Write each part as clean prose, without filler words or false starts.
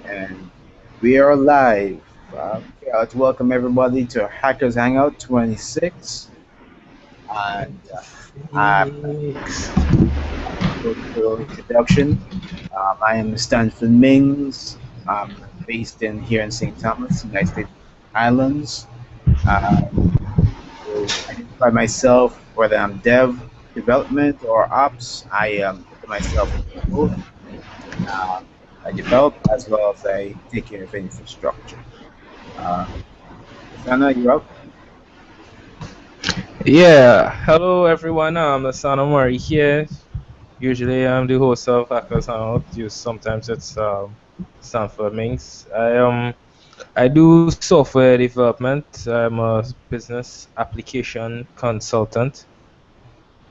And we are live. Okay, I'd like to welcome everybody to Hackers Hangout 26. And I'm Six. going to introduction. I am Stanford Mings. I'm based in here in St. Thomas, United States Islands. Uh, to identify myself, whether I'm dev, development, or ops, I consider myself both. Uh, I develop as well as I take care of infrastructure. Uh, Sana, you're up. Yeah, hello everyone. I'm Lasana Murray here. Usually I'm the host of Hackers Hangout. Sometimes it's Stanford Minks. I do software development. I'm a business application consultant.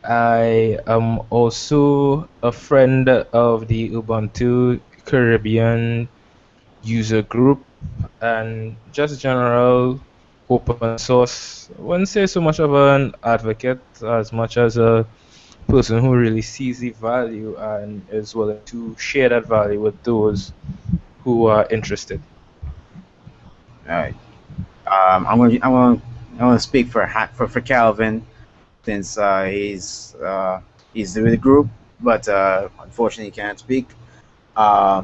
I am also a friend of the Ubuntu Caribbean user group and just general open source. I wouldn't say so much of an advocate as much as a person who really sees the value and is willing to share that value with those who are interested. All right. I'm gonna speak for for Calvin since he's with the group, but unfortunately he can't speak. Uh,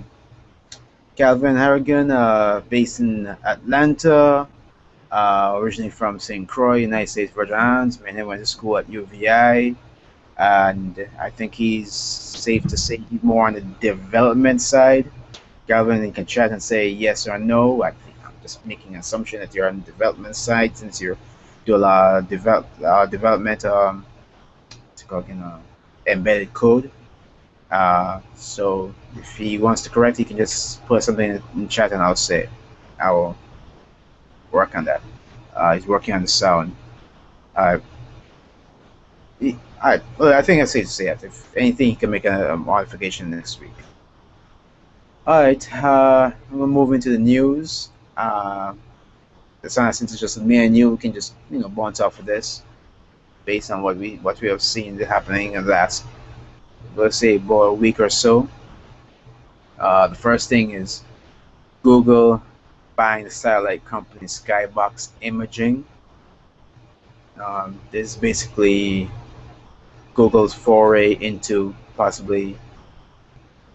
Calvin Harrigan, based in Atlanta, originally from St. Croix, United States Virgin Islands. Man, he went to school at UVI, and I think he's safe to say he's more on the development side. Calvin, you can chat and say yes or no. I think I'm just making an assumption that you're on the development side since you do a lot of development, what's it called, embedded code. So if he wants to correct, he can just put something in chat and I'll say it. I will work on that. He's working on the sound. Uh, well, I think I say to say it. If anything, he can make a modification next week. All right, I'm gonna move into the news. Since it's just me and you, we can just bounce off of this based on what we have seen happening in the last, let's say, about a week or so. The first thing is Google buying the satellite company Skybox Imaging. This is basically Google's foray into possibly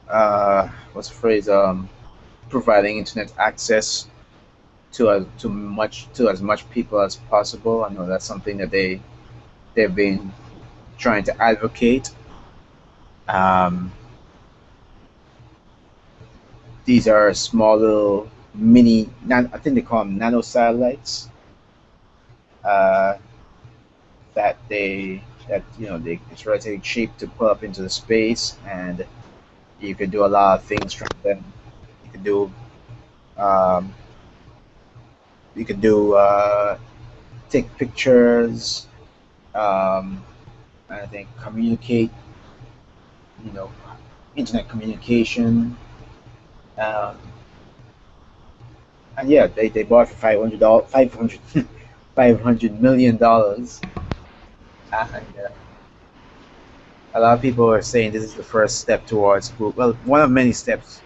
what's the phrase, providing internet access to as much people as possible. I know that's something that they've been trying to advocate. Um, these are small little I think they call them nano satellites, uh, it's relatively cheap to put up into the space, and you could do a lot of things from them. You could do um, you could do take pictures, um, and I think communicate, you know, internet communication. Um, and yeah, they bought it for $500, 500, $500 million. And a lot of people are saying this is the first step towards Google. Well, one of many steps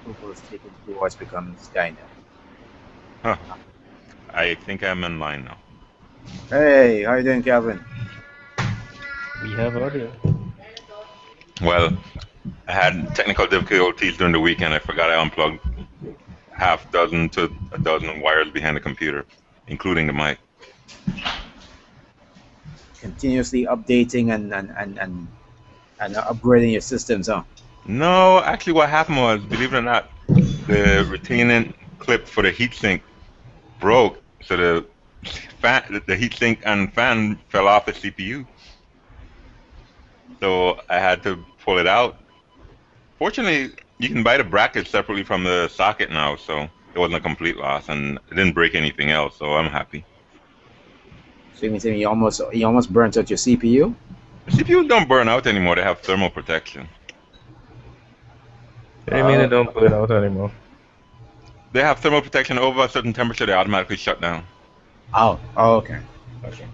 Google is taking towards becoming Skynet. Huh. I think I'm in line now. Hey, how you doing, Calvin? We have audio. Well, I had technical difficulties during the weekend. I forgot I unplugged half dozen to a dozen wires behind the computer, including the mic. Continuously updating and upgrading your systems, huh? No, actually, what happened was, believe it or not, the retaining clip for the heatsink broke, so the heatsink and fan fell off the CPU. So I had to pull it out. Fortunately, you can buy the bracket separately from the socket now, so it wasn't a complete loss, and it didn't break anything else. So I'm happy. So you mean to me you almost burnt out your CPU? The CPUs don't burn out anymore. They have thermal protection. I mean, it Uh, don't burn out anymore. They have thermal protection over a certain temperature. They automatically shut down. oh, okay, okay.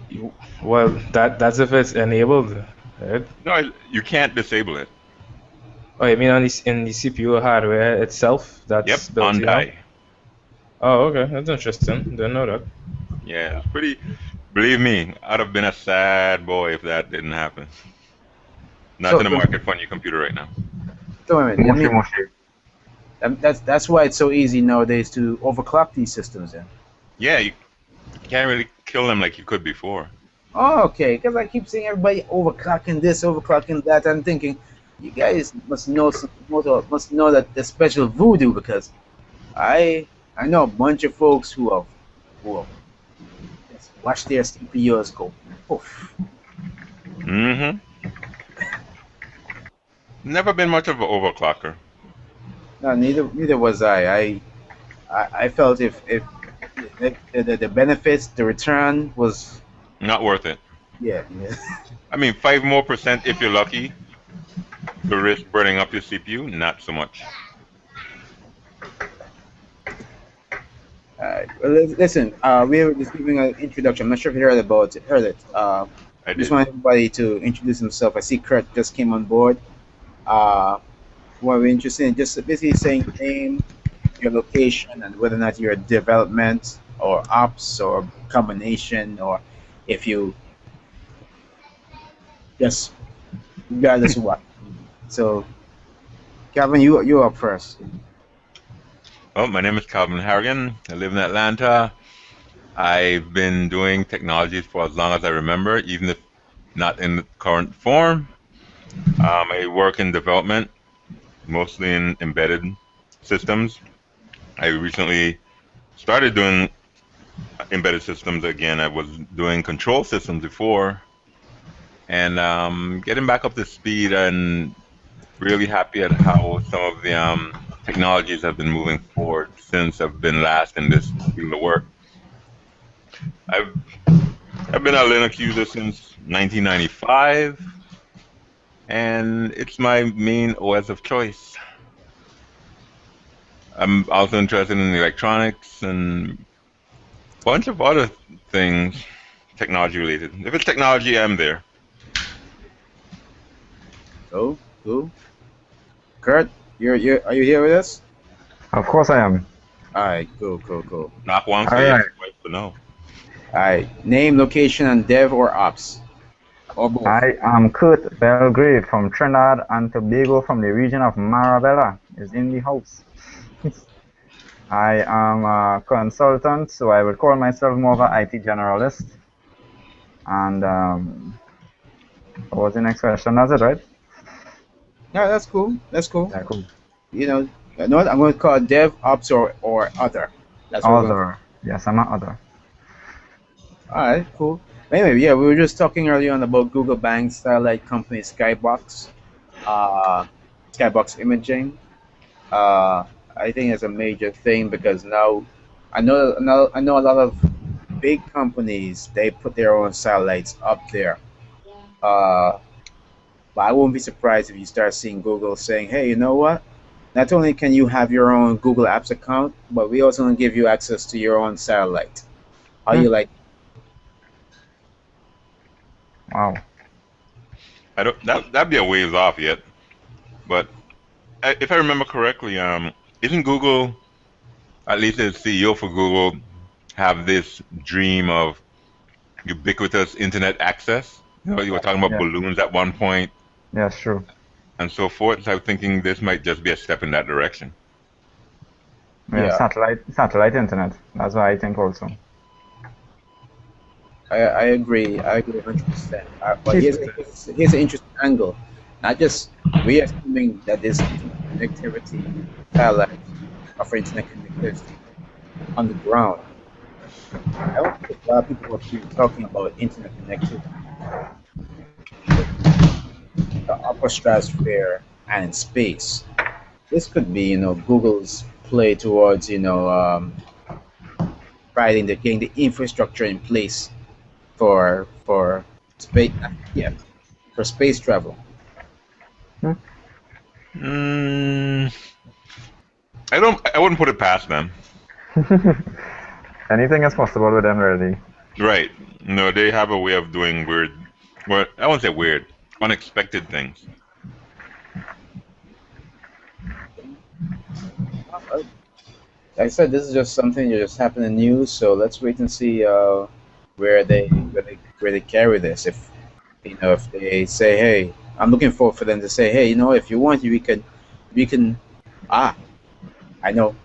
Well, that's if it's enabled, right? No, you can't disable it. Oh, you mean on this in the CPU hardware itself Yep, that's built on in now? die. Oh, okay, that's interesting. Didn't know that. Yeah, it's pretty. Believe me, I'd have been a sad boy if that didn't happen. Not So, in the market for a new computer right now. so wait a minute, let Moshi me. Moshi. That's why it's so easy nowadays to overclock these systems. Then. Yeah, you can't really kill them like you could before. Oh, okay, because I keep seeing everybody overclocking this, overclocking that. I'm thinking, you guys must know must know that the special voodoo because I I know a bunch of folks who have just watched their CPUs go poof. Mm-hmm. Never been much of an overclocker. No, neither was I. I felt if the benefits, the return was Not worth it. yeah, yeah. I mean, 5% more if you're lucky. The risk burning up your CPU, not so much. Well, listen, we were just giving an introduction. I'm not sure if you heard it. I Just did. want everybody to introduce himself. I see Kurt just came on board. Uh, what we're interested in, just basically saying name, your location, and whether or not you're a development or ops or combination, or if you just regardless of what. So, Calvin, you're up first. Well, my name is Calvin Harrigan. I live in Atlanta. I've been doing technologies for as long as I remember, even if not in the current form. I work in development, mostly in embedded systems. I recently started doing embedded systems again. I was doing control systems before, and getting back up to speed and really happy at how some of the technologies have been moving forward since I've been last in this field of work. I've I've been a Linux user since 1995, and it's my main OS of choice. I'm also interested in electronics and a bunch of other things, technology related. If it's technology, I'm there. Go, go. Kurt, you're are you here with us? Of course I am. All right, cool. Knock once All for yes, right. twice for no. All right, name, location, and dev or ops or both. I am Kurt Belgrave from Trinidad and Tobago from the region of Marabella is in the house. I am a consultant, so I would call myself more of an IT generalist. And what was the next question? That's it, right? No, that's cool. That's cool. Yeah, cool. You know what? I'm going to call it dev, ops, or other. That's what we're going to. Other. Yes, I'm an other. All right, cool. Anyway, yeah, we were just talking earlier on about Google Bang satellite company Skybox, uh, Skybox Imaging. Uh, I think it's a major thing because now I know a lot of big companies they put their own satellites up there. Uh, but I won't be surprised if you start seeing Google saying, "Hey, you know what? Not only can you have your own Google Apps account, but we also want to give you access to your own satellite." How Hmm. you like? Wow. I don't. That'd be a ways off yet. But if I remember correctly, isn't Google, at least the CEO for Google, have this dream of ubiquitous internet access? You know, you were talking about Yeah. balloons at one point Yes, true. and so forth. So I'm thinking this might just be a step in that direction. Yeah, Yeah, satellite internet. That's what I think also. I agree. I agree 100%. But Cheap. here's an interesting angle. Not just we assuming that this internet connectivity satellites offer internet connectivity on the ground. I don't think a lot of people have been talking about internet connectivity in the upper stratosphere and in space. This could be, Google's play towards, providing getting the infrastructure in place for space, yeah, for space travel. Hmm. Mm, I don't. I wouldn't put it past them. Anything is possible with them, really. Right. No, they have a way of doing weird. Well, I won't say weird. Unexpected things. Uh, Like I said, this is just something that just happened in the news, so let's wait and see where they carry this. If if they say, hey, I'm looking forward for them to say, hey, if you want, we can. Ah, I know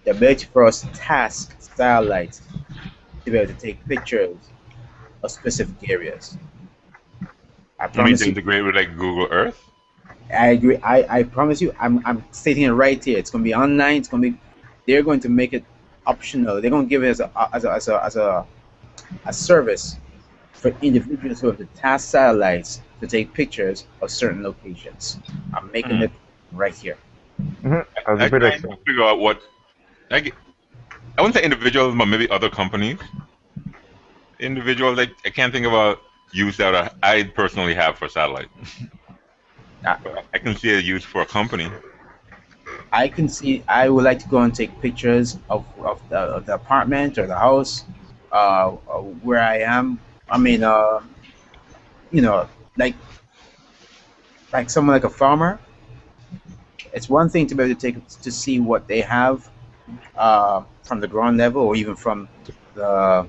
the ability for us to task satellites to be able to take pictures of specific areas. I You mean to promise you. integrate with like Google Earth? I agree. I promise you. I'm stating it right here. It's gonna be online. It's gonna be. They're going to make it optional. They're gonna give it as a service for individuals who have the task satellites to take pictures of certain locations. I'm making Hmm. it right here. As a I'm trying prediction. to figure out what I wouldn't say individuals, but maybe other companies. Individuals, I can't think of a use that I personally have for satellite. I, But I can see a use for a company. I can see. I would like to go and take pictures of the apartment or the house where I am. I mean, you know, like someone like a farmer. It's one thing to be able to take to see what they have from the ground level or even from the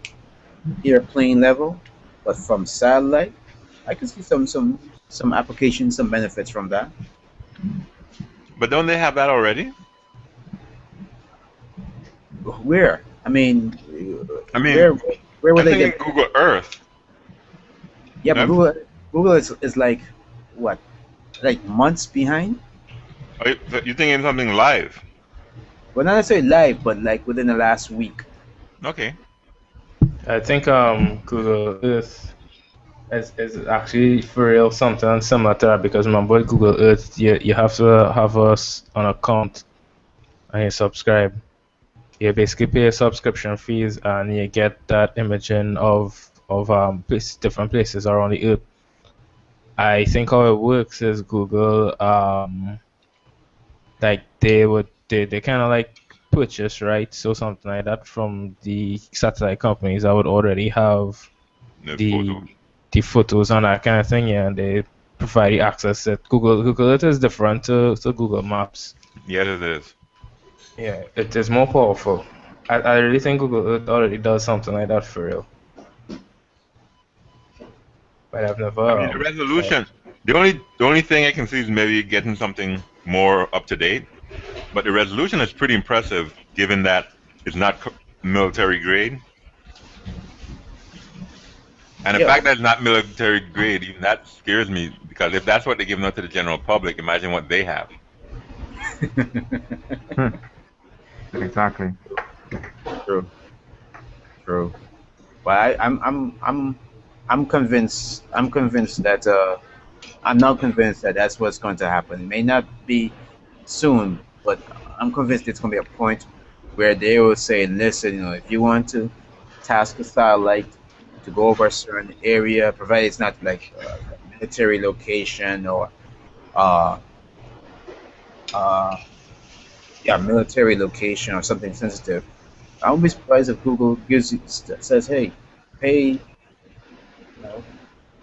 airplane level, but from satellite, I can see some applications, some benefits from that. But don't they have that already? Where? I mean, I mean, where will I'm they thinking get? Google Earth. Yeah, but No? Google is like what, like months behind. So you're thinking something live? Well, not necessarily live, but like within the last week. Okay. I think Google Earth is actually for real something similar to that because remember with Google Earth you have to have an account and you subscribe. You basically pay a subscription fees and you get that imaging of different places around the earth. I think how it works is Google like they kind of like purchase rights or something like that from the satellite companies that would already have The the photos. the photos and that kind of thing, yeah, and they provide the access that Google Earth is different to Google Maps. Yes, it is. Yeah, it is more powerful. I really think Google Earth already does something like that for real, but I've I never mean, the tried. resolution. The only thing I can see is maybe getting something more up to date. But the resolution is pretty impressive, given that it's not military grade, and the Yeah. fact that it's not military grade, even that scares me because if that's what they're giving out to the general public, imagine what they have. Hmm, exactly. True. True. But I'm convinced. I'm convinced that I'm not convinced that that's what's going to happen. It may not be soon, but I'm convinced it's going to be a point where they will say, listen, if you want to task a satellite to go over a certain area, provided it's not like a military location or uh, uh, yeah, military location or something sensitive, I won't be surprised if Google says, hey, pay a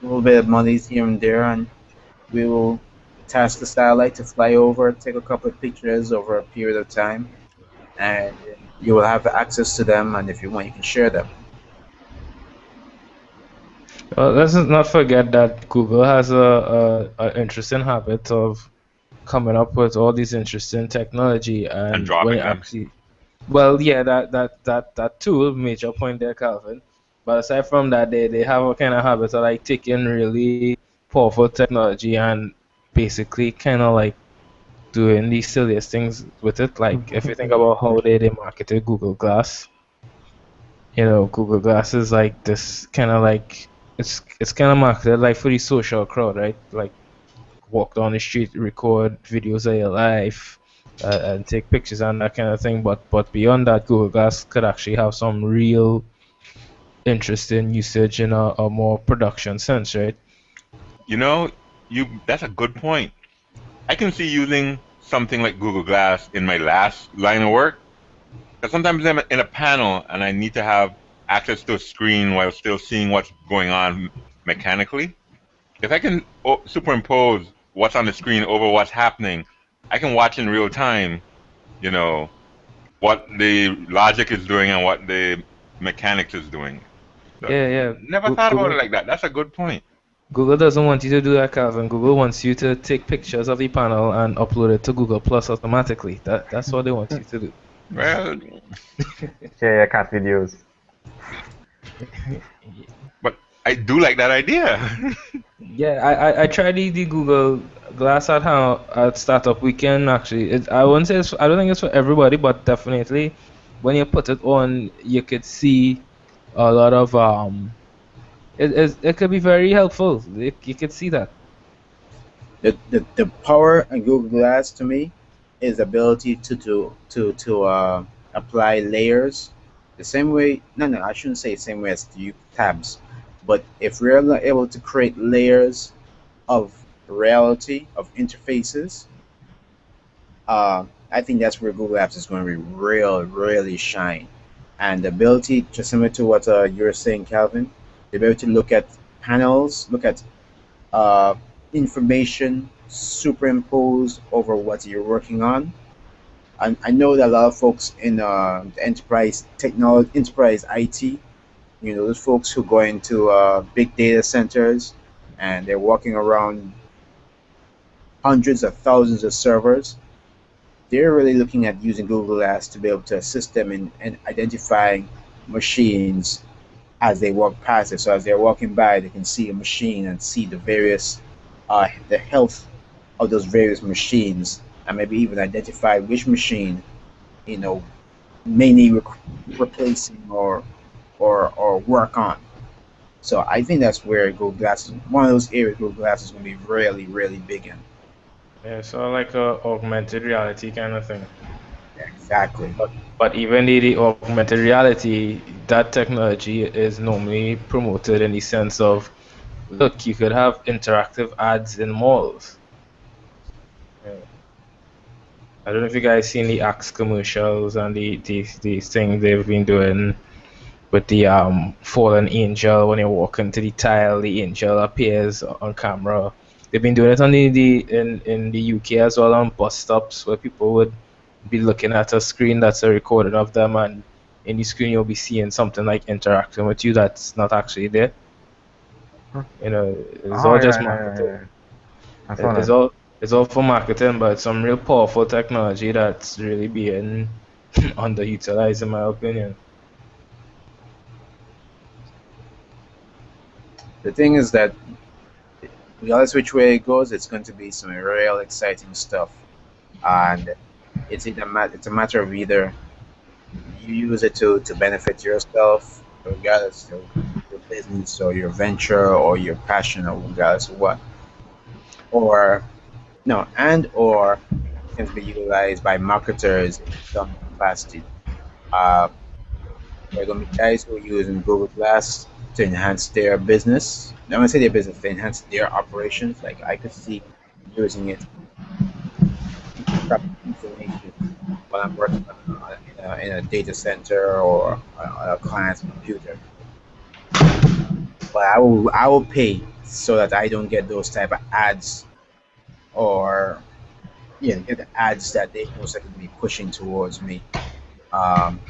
little bit of money here and there, and we will task the satellite to fly over, take a couple of pictures over a period of time, and you will have access to them. And if you want, you can share them. Well, let's not forget that Google has a interesting habit of coming up with all these interesting technology, And and when it dropping them. actually, well, yeah, that too, major point there, Calvin. But aside from that, they have a kind of habit of like taking really powerful technology and basically kind of like doing these silliest things with it. Like if you think about how they marketed Google Glass, Google Glass is like this kind of like it's kind of marketed like for the social crowd, right? Like walk down the street, record videos of your life, and take pictures and that kind of thing. But beyond that, Google Glass could actually have some real interesting usage in a more production sense, right? You know, that's a good point. I can see using something like Google Glass in my last line of work. Because sometimes I'm in a panel and I need to have access to a screen while still seeing what's going on mechanically. If I can superimpose what's on the screen over what's happening, I can watch in real time, you know, what the logic is doing and what the mechanics is doing. So, Yeah, yeah. never thought about it Google like that. That's a good point. Google doesn't want you to do that, Calvin. Google wants you to take pictures of the panel and upload it to Google Plus automatically. That's what they want you to do. Well, Share your cat videos. but I do like that idea. Yeah, I tried the Google Glass at Startup Weekend actually. I wouldn't say I don't think it's for everybody, but definitely when you put it on, you could see a lot of it could be very helpful. You could see that. The power of Google Glass to me is the ability to apply layers the same way. No, I shouldn't say the same way as you tabs, but if we're not able to create layers of reality of interfaces, I think that's where Google Apps is going to be really shine. And the ability, just similar to what you're saying, Calvin, the ability to look at panels, look at uh, information superimposed over what you're working on. I know that a lot of folks in the enterprise technology, enterprise IT, those folks who go into big data centers and they're walking around hundreds of thousands of servers. They're really looking at using Google Glass to be able to assist them in identifying machines as they walk past it. So as they're walking by, they can see a machine and see the health of those various machines, and maybe even identify which machine you know may need replacing or work on. So I think that's where Google Glass is one of those areas Google Glass is going to be really big in. Yeah, so like a augmented reality kind of thing. Exactly. But even the augmented reality, that technology is normally promoted in the sense of, look, you could have interactive ads in malls. Yeah. I don't know if you guys seen the Axe commercials and the thing they've been doing with the fallen angel. When you walk into the tile, the angel appears on camera. They've been doing it on in the UK as well, on bus stops where people would be looking at a screen that's a recording of them, and in the screen you'll be seeing something like interacting with you that's not actually there. It's Oh all yeah, just yeah, yeah, marketing. yeah. I saw It's that. all for marketing, but some real powerful technology that's really being underutilized in my opinion. The thing is that regardless which way it goes, it's going to be some real exciting stuff, and it's a matter of either you use it to benefit yourself, regardless of your business or your venture or your passion or regardless of what, or no, and or it can be utilized by marketers in some capacity. Uh, there are going to be guys who are using Google Glass to enhance their business. I'm going to say their business to enhance their operations. Like I could see using it to extract information while I'm working in a data center or on a client's computer. But I will pay so that I don't get those type of ads or get the ads that they most likely be pushing towards me um,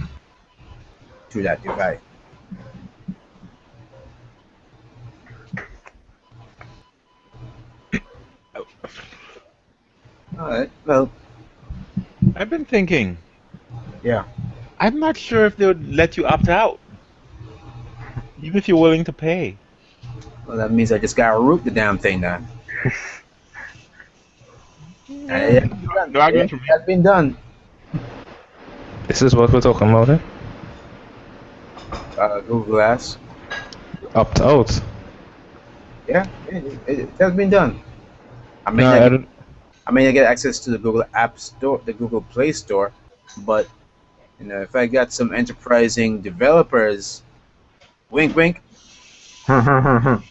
through that device. All right. Well, I've been thinking. yeah. I'm not sure if they would let you opt out, even if you're willing to pay. Well, that means I just gotta root the damn thing now. Yeah, It has been done. no It argument for me. has been done. This is what we're talking about, eh? Google Glass. Opt out. Yeah, it has been done. I may No, not I get don't. I may not get access to the Google App Store, the Google Play Store, but if I got some enterprising developers, wink wink, who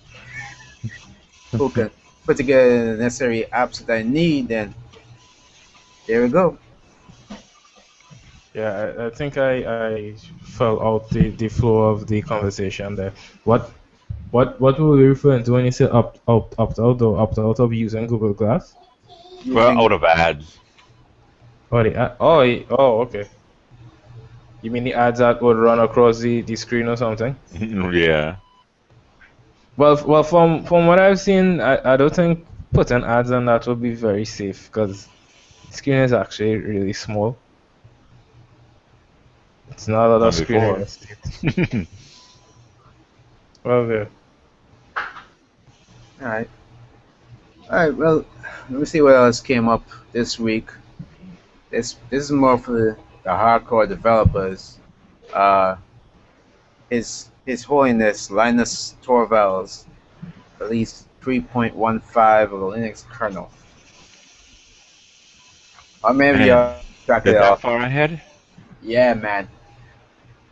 can put together the necessary apps that I need, then there we go. Yeah, I think I fell out the flow of the conversation there. What what were we referring to when you said opt out or opt out of using Google Glass? Well, Using out of ads. Okay. You mean the ads that would run across the screen or something? Yeah. From what I've seen, I don't think putting ads on that would be very safe because the screen is actually really small. It's not a lot of Done screen real before. estate. Okay. All right. All right. Well, let me see what else came up this week. This is more for the hardcore developers. Uh, His Holiness Linus Torvalds released 3.15 of the Linux kernel. Or maybe Man, y'all track they're it that off. far ahead? Yeah, man.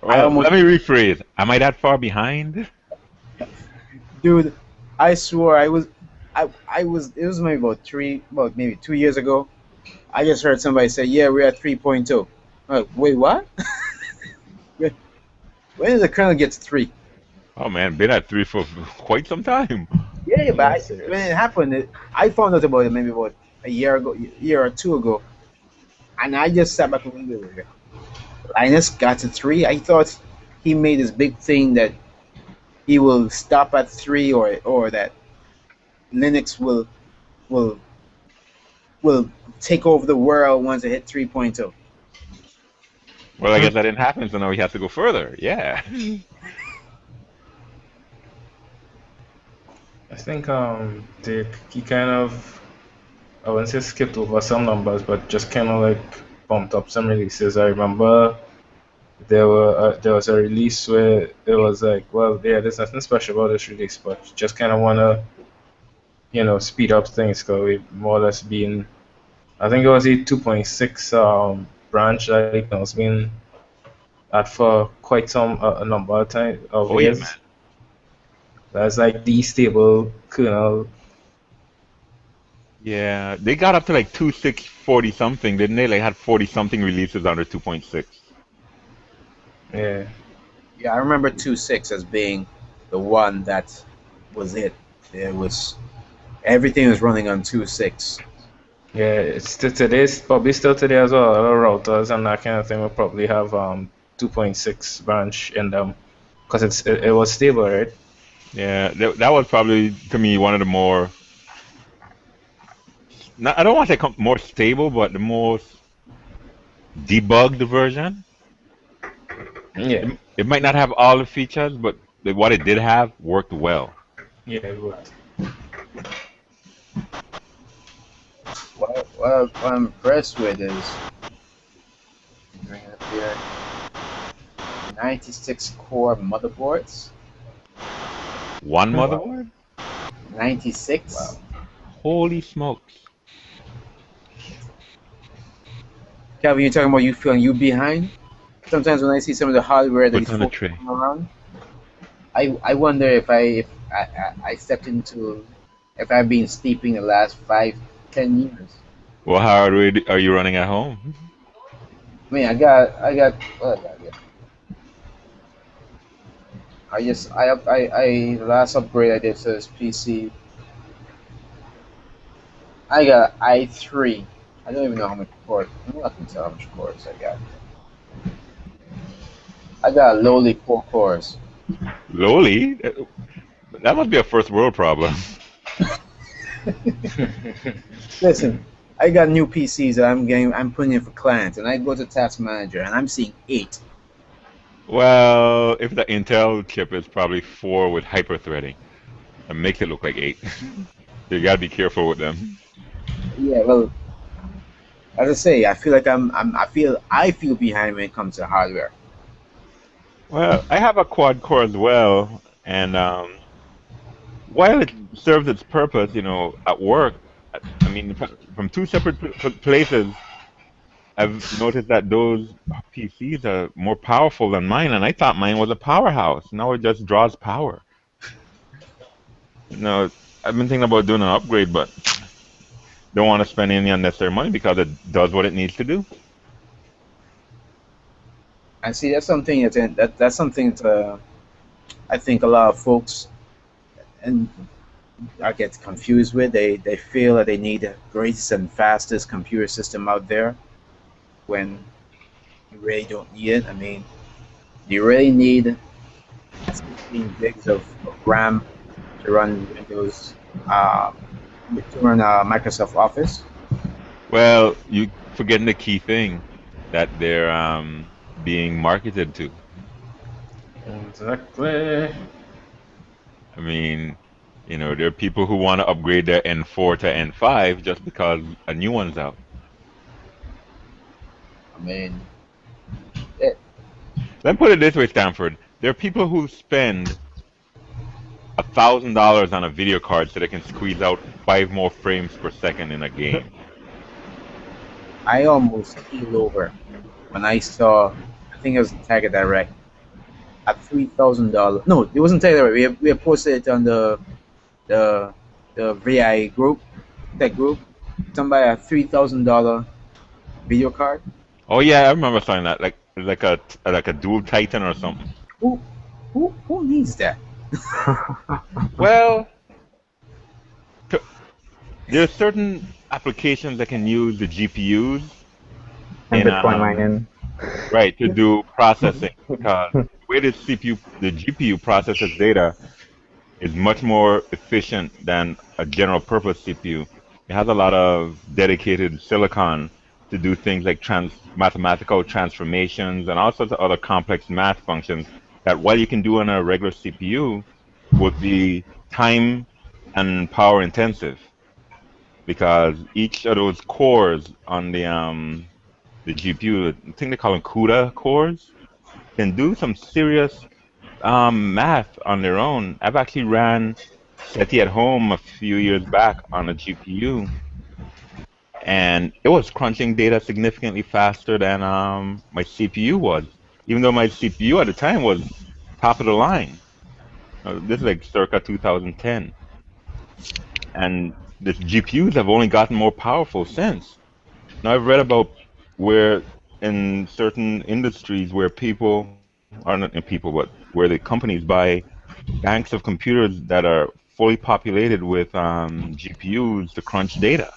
I Well, let almost, me rephrase. Am I that far behind? dude. I swore I was. It was maybe about maybe 2 years ago. I just heard somebody say, "Yeah, we're at 3.2." I'm like, wait, what? when when did the kernel get to three? Oh man, been at three for quite some time. Yeah, but Yeah, when serious. it happened, I found out about it maybe about a year ago, year or two ago, and I just sat back and went, Linus got to three. I thought he made this big thing that he will stop at three, or that Linux will will take over the world once it hit 3.0. Well, I guess that didn't happen, so now we have to go further. Yeah. I think he kind of, I wouldn't say skipped over some numbers, but just kind of like bumped up some releases. I remember there was a release where it was like, well, yeah, there's nothing special about this release, but just kind of wanna, speed up things because we more or less been, I think it was a 2.6 branch that it's been at for quite some a number of time of Oh yeah, man. years. That's like the stable kernel. Yeah, they got up to like 2.640 something, didn't they? Like had 40 something releases under 2.6. Yeah, Yeah, I remember 2.6 as being the one that was it. It was everything was running on 2.6. yeah. It's still today, probably still today as well. A lot of routers and that kind of thing will probably have 2.6 branch in them because it was stable, right? Yeah, that was probably to me one of the more, not, I don't want to say more stable, but the most debugged version. Yeah, It might not have all the features, but what it did have worked well. yeah, it worked. What I'm impressed with is bring it up here 96 core motherboards. One Wow, motherboard? 96. wow. Holy smokes. Calvin, you're talking about you feeling you behind? Sometimes when I see some of the hardware that Put these on a folks tray. are around, I wonder if I stepped into if I've been sleeping the last 5, 10 years. What hardware are you running at home? I mean, I got what I got here. I the last upgrade I did to this PC. I got i3. I don't even know how much cores. I'm not gonna tell how much cores I got. I got lowly 4 cores. Lowly? That must be a first world problem. Listen, I got new PCs that I'm putting in for clients, and I go to Task Manager, and I'm seeing 8. Well, if the Intel chip is probably 4 with hyper-threading, it makes it look like 8. You gotta be careful with them. Yeah, well, as I say, I feel like I feel behind when it comes to hardware. Well, I have a quad core as well, and while it serves its purpose, at work, I mean, from two separate places, I've noticed that those PCs are more powerful than mine, and I thought mine was a powerhouse. Now it just draws power. No, I've been thinking about doing an upgrade, but don't want to spend any unnecessary money because it does what it needs to do. And see, that's something to I think a lot of folks and I get confused with. They feel that they need the greatest and fastest computer system out there, when you really don't need it. I mean, do you really need 16 gigs of RAM to run Windows, uh, to run Microsoft Office? Well, you forgetting the key thing that they're being marketed to. Exactly. I mean, there are people who want to upgrade their N4 to N5 just because a new one's out. I mean, it, Let me put it this way, Stanford. There are people who spend $1,000 on a video card so they can squeeze out 5 more frames per second in a game. I almost keeled over when I saw, I think it was Tiger Direct, at $3,000. No, it wasn't Tiger Direct. We have posted it on the the VI group, tech group. Somebody a $3,000 video card. Oh yeah, I remember something like a dual Titan or something. Who who needs that? Well, c- there are certain applications that can use the GPUs And in Bitcoin mining. right to do processing because the way the GPU processes data is much more efficient than a general purpose CPU. It has a lot of dedicated silicon to do things like mathematical transformations and all sorts of other complex math functions that while you can do on a regular CPU would be time and power intensive because each of those cores on the GPU, I think they call them CUDA cores, can do some serious math on their own. I've actually ran SETI at home a few years back on a GPU, and it was crunching data significantly faster than my CPU was, even though my CPU at the time was top of the line. This is like circa 2010, and the GPUs have only gotten more powerful since. Now I've read about where in certain industries where people are not in people, but where the companies buy banks of computers that are fully populated with GPUs to crunch data.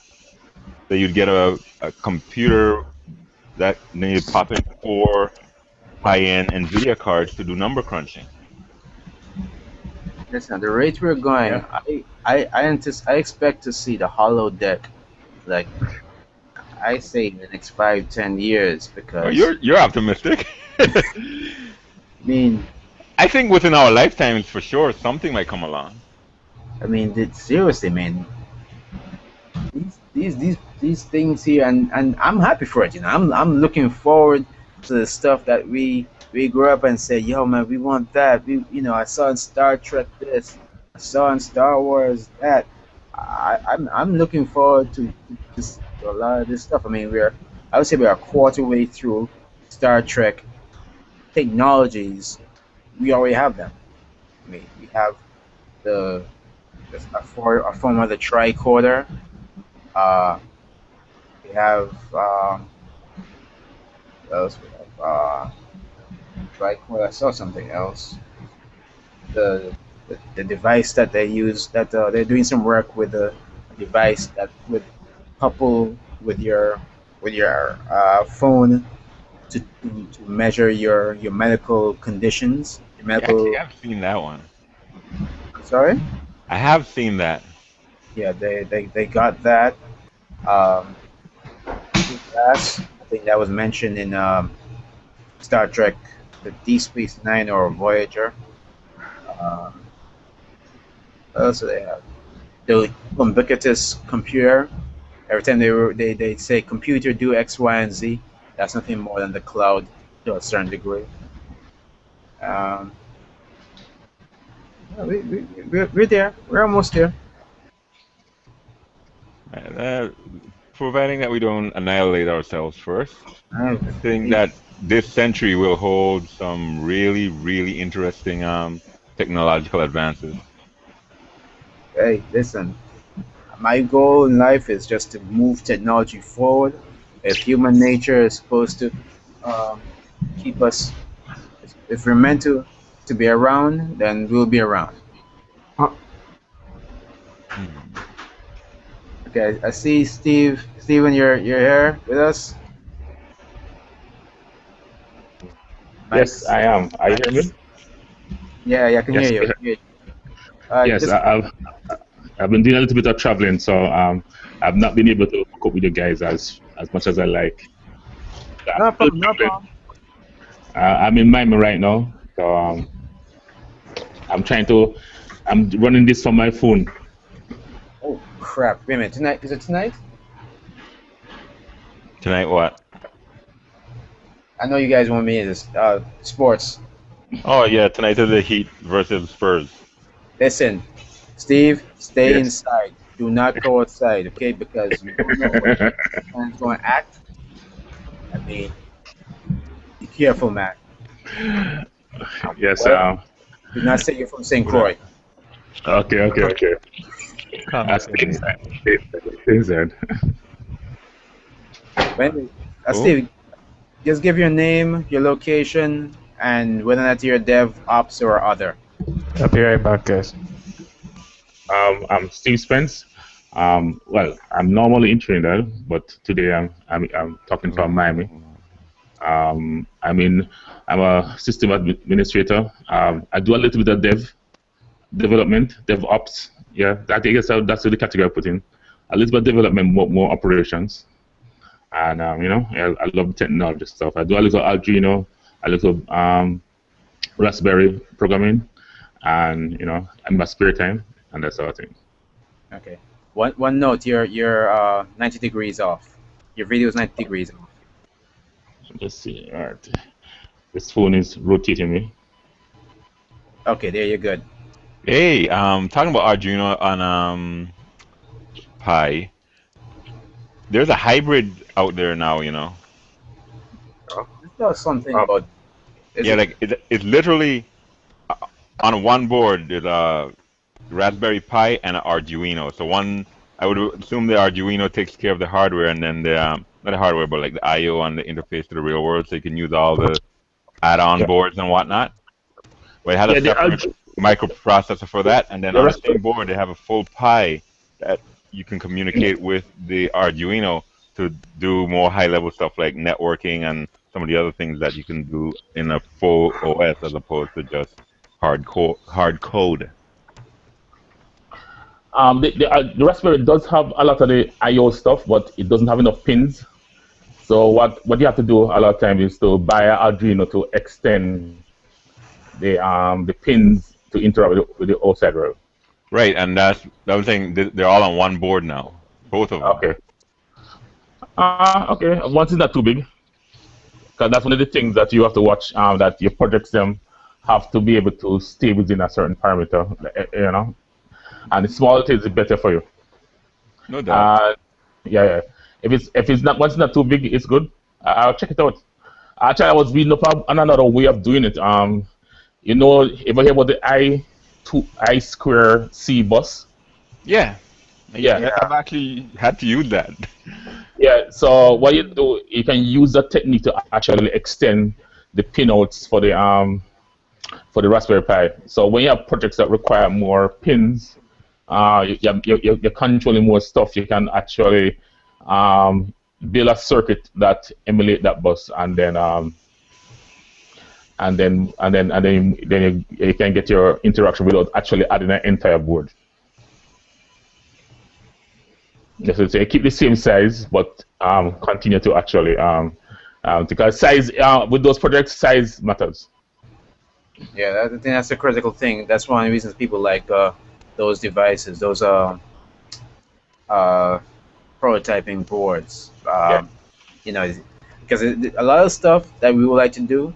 So you'd get a computer that needed pop in 4 high-end NVIDIA cards to do number crunching. Listen, the rate we're going, Yeah. I expect to see the hollow deck, like I say, in the next 5-10 years, Oh, because you're optimistic. I mean, I think within our lifetimes, for sure, something might come along. seriously, man, these things here, and I'm happy for it. I'm looking forward to the stuff that we grew up and said, yo, man, we want that. I saw in Star Trek this, I saw in Star Wars that. I'm looking forward to a lot of this stuff. I mean, I would say we're a quarter way through Star Trek technologies. We already have them. I mean, we have the, a form of the tricorder. Uh, we have, what else we have? Tricorder. I saw something else. The device that they use, that they're doing some work with a device that would couple with your phone to measure your medical conditions. Your Yeah, actually, medical. I've seen that one. Sorry. I have seen that. Yeah, they got that. Um, Gas. I think that was mentioned in Star Trek, the Deep Space Nine or Voyager. Um, what else do they have? The ubiquitous computer. Every time they say computer do X, Y, and Z, that's nothing more than the cloud to a certain degree. Um, yeah, we're there. We're almost there. Uh, Providing that we don't annihilate ourselves first. Uh, I think hey, that this century will hold some really, really interesting technological advances. hey, listen. My goal in life is just to move technology forward. If human nature is supposed to um, keep us, if we're meant to be around, then we'll be around. Oh, Hmm. Okay, I see Steve. Steven, you're here with us. Yes, Nice, I am. Are you hearing nice. me? Yeah, yeah, I can hear Yes, you. I can hear you. yes. Just I've been doing a little bit of traveling, so I've not been able to hook up with you guys as much as I like. I'm no still problem, no traveling. problem. I'm in Miami right now, so I'm trying to. I'm running this from my phone. Oh crap! Wait a minute. Tonight is it tonight? Tonight, what? I know you guys want me to sports. Oh yeah, tonight is the Heat versus Spurs. Listen, Steve, stay Yes. inside. Do not go outside, okay? Because you don't know what man's going to act. I mean, be careful, man. Yes. Well, do not say you're from St. Who that? Croix. Okay. Okay. Okay. Calm Stay down. inside. Stay inside. But anyway, Who? Steve, just give your name, your location, and whether or not you're dev, ops, or other. I'll be right back, guys. I'm Steve Spence. Well, I'm normally in Trinidad, but today I'm talking from Miami. I mean, I'm a system administrator. I do a little bit of development, DevOps. Yeah, I guess that's the category I put in. A little bit of development, more operations, and I love technology stuff. I do a little Arduino, a little Raspberry programming, and in my spare time and that sort of thing. Okay. One note, you're 90 degrees off. Your video is 90 degrees off. Let's see. All right, this phone is rotating me. Okay, there you're good. Hey, talking about Arduino on Pi. There's a hybrid out there now. This does something Um, about is Yeah, it? like it's literally on one board. There's a Raspberry Pi and an Arduino. So one, I would assume the Arduino takes care of the hardware, and then the not the hardware, but like the I/O and the interface to the real world, so you can use all the add-on yeah, boards and whatnot. But it has a yeah. separate microprocessor for that, and then The on the Raspberry, same board they have a full Pi that you can communicate with the Arduino to do more high-level stuff like networking and some of the other things that you can do in a full OS as opposed to just hard code. the Raspberry does have a lot of the I/O stuff, but it doesn't have enough pins. So what you have to do a lot of times is to buy an Arduino to extend the pins to interact with the outside world. Right, and that's the other thing. They're all on one board now, both of them. Okay. Okay. Once it's not too big, because that's one of the things that you have to watch. That your projects them have to be able to stay within a certain parameter. And the smaller it is, the better for you. No doubt. Uh, yeah, yeah. If it's not once it's not too big, it's good. I'll check it out. Actually, I was reading up on another way of doing it. Ever hear about the I square C bus? Yeah, Yeah, yeah. I've actually had to use that. yeah. So what you do, you can use that technique to actually extend the pinouts for the Raspberry Pi. So when you have projects that require more pins, you're controlling more stuff. You can actually build a circuit that emulate that bus, and then you can get your interaction without actually adding an entire board. Yes, so you keep the same size, but continue to actually because size with those projects, size matters. Yeah, I think that's the critical thing. That's one of the reasons people like those devices, those uh, prototyping boards. Yeah. You know, because a lot of stuff that we would like to do,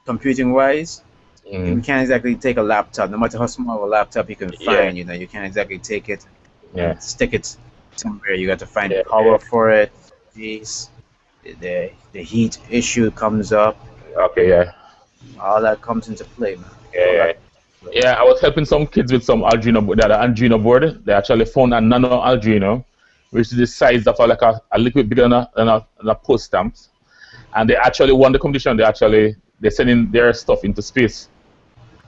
computing wise, we Mm, can't exactly take a laptop. No matter how small of a laptop you can yeah. find, you can't exactly take it Yeah. and stick it somewhere. You got to find Yeah. power for it. Jeez, the heat issue comes up. Okay. Yeah. All that comes into play, man. Yeah. All Yeah. that. Yeah, I was helping some kids with some Arduino board. They actually found a nano Arduino, which is the size of a little bit bigger than a post stamps. And they actually won the competition. They sending their stuff into space.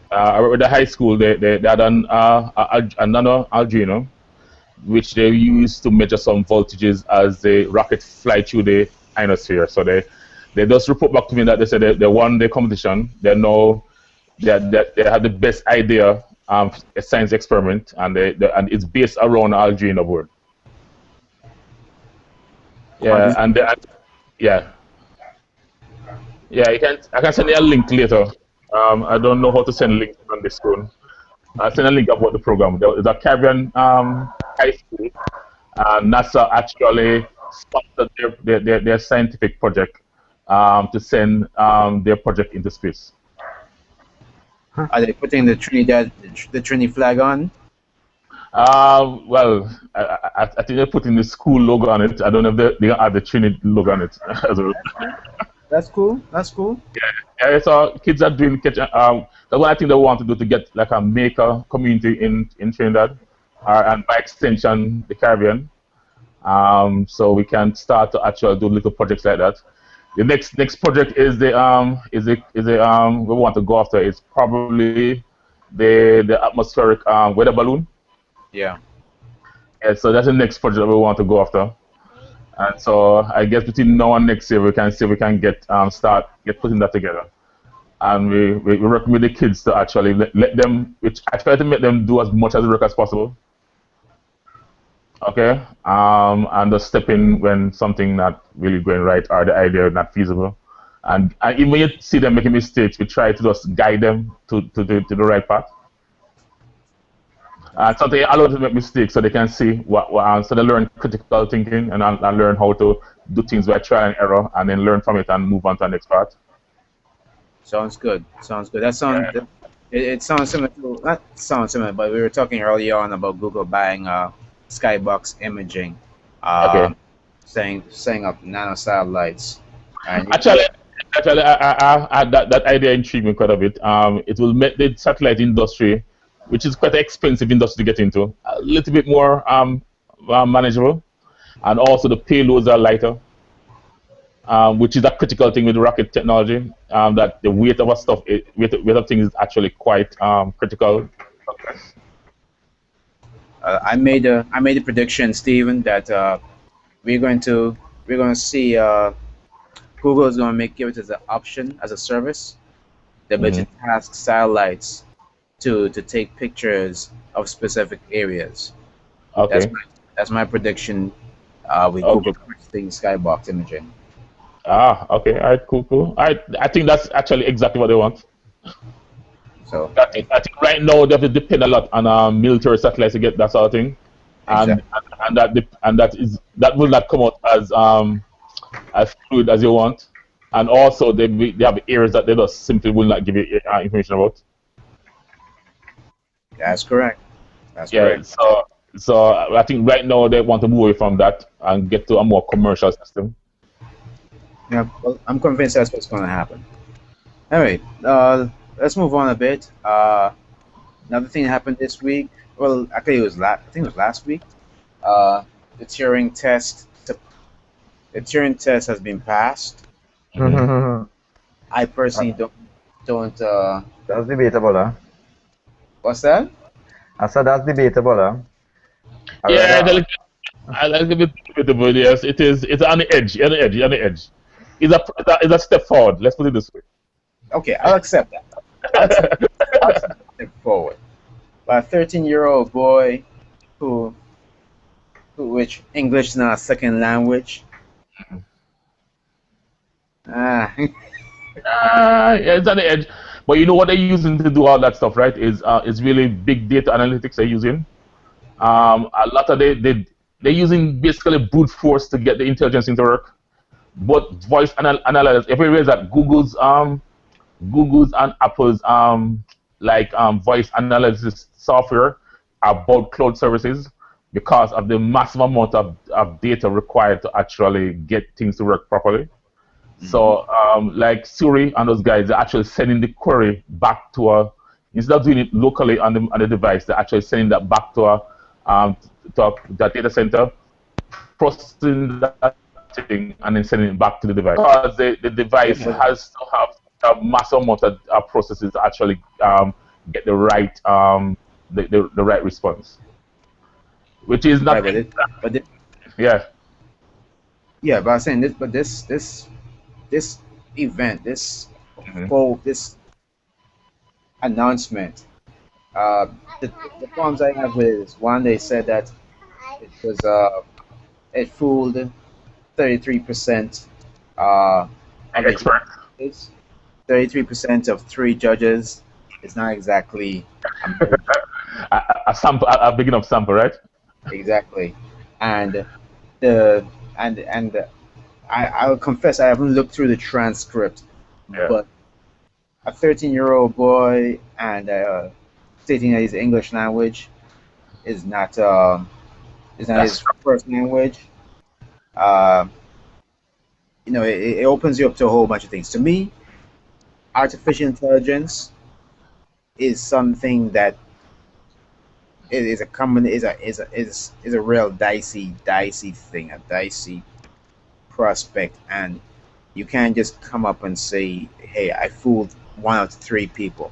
I remember the high school they had a nano Arduino, which they used to measure some voltages as the rocket fly through the ionosphere. So they They just report back to me that they said they won the competition. They know they had the best idea, a science experiment, and and it's based around Algerian board. Yeah, Quantum. and yeah, yeah. I can send you a link later. I don't know how to send links on this phone. I'll send a link about the program. There's a Caribbean high school, and NASA actually sponsored their scientific project to send their project into space. Are they putting the Trinity flag on? Well, I think they're putting the school logo on it. I don't know if they add the Trinity logo on it as well. That's cool. That's cool. Yeah, so kids are doing that's what I think they want to do to get like a maker community in Trinidad, and by extension the Caribbean. So we can start to actually do little projects like that. The next project is the we want to go after is probably the atmospheric weather balloon. Yeah. Yeah, so that's the next project that we want to go after. And so I guess between now and next year we can see if we can get get putting that together. And we work with the kids to actually let them, which I try to make them do as much as work as possible. Okay, and just step in when something not really going right or the idea not feasible. And even when you see them making mistakes, we try to just guide them to the right path. And something allow them to make mistakes so they can see so they learn critical thinking and learn how to do things by trial and error, and then learn from it and move on to the next part. Sounds good. Sounds good. That sounds. Yeah. It sounds similar to, not sounds similar, but we were talking earlier on about Google buying skybox imaging, Okay. setting up nano satellites, and Actually, that idea intrigued me quite a bit. It will make the satellite industry, which is quite an expensive industry to get into, a little bit more manageable, and also the payloads are lighter, which is a critical thing with rocket technology. That the weight of a stuff, weight of things is actually quite critical. I made a prediction, Stephen, that we're going to we're going to see Google is going to give it as an option as a service. They're going to Hmm. task satellites to take pictures of specific areas. That's Okay. my that's my prediction with Okay. Google purchasing skybox imaging. Okay. All right. Cool. Cool. I think that's actually exactly what they want. So I think right now they have to depend a lot on military satellites to get that sort of thing, and exactly. that will not come out as fluid as you want, and also they have areas that they just simply will not give you information about. That's correct. That's Yeah, correct. so I think right now they want to move away from that and get to a more commercial system. Yeah. Well, I'm convinced that's what's going to happen. All right. Let's move on a bit. Another thing that happened this week. Well, actually, I think it was last week. Uh, the Turing test. The Turing test has been passed. Hmm. I personally don't. That's debatable, huh? What's that? I said that's debatable, huh? I Yeah, rather, I like a bit debatable. Yes, it is. It's on the edge. On the edge. On the edge. It's a step forward. Let's put it this way. Okay, I'll accept that. I'll accept. I'll accept the step forward. But a 13-year-old boy who, which English is not a second language. Ah, Yeah, it's on the edge. But you know what they're using to do all that stuff, right? Is really big data analytics they're using. A lot of they're using basically brute force to get the intelligence into work. But voice analysis, if you realize that Google's and Apple's voice analysis software are both cloud services because of the massive amount of data required to actually get things to work properly. mhm. So, like Siri and those guys, they're actually sending the query back to instead of doing it locally on the device, they're actually sending that back um, to that data center, processing that thing, and then sending it back to the device. Because the Yeah, device but has to have a massive amount of processes to actually get the right the right response, which is right, not but it, yeah. yeah, but I'm saying this, but this event, this Mhm. this announcement. Uh, the problems I have with it is one, they said that it was it fooled 33% of the Expert. judges. 33% of three judges is not exactly a majority. A sample, a big enough sample, right? Exactly, and the and I will confess I haven't looked through the transcript, Yeah. but a 13-year-old boy and stating that his English language is not is not That's his first language. Uh, it opens you up to a whole bunch of things. To me, artificial intelligence is something that is a common is a real dicey thing, a dicey prospect, and you can't just come up and say, "Hey, I fooled one out of three people."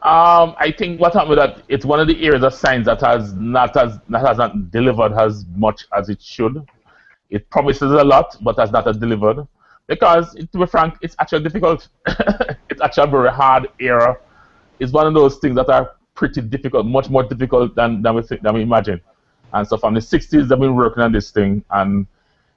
I think what happened with that it's one of the areas of science that has not delivered as much as it should. It promises a lot, but has not delivered. Because to be frank, it's actually difficult. It's actually a very hard area. It's one of those things that are pretty difficult, much more difficult than we imagine. And so from the 60s, they've been working on this thing, and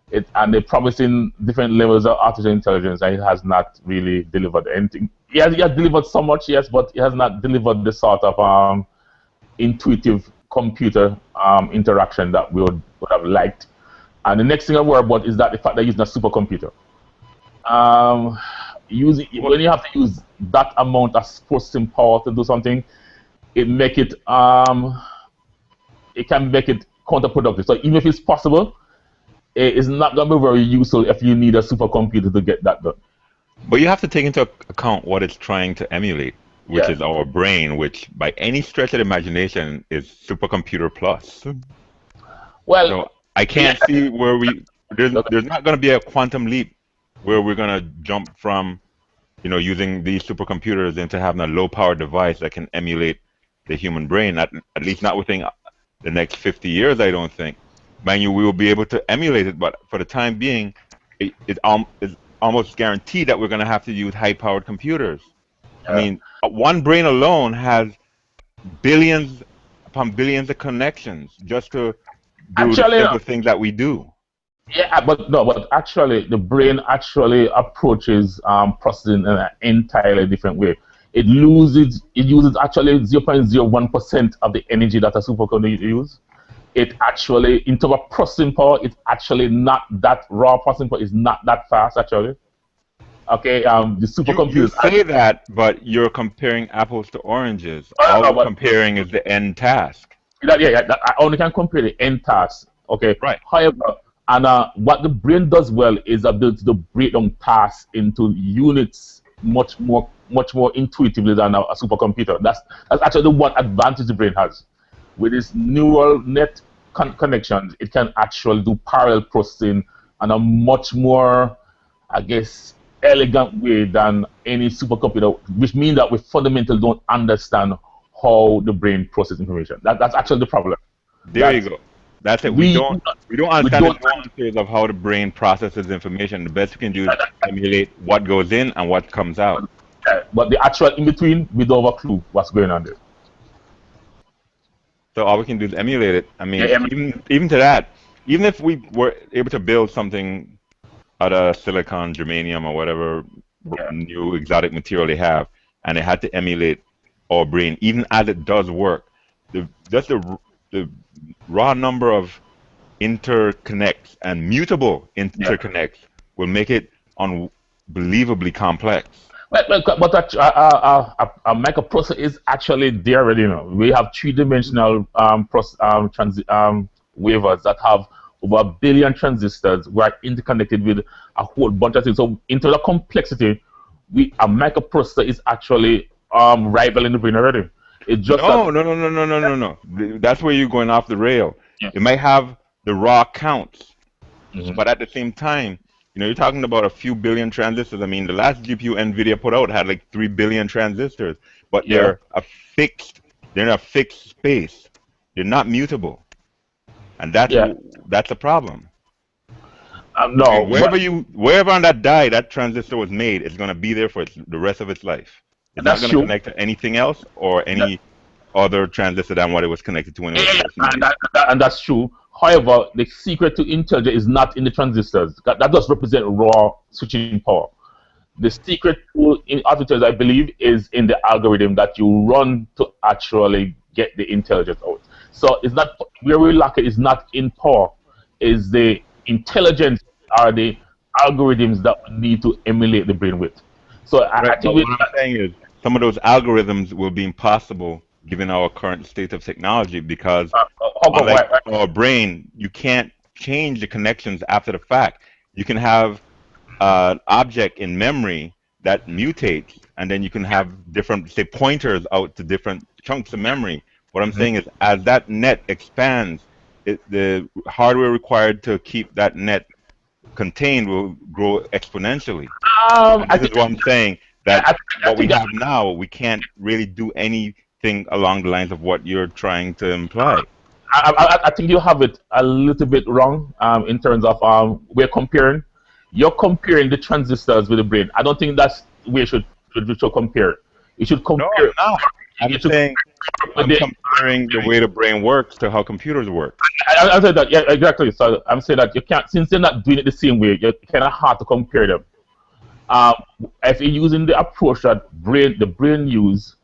they're promising different levels of artificial intelligence, and it has not really delivered anything. He has delivered so much, yes, but it has not delivered the sort of intuitive computer interaction that would have liked. And the next thing I worry about is that the fact they're using a supercomputer. Um, Well, when you have to use that amount of processing power to do something, it make it can make it counterproductive. So even if it's possible, it's not going to be very useful if you need a supercomputer to get that done. but you have to take into account what it's trying to emulate, which Yeah. is our brain, which by any stretch of the imagination is supercomputer plus. Well, So I yeah. can't see where Okay. there's not going to be a quantum leap where we're going to jump from using these supercomputers into having a low power device that can emulate the human brain. At least not within the next 50 years, I don't think. Mind you, we will be able to emulate it, but for the time being, it's almost guaranteed that we're going to have to use high-powered computers. I Yeah. mean, one brain alone has billions upon billions of connections just to do the Actually, simple things that we do. yeah, but no, but actually, the brain actually approaches processing in an entirely different way. It uses actually 0.01% of the energy that a supercomputer uses. It actually, in terms of processing power, it's actually not that raw processing power is not that fast actually. Okay, the You supercomputers. say that, but you're comparing apples to oranges. All No, we're but comparing is the end task. I only can compare the end tasks. Okay. Right. However, and what the brain does well is ability to break down tasks into units much more intuitively than a supercomputer. That's actually the one advantage the brain has. With its neural net connections, it can actually do parallel processing on a much more, I guess, elegant way than any supercomputer, which means that we fundamentally don't understand how the brain processes information. That's actually the problem. There you That go. That's it. we We don't we understand the don't. nuances of how the brain processes information. The best we can do is emulate what goes in and what comes out. But the actual in between, we don't have a clue what's going on there. So all we can do is emulate it. I Yeah, mean, even to that, even if we were able to build something out of silicon, germanium, or whatever yeah, new exotic material they have, and it had to emulate our brain, even as it does work, just the raw number of interconnects and mutable yeah. interconnects will make it unbelievably complex. But a microprocessor is actually there already. You know, we have three-dimensional wafers that have over a billion transistors. We are interconnected with a whole bunch of things. So into the complexity, a microprocessor is actually rivaling the brain already. It's just that. No, no, no, no, no, no, no, no. That's where you're going off the rail. Yeah. It might have the raw counts, Mhm. but at the same time, you're talking about a few billion transistors. I mean, the last GPU NVIDIA put out had like 3 billion transistors, but Yeah. they're in a fixed space. They're not mutable. And Yeah. that's a problem. No, but Wherever on that die that transistor was made, it's going to be there for the rest of its life. It's not that's going to true. connect to anything else or That, any other transistor than what it was connected to when it was first and, made. and that's true. However, the secret to intelligence is not in the transistors. That does represent raw switching power. The secret to in architecture, I believe, is in the algorithm that you run to actually get the intelligence out. So it's not where we lack it is not in power, is the intelligence are the algorithms that we need to emulate the brain with. So I Right, think but we what I'm saying is some of those algorithms will be impossible given our current state of technology because how come unlike why our brain, you can't change the connections after the fact. You can have an object in memory that mutates, and then you can have different, say, pointers out to different chunks of memory. What I'm saying is, as that net expands, the hardware required to keep that net contained will grow exponentially. And I this is think what I'm saying that I, I what we think have now, we can't really do anything along the lines of what you're trying to imply. I think you have it a little bit wrong in terms of we're comparing. You're comparing the transistors with the brain. I don't think that's where you should compare. You should No, compare. I'm not. I'm You should saying compare with I'm the. comparing the way the brain works to how computers work. I said that, yeah, exactly. So I'm saying that you can't, since they're not doing it the same way, you're kind of hard to compare them. Um, if you're using the approach that the brain use,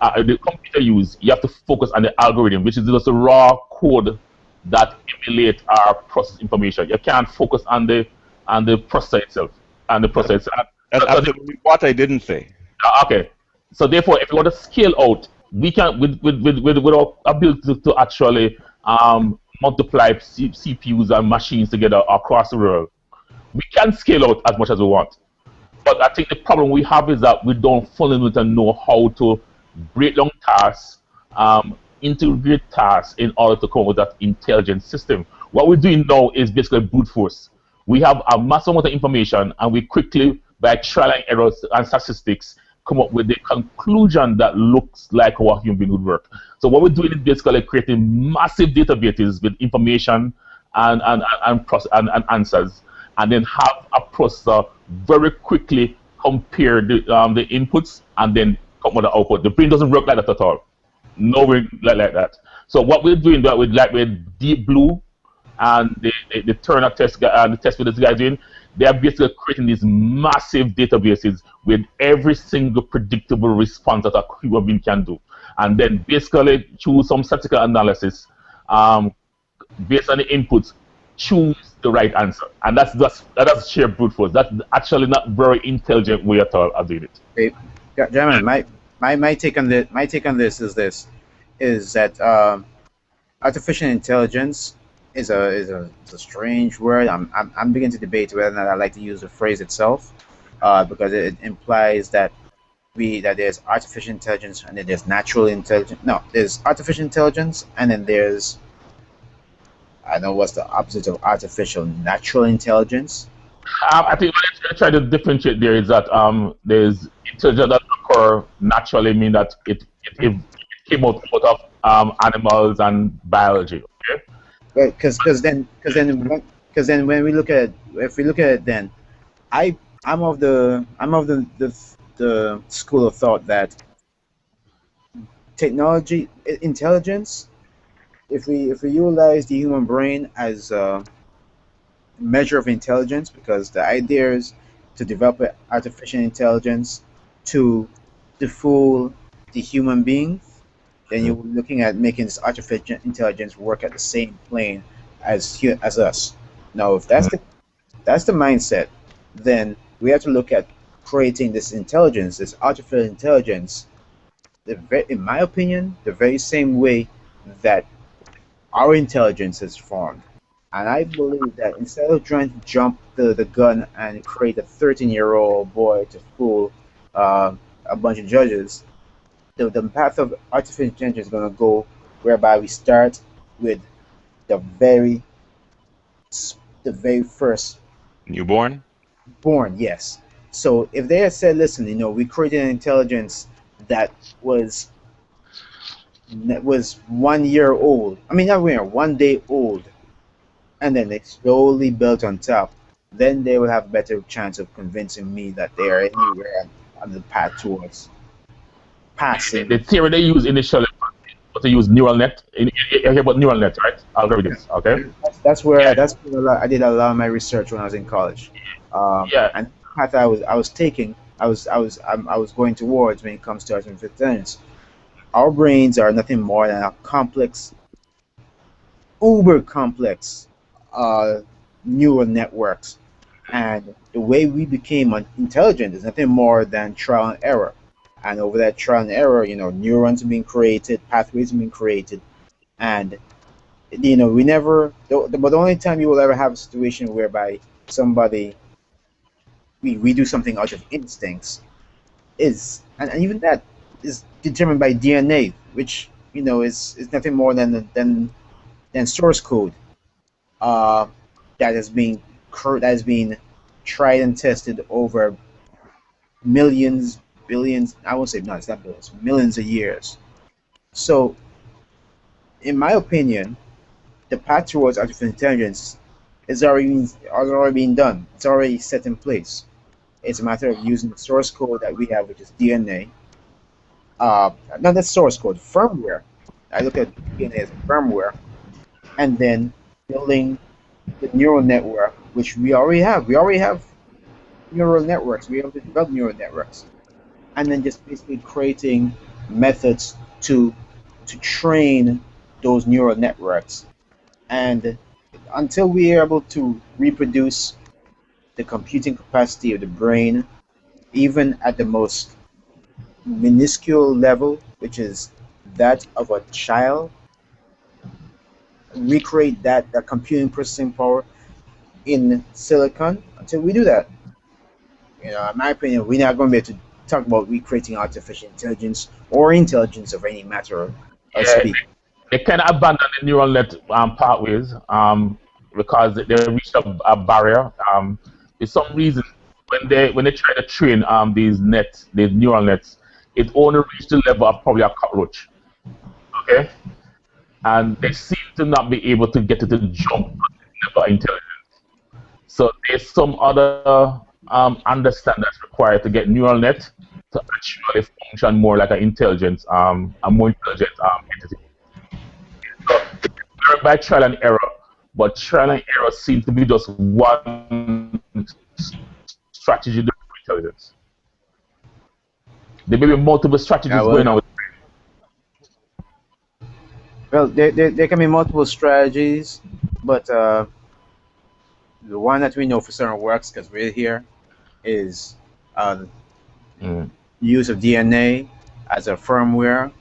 the computer use, you have to focus on the algorithm, which is just a raw code that emulate our process information. You can't focus on the process itself and the That's, process. that's absolutely what I didn't say. Okay. So therefore, if you want to scale out, we can with our ability to actually multiply CPUs and machines together across the world, we can scale out as much as we want. But I think the problem we have is that we don't fundamentally know how to break down tasks, integrate tasks in order to come up with that intelligent system. What we're doing now is basically brute force. We have a massive amount of information, and we quickly, by trial and errors and statistics, come up with the conclusion that looks like how a human being would work. So what we're doing is basically creating massive databases with information and answers, and then have a processor very quickly compare the inputs and then come with the output. The brain doesn't work like that at all. Nowhere like that. So what we're doing that with Deep Blue and the Turner test and the test with this guy doing, they are basically creating these massive databases with every single predictable response that a human being can do, and then basically choose some statistical analysis um, based on the inputs, choose the right answer, and that's sheer brute force. That's actually not very intelligent way at all of doing it. Okay. Yeah, gentlemen, my take on is that artificial intelligence is a strange word. I'm beginning to debate whether or not I like to use the phrase itself, because it implies that there's artificial intelligence and then there's natural intelligence. No, there's artificial intelligence and then there's, I know what's the opposite of artificial, natural intelligence. I think what I try to differentiate there is that there's intelligence that occur naturally, mean that it came out of animals and biology. Okay, Because then when we look at if we look at it, then I I'm of the school of thought that technology intelligence, if we utilize the human brain as a measure of intelligence, because the idea is to develop artificial intelligence to fool the human being, then you're looking at making this artificial intelligence work at the same plane as us. Now, if that's the mindset, then we have to look at creating this intelligence, this artificial intelligence, in my opinion, the very same way that our intelligence is formed. And I believe that instead of trying to jump the gun and create a 13-year-old boy to fool a bunch of judges, the path of artificial intelligence is going to go whereby we start with the very the very first Newborn? born. Yes. So if they had said, listen, we created an intelligence that was 1 year old. I mean, not 1 year, 1 day old, and then they slowly built on top. then they will have better chance of convincing me that they are anywhere on the path towards passing. The theory they use initially was to use neural net. You hear about neural net, right? Algorithms, okay? Yeah, That's where I did a lot of my research when I was in college, yeah, and the path I was taking, I was going towards when it comes to artificial intelligence. Our brains are nothing more than a complex, uber complex, uh, neural networks, and the way we became intelligent is nothing more than trial and error. And over that trial and error, neurons are being created, pathways are being created, and we never. But the only time you will ever have a situation whereby somebody we do something out of instincts is, and even that is determined by DNA, which is nothing more than source code uh, that has been that has been tried and tested over millions, billions. I won't say no, it's not billions, millions of years. So, in my opinion, the path towards artificial intelligence has already been done. It's already set in place. It's a matter of using the source code that we have, which is DNA. Not the source code, firmware. I look at DNA as a firmware, and then building the neural network, which we already have. We already have neural networks. We have to develop neural networks, and then just basically creating methods to train those neural networks. And until we are able to reproduce the computing capacity of the brain, even at the most minuscule level, which is that of a child, recreate that computing processing power in silicon. Until we do that, in my opinion, we're not going to be able to talk about recreating artificial intelligence or intelligence of any matter of yeah. speak. They kind of abandon the neural net pathways because they reached a barrier. For some reason, when they try to train these neural nets, it only reached the level of probably a cockroach. Okay, and they seem to not be able to get it to jump to the level of intelligence. So there's some other understanding that's required to get neural net to actually function more like an intelligence, a more intelligent entity. So it's learned by trial and error, but trial and error seems to be just one strategy to intelligence. There may be multiple Yeah, strategies well, going on with there can be multiple strategies, but the one that we know for certain works because we're here is uh, mm, use of DNA as a firmware,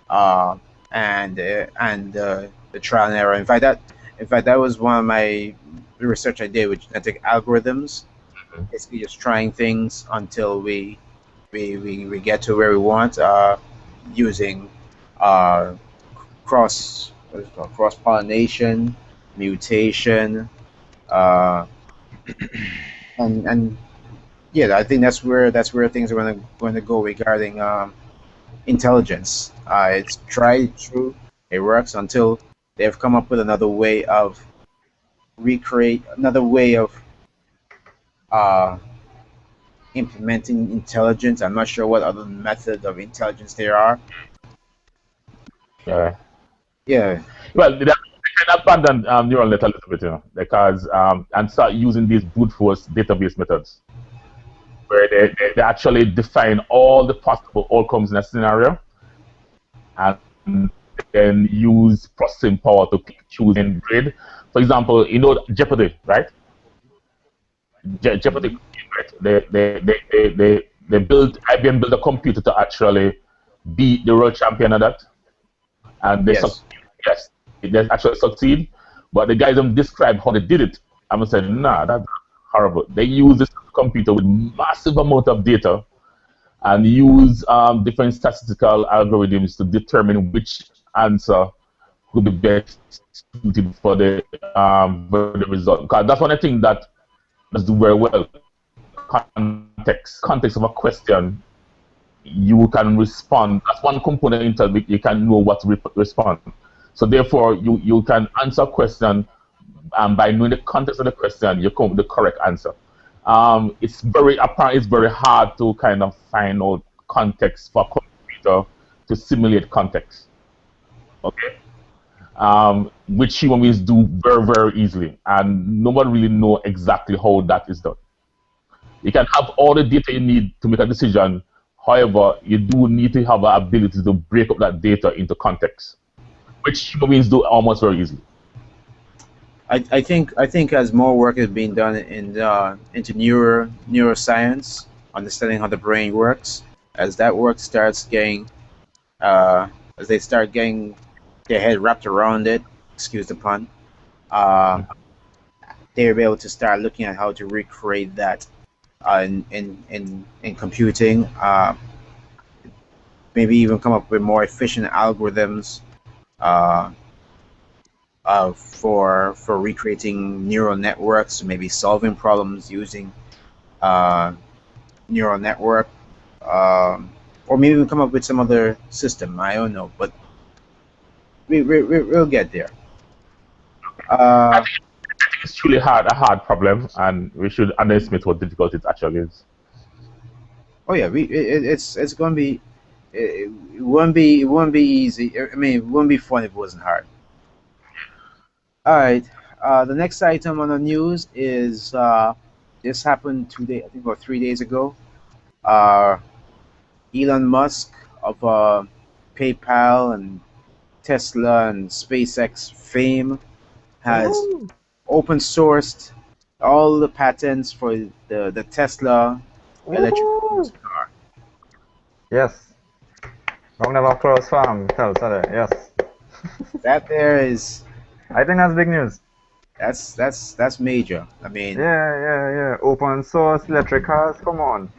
uh, and the trial and error. In fact, that was one of my research I did with genetic algorithms. Basically, just trying things until we get to where we want, using uh, cross pollination, mutation, uh, and yeah, I think that's where things are going to go regarding intelligence. It's tried, it's true, it works until they've come up with another way of uh, implementing intelligence. I'm not sure what other methods of intelligence there are. uh, Yeah, well, they can abandon neural net a little bit, because and start using these brute force database methods where they actually define all the possible outcomes in a scenario and then use processing power to pick, choose, and grade. For example, Jeopardy, right? Jeopardy, right? They built IBM built a computer to actually beat the world champion of that, and they yes, succeed. Yes, they actually succeed. But the guys them describe how they did it. I'm gonna say, nah, that's horrible. They use this computer with massive amount of data and use different statistical algorithms to determine which answer could be best suited for the result. Because that's one thing that does do very well. Context of a question, you can respond. That's one component in you can know what to respond. So therefore, you can answer a question by knowing the context of the question, you come with the correct answer. It's very apparent. It's very hard to kind of find out context for a computer to simulate context. Okay, which human beings do very very easily, and nobody really know exactly how that is done. You can have all the data you need to make a decision. However, you do need to have the ability to break up that data into context, which human beings do almost very easily. I think as more work is being done in into neuroscience, understanding how the brain works, as that work starts getting uh, as they start getting their head wrapped around it, excuse the pun, uh, they'll be able to start looking at how to recreate that in computing. Maybe even come up with more efficient algorithms uh, for recreating neural networks, maybe solving problems using uh, neural network, um, or maybe even come up with some other system. I don't know, but we'll get there. I Uh, think it's truly a hard problem, and we should underestimate what difficult it actually is. oh yeah, it's gonna be it won't be easy. I mean, it wouldn't be fun if it wasn't hard. All right. The next item on the news is this happened 2 days, I think, or 3 days ago. Uh, Elon Musk of PayPal and Tesla and SpaceX fame has Woohoo! open sourced all the patents for the Tesla electric Woohoo! car. Yes. Round of applause for him. Tell Sada. Yes. That there is I think that's big news. that's major. I mean, Yeah. Open source electric cars. Come on.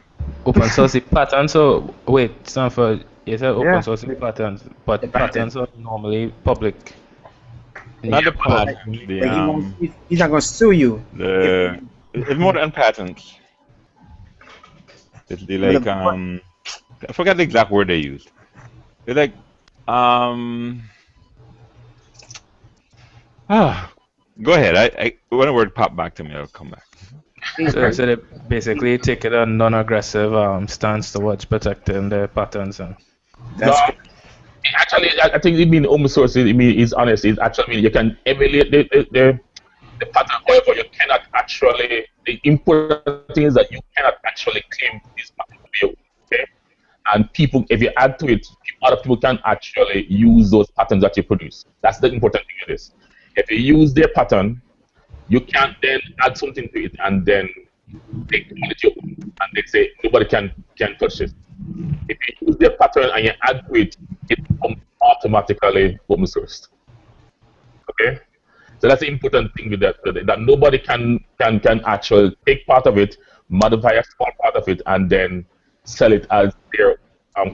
Open source pattern. So wait, Stanford, you said open Yeah. source patterns, the but patent, patents are normally public in Not the like, patent. The like he's not gonna sue you if the it's more than patents. It's the but like I forgot the exact word they used. They're like um ah go ahead. I when a word pop back to me, I'll come back. So they basically take it a non-aggressive stance towards protecting their patents and No, that's good. actually, I think it mean open source. It mean is honest. It actually mean you can emulate the pattern. However, you cannot actually. The important thing is that you cannot actually claim this pattern to be your own. Okay, and people, if you add to it, other people can actually use those patterns that you produce. That's the important thing in this. If you use their pattern, you can't then add something to it and then take it your own, and they say nobody can touch it. If you use their pattern and you add to it, it becomes automatically open sourced. Okay, so that's the important thing with that nobody can actually take part of it, modify a small part of it, and then sell it as their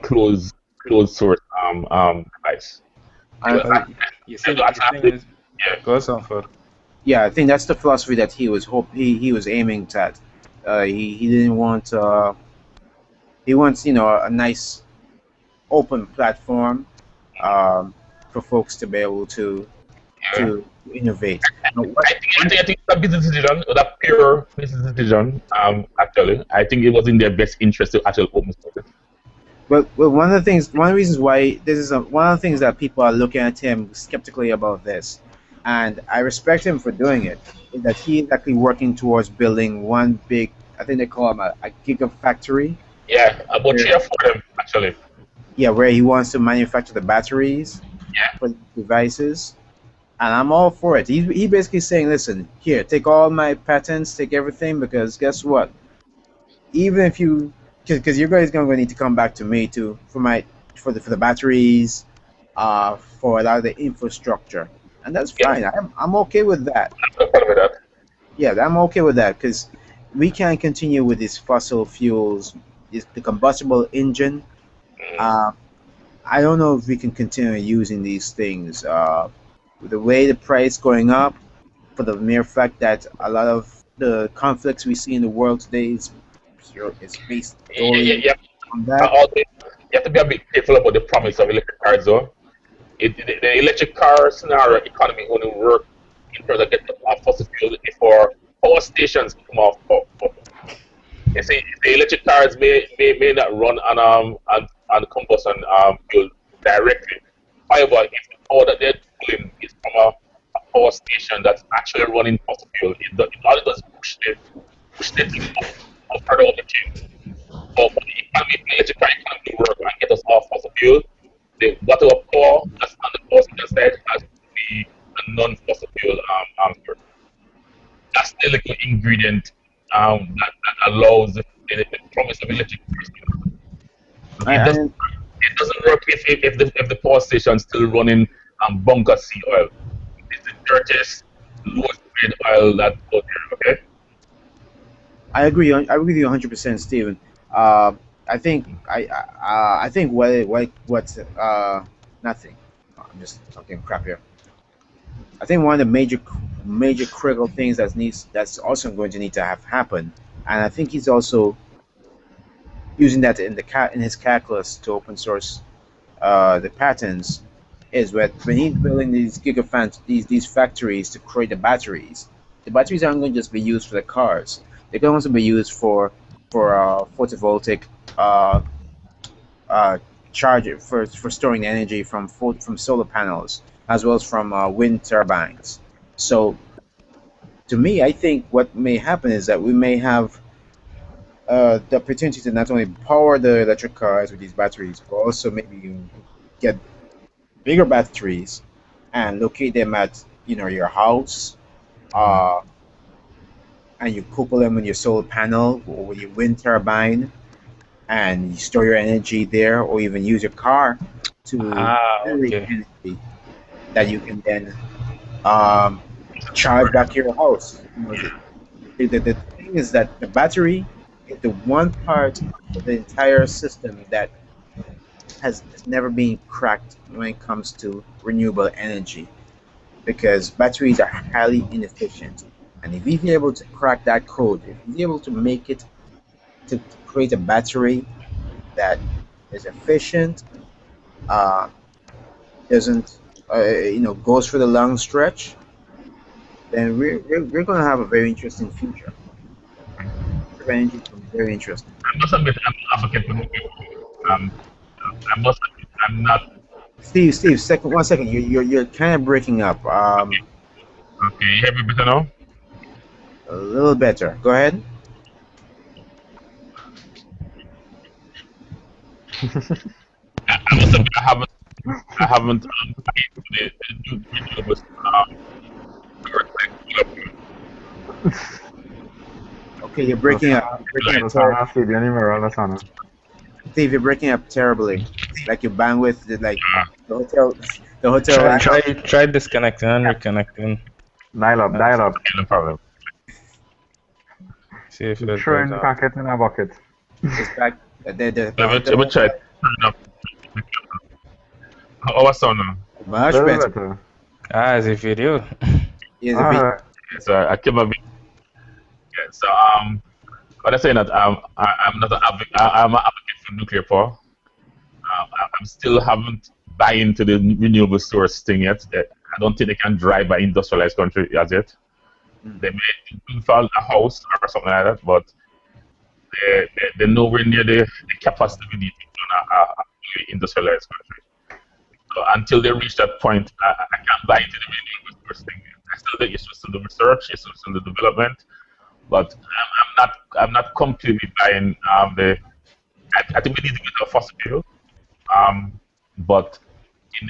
closed source device. I, you They think do you think actually, it's yeah. go Stanford. yeah, I think that's the philosophy that he was aiming at. He didn't want he wants a nice open platform um, for folks to be able to innovate. Now, I think it's a business decision, a pure business decision. Actually, I think it was in their best interest to actually open source it. well, one of the reasons why this is one of the things that people are looking at him skeptically about this, and I respect him for doing it, is that he is actually working towards building one big, I think they call him a gigafactory, Yeah, about where, 3 or 4 of them actually. yeah, where he wants to manufacture the batteries Yeah, for the devices. And I'm all for it. He basically saying, listen, here, take all my patents, take everything, because guess what? Even if you, because you guys gonna need to come back to me too for the batteries, for a lot of the infrastructure, and that's yeah, fine. I'm okay with that. I'm part of that. Yeah, I'm okay with that because we can't continue with these fossil fuels, the combustible engine. Uh, I don't know if we can continue using these things. The way the price going up, for the mere fact that a lot of the conflicts we see in the world today is based Yeah, solely yeah. on that. You have to be a bit careful about the promise of electric cars, though. The electric car scenario economy only work in terms of getting off fossil fuel for power stations to come off. You see, the electric cars may not run on combustion fuel directly. However, if the power that they're pulling is from a power station that's actually running fossil fuel, it all it does is push the thing up further up the chain. So for the economy, the electric car economy work and get us off fossil fuel, the whatever power that's on the power station side has to be a non-fossil fuel source. That's the little ingredient that allows the promise of electric cars. I, It doesn't I, it doesn't work if the power station is still running bunker C oil. It's the dirtiest, lowest grade oil that's out there. Okay. I agree. I agree with you 100%, Stephen. I think I think what nothing. I'm just talking crap here. I think one of the major critical things that's also going to need to have happen, and I think he's also using that in in his calculus to open source the patents, is when he's building these gigafactories, these factories to create the batteries aren't going to just be used for the cars. They can also be used for photovoltaic uh, uh, charge for storing energy from solar panels as well as from wind turbines. So to me, I think what may happen is that we may have the opportunity to not only power the electric cars with these batteries, but also maybe you get bigger batteries and locate them at your house, uh, and you couple them with your solar panel or with your wind turbine, and you store your energy there, or even use your car to Ah, generate okay. energy that you can then um, charge back to your house. The thing is that the battery is the one part of the entire system that has never been cracked when it comes to renewable energy, because batteries are highly inefficient. And if he's able to crack that code, if he's able to make it to create a battery that is efficient, uh, doesn't goes for the long stretch, then we're going to have a very interesting future. Very interesting. Very interesting. I must admit, I'm an advocate for nuclear power. I must admit, I'm not. Steve, second, 1 second. You're kind of breaking up. Okay, you hear me better now? A little better. Go ahead. I must admit, I haven't the renewables source like Okay, you're breaking up. You're breaking up Lasana, Steve, anywhere, Lasana. Steve, you're breaking up terribly. Like your bandwidth, like the hotel, the hotel Try line. try try disconnecting and reconnecting. Dial up. okay, no problem. See if You're it goes throwing out. packet in a bucket. It's back. The Let me hotel try to turn up. How was sound now? much Little better. better. Ah, it's a video. Is a bit. Alright. So I keep a bit. Yeah, so what I'm saying that I'm not an advocate. I'm an advocate for nuclear power. I'm still haven't buy into the renewable source thing yet. I don't think they can drive by industrialized country as yet. Mm. They may install a house or something like that, but they're nowhere near the capacity we need to run a fully industrialized country. So until they reach that point, I can't buy into the renewable source thing. I still think it's just in the research, it's just in the development, but I'm not completely buying the. I think we need to get a fossil fuel, but in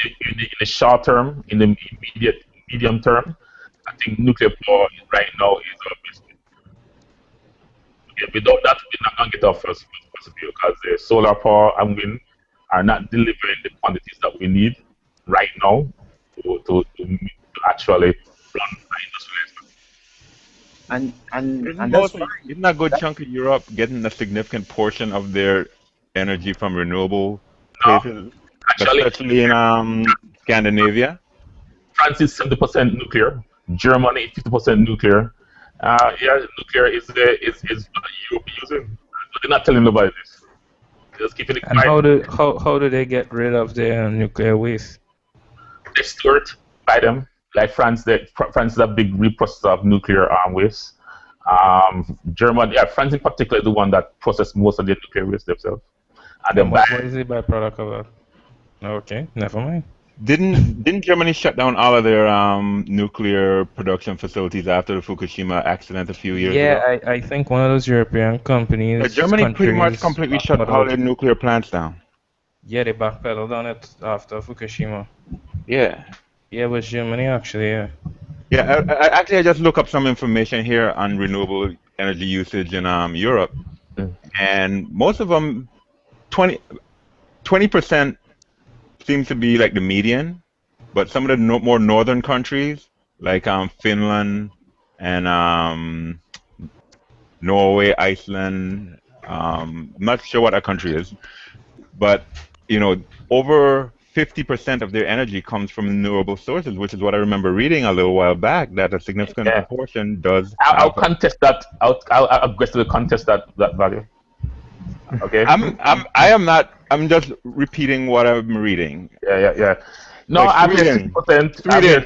the short term, in the immediate medium term, I think nuclear power right now is our best. Yeah, without that, we're not going to get our first fossil fuel because the solar power and wind are not delivering the quantities that we need right now to actually run an industrialized factory. And that's fine. Isn't a good That, chunk of Europe getting a significant portion of their energy from renewable No, places, actually, especially in Scandinavia? France is 70% nuclear. Germany 50% nuclear. Yeah, nuclear is what Europe using. But they're not telling nobody this. They're just keeping it And quiet. how do they get rid of their nuclear waste? They store it by them. like France, France is a big reprocessor of nuclear waste. Germany, yeah, France in particular is the one that processes most of the nuclear waste themselves. And And then by, what is the byproduct of that? Okay, never mind. Didn't Germany shut down all of their nuclear production facilities after the Fukushima accident a few years Yeah, ago? I think one of those European Yeah, companies, Germany pretty much countries, completely shut put all out. their nuclear plants down. Yeah, they backpedaled on it after Fukushima. Yeah. Yeah, it was Germany actually. Yeah. Yeah, actually, I just look up some information here on renewable energy usage in Europe, mm, and most of them, 20% seems to be like the median, but some of the more northern countries, like Finland and Norway, Iceland, not sure what that country is, but you know, over 50% of their energy comes from renewable sources, which is what I remember reading a little while back, that a significant yeah, portion does I'll have. contest that. I'll aggressively contest that value. Okay. I am not. I'm just repeating what I'm reading. Yeah. No, Like I'm here Sweden, 6%. I'm here.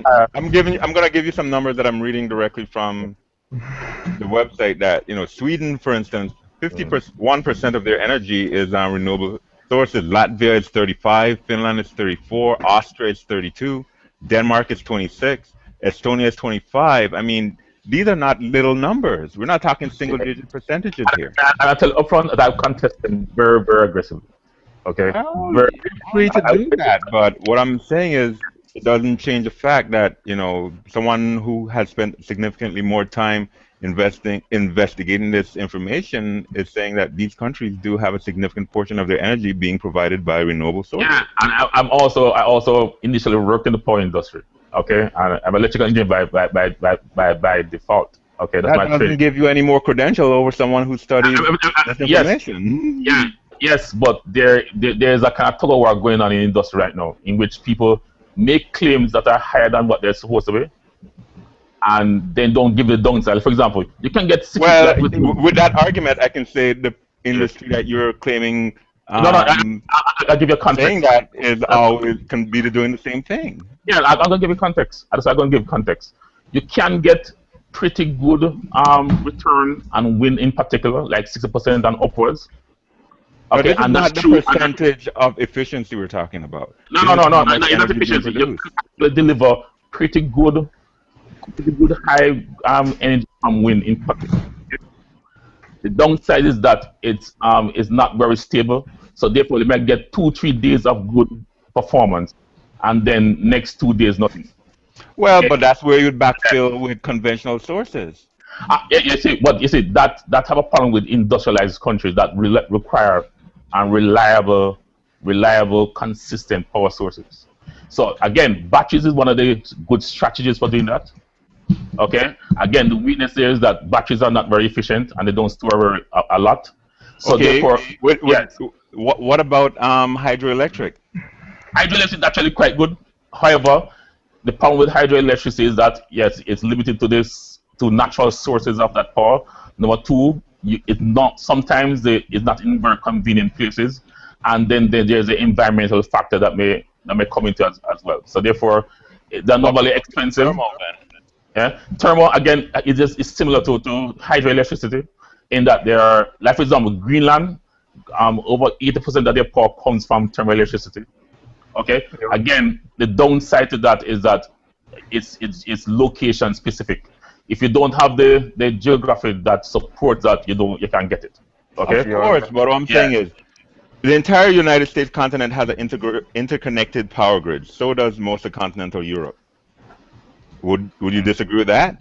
Sweden. I'm gonna give you some numbers that I'm reading directly from the website. That Sweden, for instance, 51% of their energy is on renewable sources. Latvia is 35, Finland is 34, Austria is 32, Denmark is 26, Estonia is 25. I mean, these are not little numbers. We're not talking single-digit percentages here. And I tell you upfront that I'll contest them very, very aggressively. Okay. Well, Very. you're free to do that, but what I'm saying is it doesn't change the fact that, someone who has spent significantly more time investigating this information is saying that these countries do have a significant portion of their energy being provided by renewable sources. Yeah, and I also initially worked in the power industry. Okay, and I'm an electrical engineer by default. Okay, that's That my doesn't trade. give you any more credential over someone who studies this Yes, information. yeah, yes, but there's a kind of tug of war going on in industry right now, in which people make claims that are higher than what they're supposed to be, and then don't give the downside. For example, you can get 60 Well, like with with that argument, I can say the industry that you're claiming, no, I'll give you saying context. that is always can be doing the same thing. Yeah, I'm gonna give you context. I'm gonna give context. You can get pretty good return and win in particular, like 60% and upwards. But Okay, this is and that's not the true. percentage of efficiency we're talking about. No, This no, is no, no, how no, much no, it's not energy is being efficiency. You produced. can actually deliver pretty good high energy from wind in particular. The downside is that it's not very stable. So therefore, you might get 2-3 days of good performance, and then next 2 days nothing. Well, Okay. but that's where you'd backfill with conventional sources. You see that have a problem with industrialized countries that require reliable, consistent power sources. So again, batteries is one of the good strategies for doing that. Okay. Again, the weakness there is that batteries are not very efficient and they don't store a lot. So Okay, therefore, yes, what about hydroelectric? hydroelectric is actually quite good. However, the problem with hydroelectricity is that yes, it's limited to natural sources of that power. Number two, it's not sometimes it's not in very convenient places, and then there's the environmental factor that may come into as well. So therefore, they're normally expensive. Thermal then. Yeah, thermal again is similar to hydroelectricity in that there are, like for example, Greenland, over 80% of their power comes from thermal electricity. Okay, again, the downside to that is that it's location specific. If you don't have the geography that supports that, you can't get it. Okay. Of course, but what I'm saying is the entire United States continent has an interconnected power grid. So does most of continental Europe. Would you disagree with that?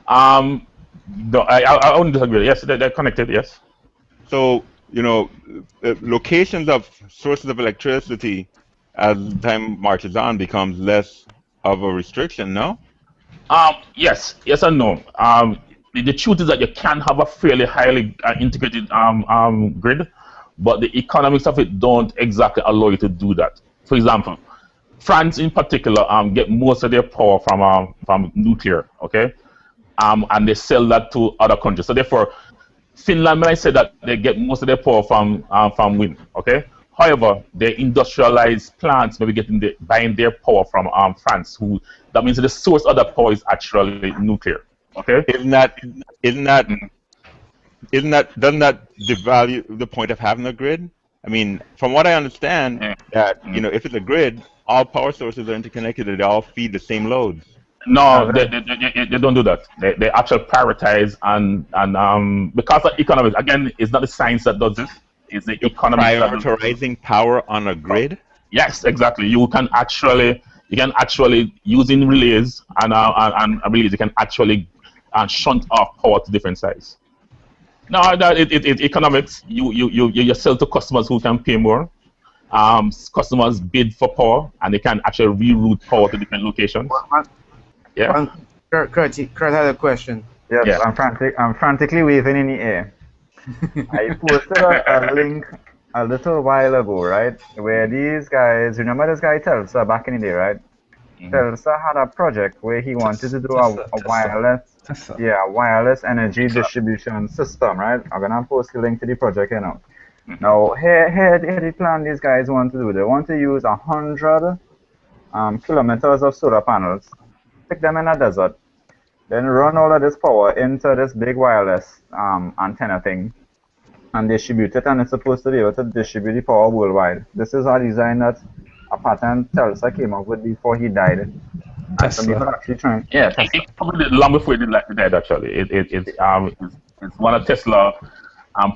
No, I wouldn't disagree. Yes, they're connected. Yes. So, locations of sources of electricity as time marches on becomes less of a restriction, no? Yes and no. The truth is that you can have a fairly highly integrated grid, but the economics of it don't exactly allow you to do that. For example, France in particular get most of their power from nuclear, okay, and they sell that to other countries. So therefore, Finland might say that they get most of their power from wind, okay, However, the industrialized plants maybe buying their power from France. Who that means the source of that power is actually nuclear. Okay. Isn't that isn't that isn't that doesn't that devalue the point of having a grid? I mean, from what I understand, Mm, that mm. if it's a grid, all power sources are interconnected and they all feed the same loads. No, That's right. they don't do that. They actually prioritize and because of economics again, it's not the science that does this. It's the You're economics that does this. prioritizing power on a grid. Yes, exactly. You can actually using relays and relays you can actually shunt off power to different sites. No, it economics. You sell to customers who can pay more. Customers bid for power and they can actually reroute power to different locations. One, Yeah, Kurt had a question. Yes, yeah. I'm frantically waving in the air. I posted a link a little while ago, right? Where these guys, remember this guy Telsa back in the day, right? Mhm. Telsa had a project where he wanted to do a Tesla. wireless, Tesla. yeah, wireless energy distribution system, right? I'm gonna post the link to the project, you know. Mhm. Now, here the plan these guys want to do. They want to use 100 kilometers of solar panels, stick them in a desert, then run all of this power into this big wireless antenna thing and distribute it, and it's supposed to be able to distribute the power worldwide. This is a design that a patent Telsa came up with before he died, and some Tesla. people actually trying. Yeah, Tesla. It probably did long before it did like that actually. It's one of Tesla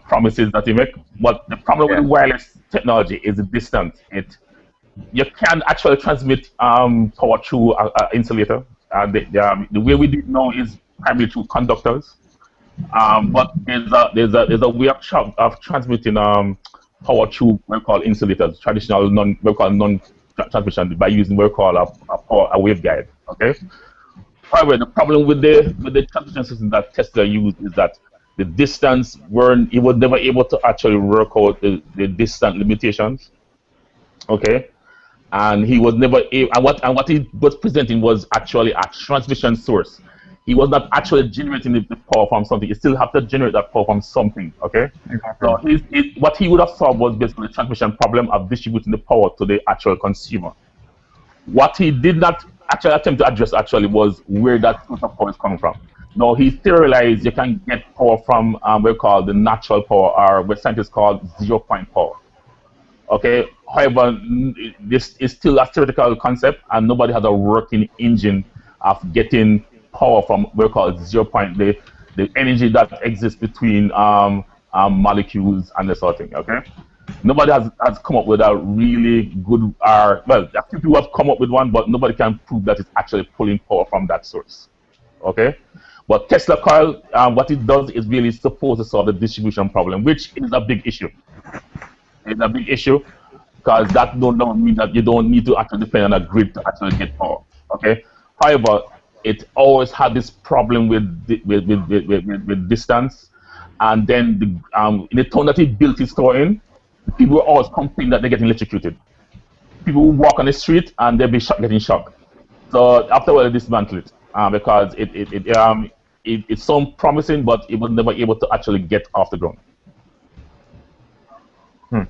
promises that they make. But the problem with Yeah, the wireless technology is the distance. It You can actually transmit power through an insulator. The way we do it now is primarily through conductors. But there's a way of transmitting power through what we call insulators, traditional what we call non transmission by using what we call a waveguide. Okay. However, the problem with the transmission system that Tesla used is that the distance weren't it was never able to actually work out the distance limitations. Okay, and he was never able, and what he was presenting was actually a transmission source. He was not actually generating the power from something. He still have to generate that power from something. Okay, exactly. so what he would have solved was basically the transmission problem of distributing the power to the actual consumer. What he did not actually attempt to address actually was where that source of power is coming from. No, he theorized you can get power from what we call the natural power, or what scientists call 0 point power. Okay. However, this is still a theoretical concept, and nobody has a working engine of getting power from what we call 0 point, the energy that exists between molecules and this sort of thing. Okay. Nobody has come up with a really good, well, a few people have come up with one, but nobody can prove that it's actually pulling power from that source. Okay. But Tesla coil, what it does is really supposed to solve the distribution problem, which is a big issue. It's a big issue because that don't mean that you don't need to actually depend on a grid to actually get power. Okay. However, it always had this problem with distance, and then in the town that it built its store in, people always complain that they're getting electrocuted. People will walk on the street and they'll be getting shocked. So afterwards, they dismantle it because it sounds promising, but it was never able to actually get off the ground. Hmm.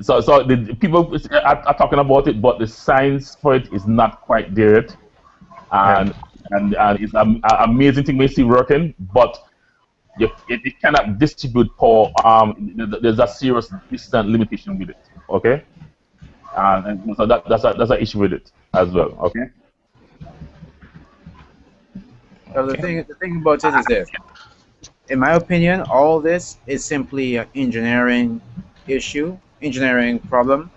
So the people are talking about it, but the science for it is not quite there yet. Yeah. And it's an amazing thing we see working, but it cannot distribute power. There's a serious distance limitation with it. Okay, and so that's an issue with it as well. Okay. So Okay. the thing about it is this. In my opinion, all this is simply an engineering problem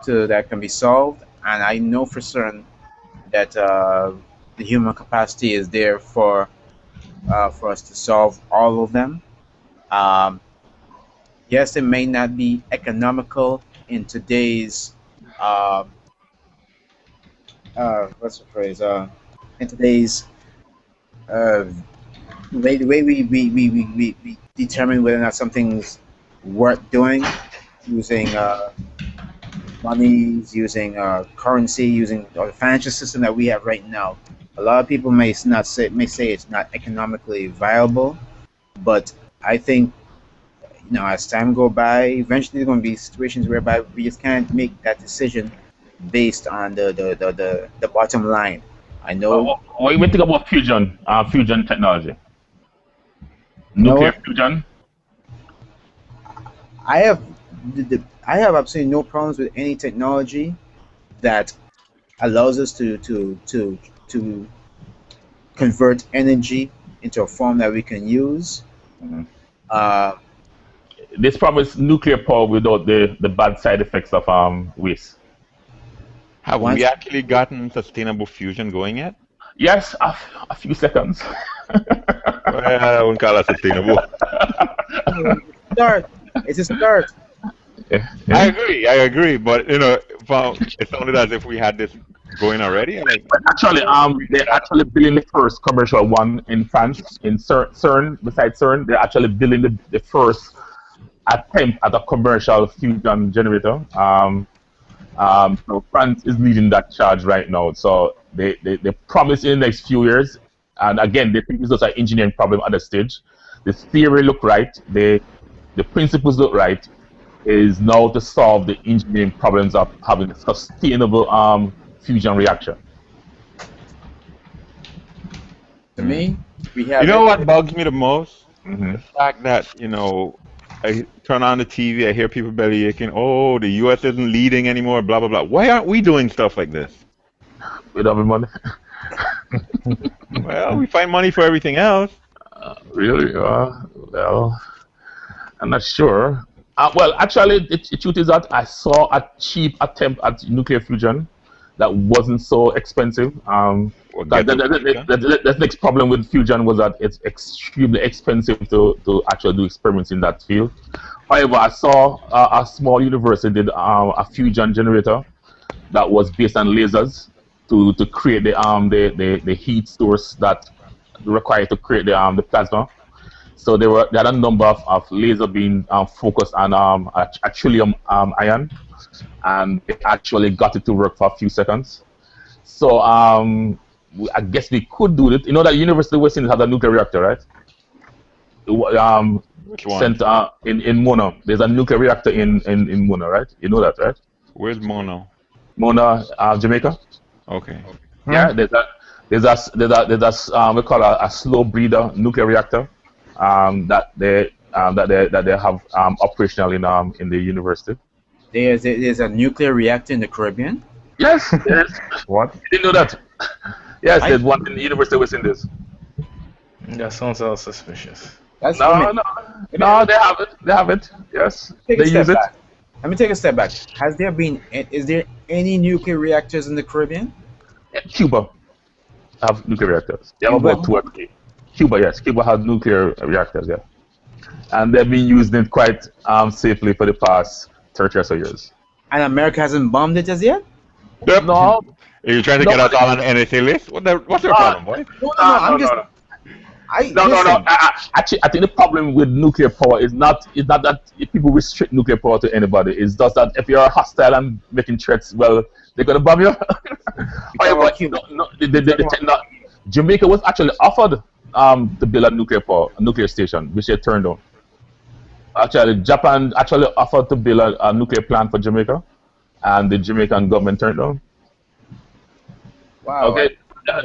that can be solved, and I know for certain that the human capacity is there for us to solve all of them. Um, yes, it may not be economical in today's uh, what's the phrase? In today's uh, the way we determine whether or not something's worth doing using monies, using currency, using the financial system that we have right now. A lot of people may say it's not economically viable, but I think as time go by, eventually there's going to be situations whereby we just can't make that decision based on the bottom line. I know, What do you think about fusion technology, you know nuclear what? fusion? I have I have absolutely no problems with any technology that allows us to convert energy into a form that we can use. Mhm. Uh, This promise nuclear power without the bad side effects of waste. Have we once actually gotten sustainable fusion going yet? Yes, a few seconds. Well, I wouldn't call that sustainable. start, it's a start. Yeah, I yeah. agree, I agree, but it sounded as if we had this going already. Like, Actually, we they're got actually building the first commercial one in France, in CERN. Besides CERN, they're actually building the first attempt at a commercial fusion generator. So France is leading that charge right now. So they promise in the next few years, and again, they think it's just an engineering problem at the stage. The theory look right, the principles look right. Is now to solve the engineering problems of having a sustainable fusion reaction. To Mm. me, we You have know it. what bugs me the most? Hmm. The fact that, I turn on the TV, I hear people belly aching, oh, the US isn't leading anymore, blah, blah, blah. Why aren't we doing stuff like this? We don't have money. Well, we find money for everything else. Really? Well, I'm not sure. Well, actually, the truth is that I saw a cheap attempt at nuclear fusion that wasn't so expensive. Or That, get that, those that, things that, done. that, that- that's the next problem with fusion was that it's extremely expensive to actually do experiments in that field. However, I saw a small university did a fusion generator that was based on lasers to create the heat source that required to create the plasma. So they had a number of laser being focused on a trillium ion, and they actually got it to work for a few seconds. So I guess we could do it. You know that University of West Indies has a nuclear reactor, right? Which one? Sent in Mona. There's a nuclear reactor in Mona, right? You know that, right? Where's Mono? Mona, Jamaica. Okay. Yeah, there's a we call a slow breeder nuclear reactor that they have operational in the university. There's a nuclear reactor in the Caribbean. Yes, yes. What? You didn't know that? Yes, I there's one in the University of West Indies. That sounds all suspicious. that's let me, No, no, let me, no. They have it. They have it. Yes, take a they step use it. back. Let me take a step back. Is there any nuclear reactors in the Caribbean? Cuba have nuclear reactors. They have Cuba, about two or three. Cuba, yes, Cuba has nuclear reactors. Yeah, and they've been using it quite safely for the past 30 or so years. and America hasn't bombed it as yet? Yep. No, Are you trying to get us nobody. all on the NSA list? What's your Uh, problem, boy? No, no, no. no, I'm no, just, no. I No, no, no. listen. Actually, I think the problem with nuclear power is not that if people restrict nuclear power to anybody. It's just that if you're hostile and making threats, well, they're gonna bomb you. We're talking However, about Cuba. no, no, We're talking about Jamaica was actually offered to build a nuclear station, which they turned down. Actually, Japan actually offered to build a nuclear plant for Jamaica, and the Jamaican government turned down. wow. Okay. No,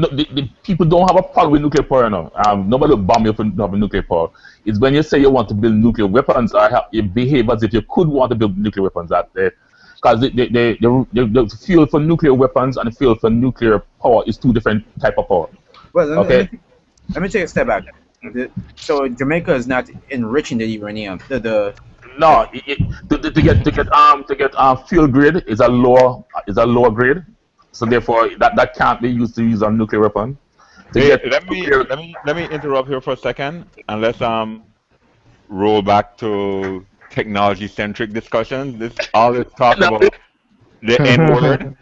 the people don't have a problem with nuclear power now. Nobody will bomb you for not having nuclear power. It's when you say you want to build nuclear weapons, or you behave as if you could want to build nuclear weapons. Because the fuel for nuclear weapons and the fuel for nuclear power is two different type of power. Well, Okay. let me take a step back. So Jamaica is not enriching the uranium. No, to get fuel grade is a lower grade. So therefore, that can't be used to use a nuclear weapon. To Hey, get let me nuclear, let me let me interrupt here for a second, and let's roll back to technology centric discussions. This all this talk no, about the N word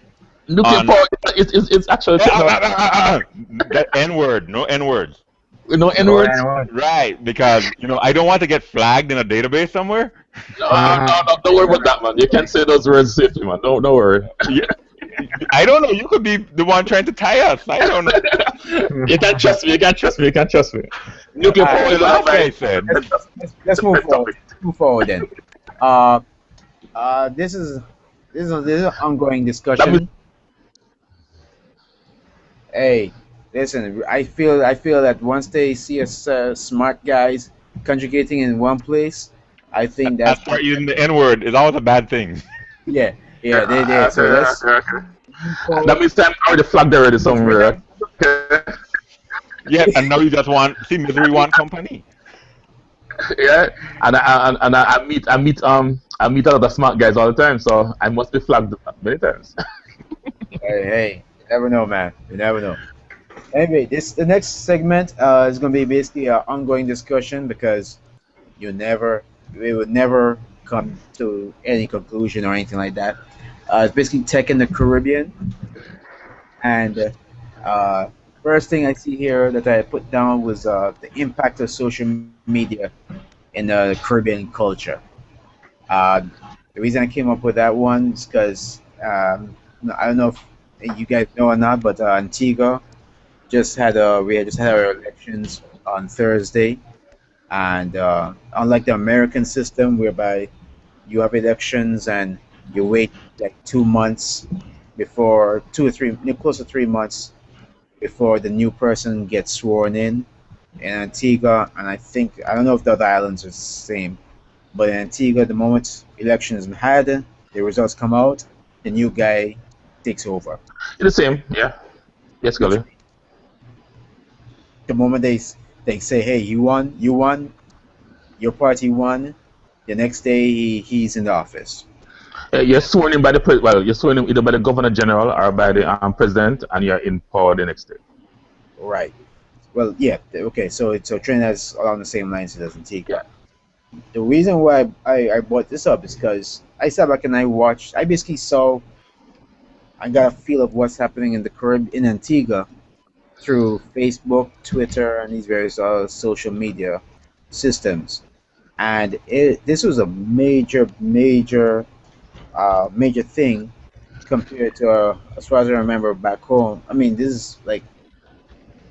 nuclear on power is actually technology. that N word, no N words. No N No, words. anyone? Right, because I don't want to get flagged in a database somewhere. No, no, don't worry about that, man. You can say those words safely, man. Don't worry. Yeah, I don't know. You could be the one trying to tie us. I don't know. You can trust me. You can trust me. You can trust me. Nuclear All That's right, power what is the one of last my guy said. let's move favorite forward. topics. Let's move forward then. Uh, this is this is an ongoing That means discussion. Hey, listen, I feel that once they see us smart guys conjugating in one place, I think And that's start using the N word is always a bad thing. yeah, yeah, they okay, did. So let's okay, okay. move That forward. means time already flagged already We're somewhere. not. Okay. Yeah, and now you just want see misery want company. Yeah, and I meet a lot of smart guys all the time, so I must be flagged many times. Hey, you never know, man. You never know. Anyway, this the next segment is going to be basically an ongoing discussion because you never we would never come to any conclusion or anything like that. It's basically tech in the Caribbean, and uh, first thing I see here that I put down was the impact of social media in the Caribbean culture. Uh, the reason I came up with that one is because no, I don't know if you guys know or not, but Antigua we had just had our elections on Thursday, and unlike the American system whereby you have elections and you wait like 2 months before 2 or 3 close to 3 months before the new person gets sworn in Antigua, and I don't know if the other islands are the same, but in Antigua, the moment election is had, the results come out, the new guy takes over. It's the same, yeah. Which Basically, the moment they say, "Hey, you won, your party won," the next day he's in the office. you're sworn in by well, you're sworn in either by the governor general or by the president, and you're in power the next day. Right. Well, yeah. Okay. So Trinidad's along the same lines as Yeah, Antigua. The reason why I brought this up is because I sat back and I watched. I basically saw. I got a feel of what's happening in the Caribbean in Antigua through Facebook, Twitter, and these various social media systems. And this was a major thing compared to, as far as I remember back home. I mean, this is like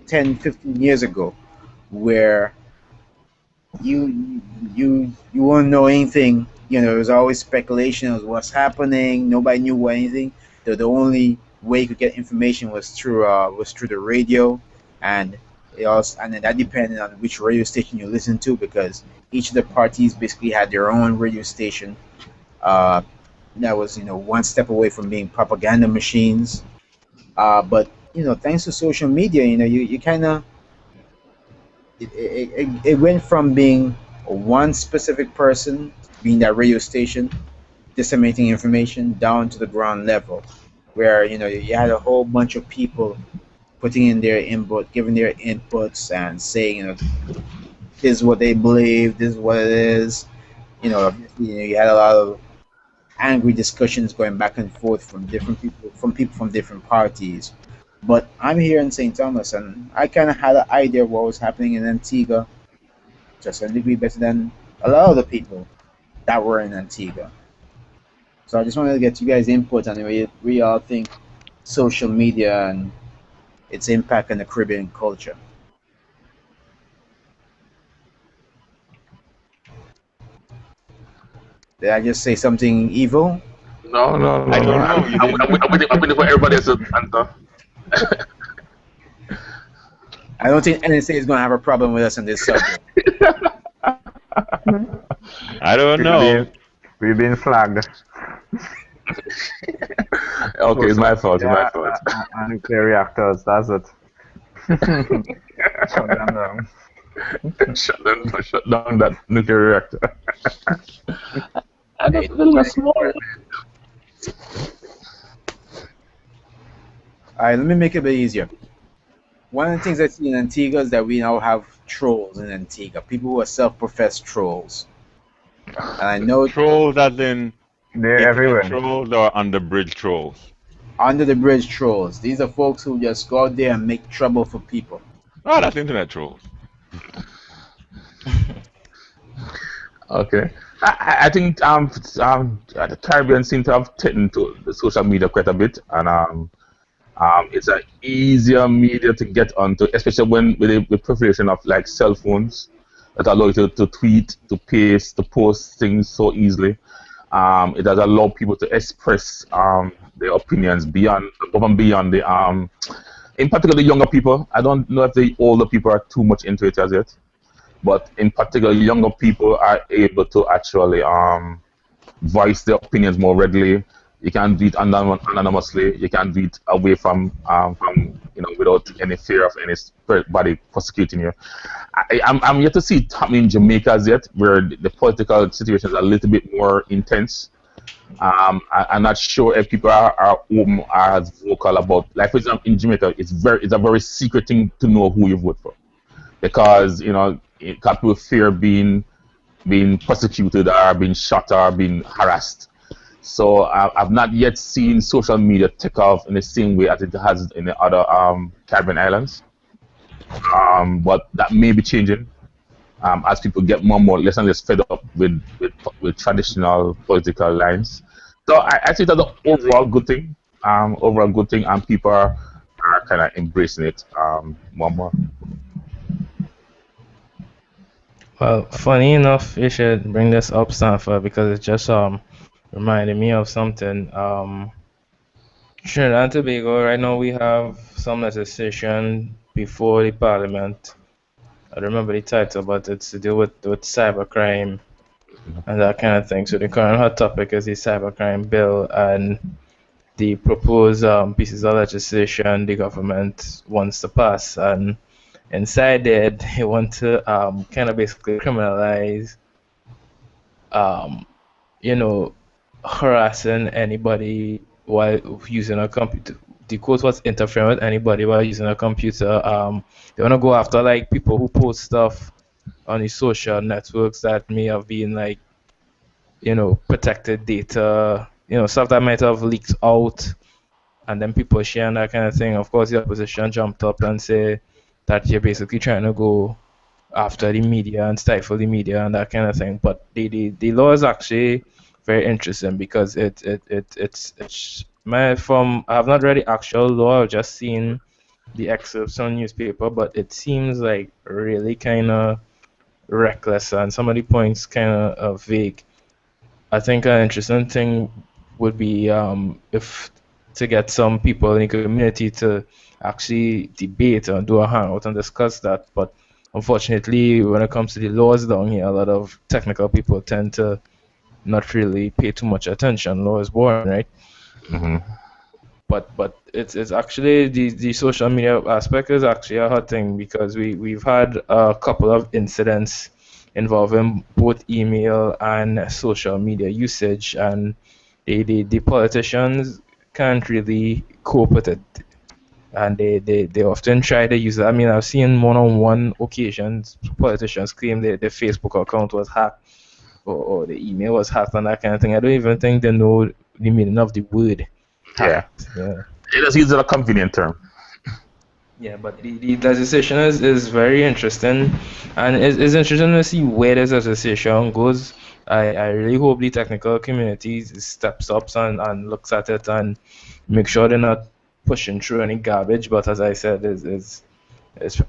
10, 15 years ago, where you won't know anything. You know, it was always speculation of what's happening. Nobody knew what anything. The only way you could get information was through the radio, and and then that depended on which radio station you listen to because each of the parties basically had their own radio station. Uh, that was one step away from being propaganda machines. But thanks to social media, you kind of it went from being one specific person being that radio station disseminating information down to the ground level where you had a whole bunch of people putting in their input, giving their inputs and saying this is what they believe, this is what it is. Obviously, you had a lot of angry discussions going back and forth from different people from different parties. But I'm here in St. Thomas, and I kind of had an idea of what was happening in Antigua to a certain degree better than a lot of the people that were in Antigua. So I just wanted to get you guys' input on we all think social media and its impact on the Caribbean culture. Did I just say something evil? no, no, I no, no. don't know. You didn't. I'm waiting for everybody else to answer. I don't think NSA is going to have a problem with us on this subject. I don't We've know. been we've been flagged. Okay, it's Social my fault. It's my media fault. and nuclear reactors. That's it. Shut them down. Shut down that nuclear reactor. I Hey, just building a small. all right, let me make it a bit easier. One of the things I see in Antigua is that we now have trolls in Antigua, people who are self-professed trolls. And I know Trolls as in They're internet everywhere. trolls or under bridge trolls. under the bridge trolls, these are folks who just go out there and make trouble for people. Oh, that's internet trolls. Okay. I think the Caribbean seem to have taken to the social media quite a bit, and It's an easier media to get onto, especially when with the proliferation of like cell phones that allow you to tweet, to paste, to post things so easily. It does allow people to express their opinions beyond, above and beyond the in particular the younger people. I don't know if the older people are too much into it as yet, but in particular younger people are able to actually voice their opinions more readily. You can do it anonymously. You can do it away from without any fear of anybody prosecuting you. I'm yet to see it happening in Jamaica as yet, where the political situation is a little bit more intense. I'm not sure if people are open, are as vocal about, like for example in Jamaica, it's a very secret thing to know who you vote for, because people fear being prosecuted or being shot or being harassed. So I've not yet seen social media take off in the same way as it has in the other Caribbean islands. But that may be changing as people get more and more less and less fed up with traditional political lines. So I see that the overall good thing. Overall good thing, and people are kind of embracing it more and more. Well, funny enough, you should bring this up, Stanford, because it just reminded me of something. Trinidad and Tobago, right now we have some legislation before the parliament. I don't remember the title, but it's to do with cybercrime and that kind of thing. So the current hot topic is the cybercrime bill and the proposed pieces of legislation the government wants to pass. And inside there, they want to kind of basically criminalize, um, you know, harassing anybody while using a computer. The quote was interfering with anybody while using a computer. They want to go after like people who post stuff on the social networks that may have been like, protected data, stuff that might have leaked out, and then people sharing that kind of thing. Of course, the opposition jumped up and say that you're basically trying to go after the media and stifle the media and that kind of thing. But the law is actually very interesting because it's my from I have not read the actual law. I've just seen the excerpts on newspaper, but it seems like really kind of reckless and some of the points kind of vague. I think an interesting thing would be if to get some people in the community to actually debate and do a hangout and discuss that. But unfortunately, when it comes to the laws down here, a lot of technical people tend to not really pay too much attention. Law is boring, right? Hmm. But it's actually the social media aspect is actually a hot thing because we've had a couple of incidents involving both email and social media usage, and the politicians can't really cope with it, and they often try to use it. I mean, I've seen more on one occasions politicians claim their Facebook account was hacked, or the email was hacked and that kind of thing. I don't even think they know the meaning of the word Yeah, hacked. Yeah. it is used as a convenient term. Yeah, but the legislation is very interesting, and it's interesting to see where this legislation goes. I really hope the technical community steps up and looks at it and make sure they're not pushing through any garbage. But as I said, it's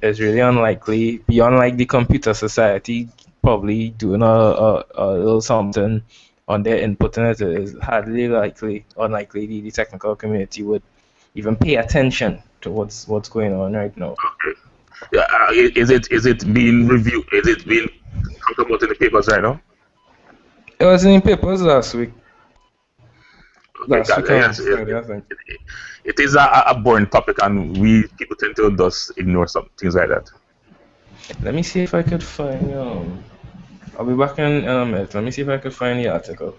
really unlikely. Beyond like the computer society probably doing a little something on their input in it is hardly unlikely the technical community would even pay attention to what's going on right now. Yeah, is it being reviewed? Is it being talked about in the papers right now? It was in the papers last week. Okay, Last week on yes, Friday, I think. it is a boring topic, and we people tend to just ignore some things like that. Let me see if I could find I'll be back in a minute. Let me see if I could find the article.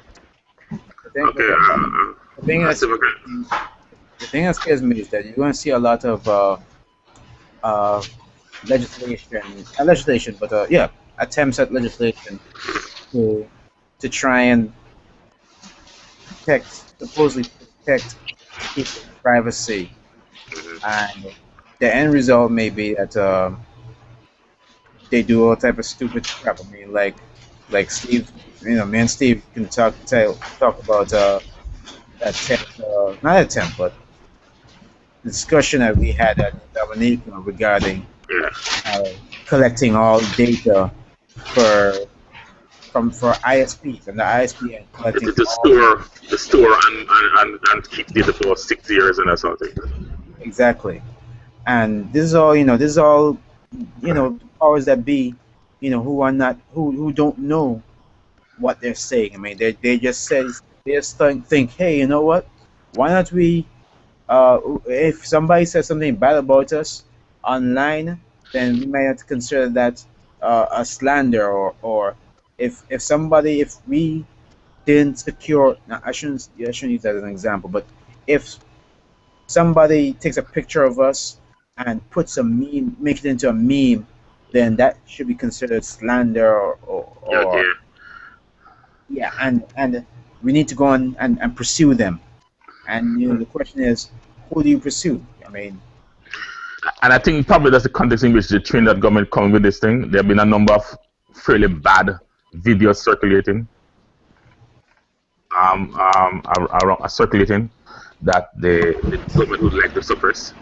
The thing, the Okay, thing, the thing let's that see if we scares me, the thing that scares me is that you're going to see a lot of uh, legislation, not legislation, but yeah, attempts at legislation to to try and protect, supposedly protect people's privacy, and the end result may be that they do all type of stupid crap. I mean, like Steve, me and Steve can talk about that attempt, not attempt, but discussion that we had at Dominica regarding Yeah. uh, collecting all data for for ISPs and the ISP and collecting To all the store and keep data for 6 years and that sort of thing. exactly. And this is all this is all powers that be, who are not who don't know what they're saying. I mean, they just says they just think, hey, you know what? Why not we if somebody says something bad about us online, then we might have to consider that a slander, or if we didn't secure. Now, I shouldn't use that as an example, but if somebody takes a picture of us and puts a meme, makes it into a meme, then that should be considered slander, or Okay. yeah, and we need to go on and pursue them. And the question is, who do you pursue? I mean, And I think probably that's the context in which the Trinidad government come with this thing. There have been a number of fairly bad videos circulating, circulating that the government would like to suppress.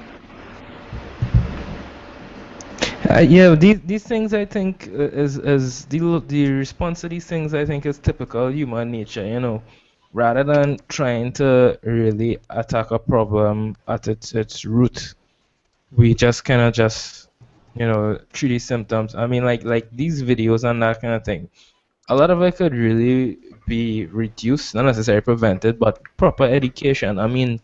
Yeah, these things I think is the response to these things I think is typical human nature. Rather than trying to really attack a problem at its root, we just kind of just treat these symptoms. I mean, like these videos and that kind of thing. A lot of it could really be reduced, not necessarily prevented, but proper education. I mean,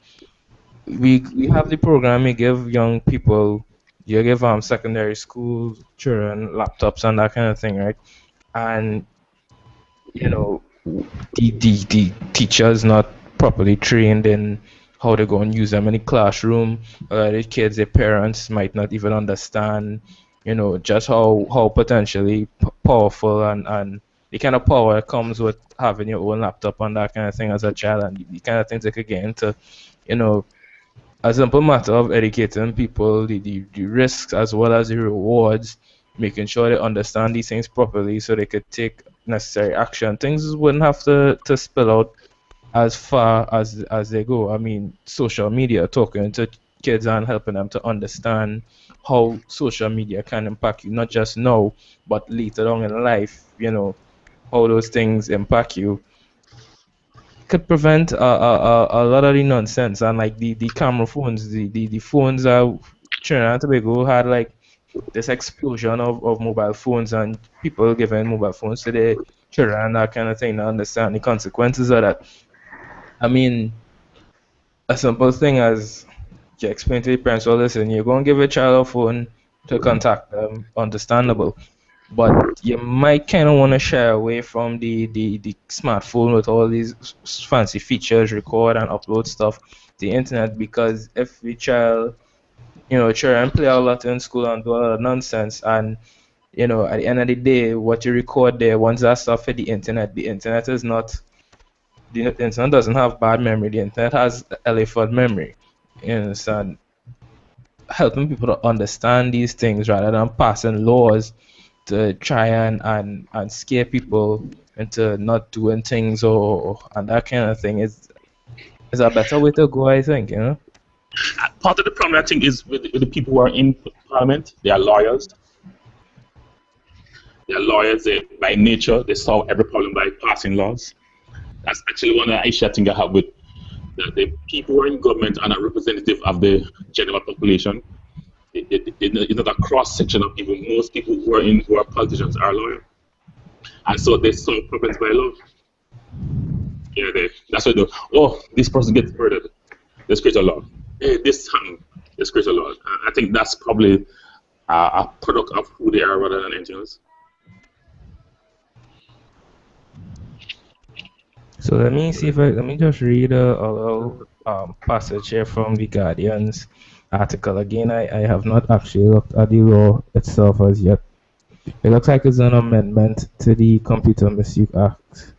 we have the program you give young people, you give secondary school children laptops and that kind of thing, right? And the teachers not properly trained in how to go and use them in the classroom. The kids, their parents might not even understand, just how potentially powerful and the kind of power that comes with having your own laptop and that kind of thing as a child, and the kind of things they could get into, you know, a simple matter of educating people, the risks as well as the rewards, making sure they understand these things properly so they could take necessary action. Things wouldn't have to spill out as far as they go. I mean, social media, talking to kids and helping them to understand how social media can impact you, not just now, but later on in life, how those things impact you could prevent a lot of the nonsense. And like the camera phones, the phones Trinidad and Tobago had like this explosion of mobile phones and people giving mobile phones to their children and that kind of thing to understand the consequences of that. I mean, a simple thing as you explain to the parents, well, listen, you're going to give a child a phone to contact them, understandable. But you might kind of want to shy away from the smartphone with all these fancy features, record and upload stuff to the internet, because if the child, try and play a lot in school and do a lot of nonsense, and at the end of the day, what you record there, once that stuff hit the internet is not, the internet doesn't have bad memory, the internet has elephant memory. You understand? Helping people to understand these things rather than passing laws to try and scare people into not doing things or and that kind of thing is a better way to go, I think. Part of the problem, I think, is with the people who are in parliament. They are lawyers. They are lawyers. By nature, they solve every problem by passing laws. That's actually one of the issues I think I have with the people who are in government are not representative of the general population. It's not a cross section of people. Most people who are politicians are lawyers, and so they solve problems by law. Yeah, that's what they do. Oh, this person gets murdered. Let's create a law. Hey, this hang. Let's create a law. I think that's probably a product of who they are rather than anything else. So let me just read a little passage here from the Guardian's article. Again, I have not actually looked at the law itself as yet. It looks like it's an amendment to the Computer Misuse Act.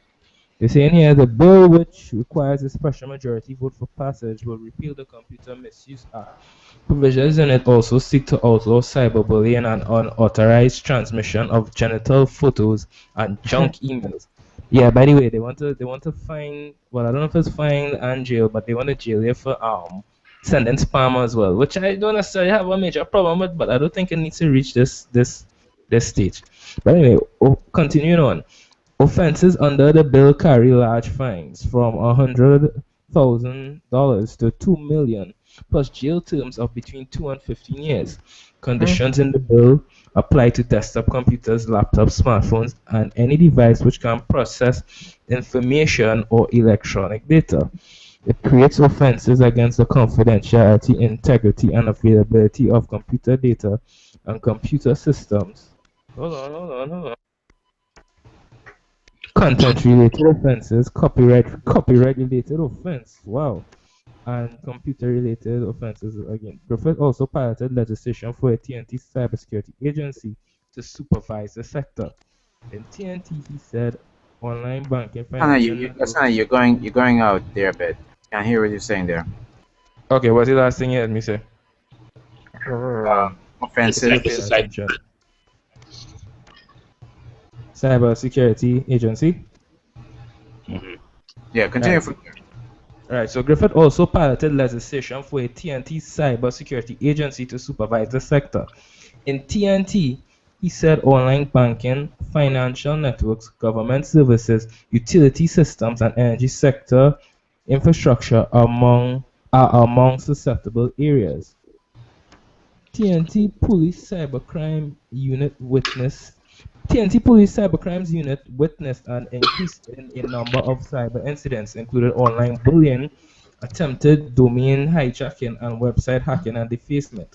They say in here the bill, which requires a special majority vote for passage, will repeal the Computer Misuse Act. Provisions in it also seek to outlaw cyberbullying and unauthorized transmission of genital photos and junk emails. Yeah, by the way, they want to fine, well, I don't know if it's fine and jail, but they want to jail you for sending spam as well, which I don't necessarily have a major problem with, but I don't think it needs to reach this stage. But anyway, continuing on. Offenses under the bill carry large fines from $100,000 to $2 million, plus jail terms of between 2 and 15 years. Conditions in the bill apply to desktop computers, laptops, smartphones, and any device which can process information or electronic data. It creates offenses against the confidentiality, integrity, and availability of computer data and computer systems. Hold on. Content related offenses, copyright related offense. Wow. And computer related offenses again. Griffith also piloted legislation for a TNT cybersecurity agency to supervise the sector. In TNT, he said online banking, Hannah, financial networks. you're going out there a bit. Can't hear what you're saying there. Okay, what's the last thing you had me say? It's Offensive. like Just this pay is like attention. Cybersecurity agency. mhm. Yeah, continue Right. from there. Right, so Griffith also piloted legislation for a TNT cybersecurity agency to supervise the sector. In TNT, he said online banking, financial networks, government services, utility systems, and energy sector infrastructure are among susceptible areas. TNT Police Cybercrime Unit witnessed TNT Police Cybercrimes Unit witnessed an increase in number of cyber incidents, including online bullying, attempted domain hijacking, and website hacking and defacement,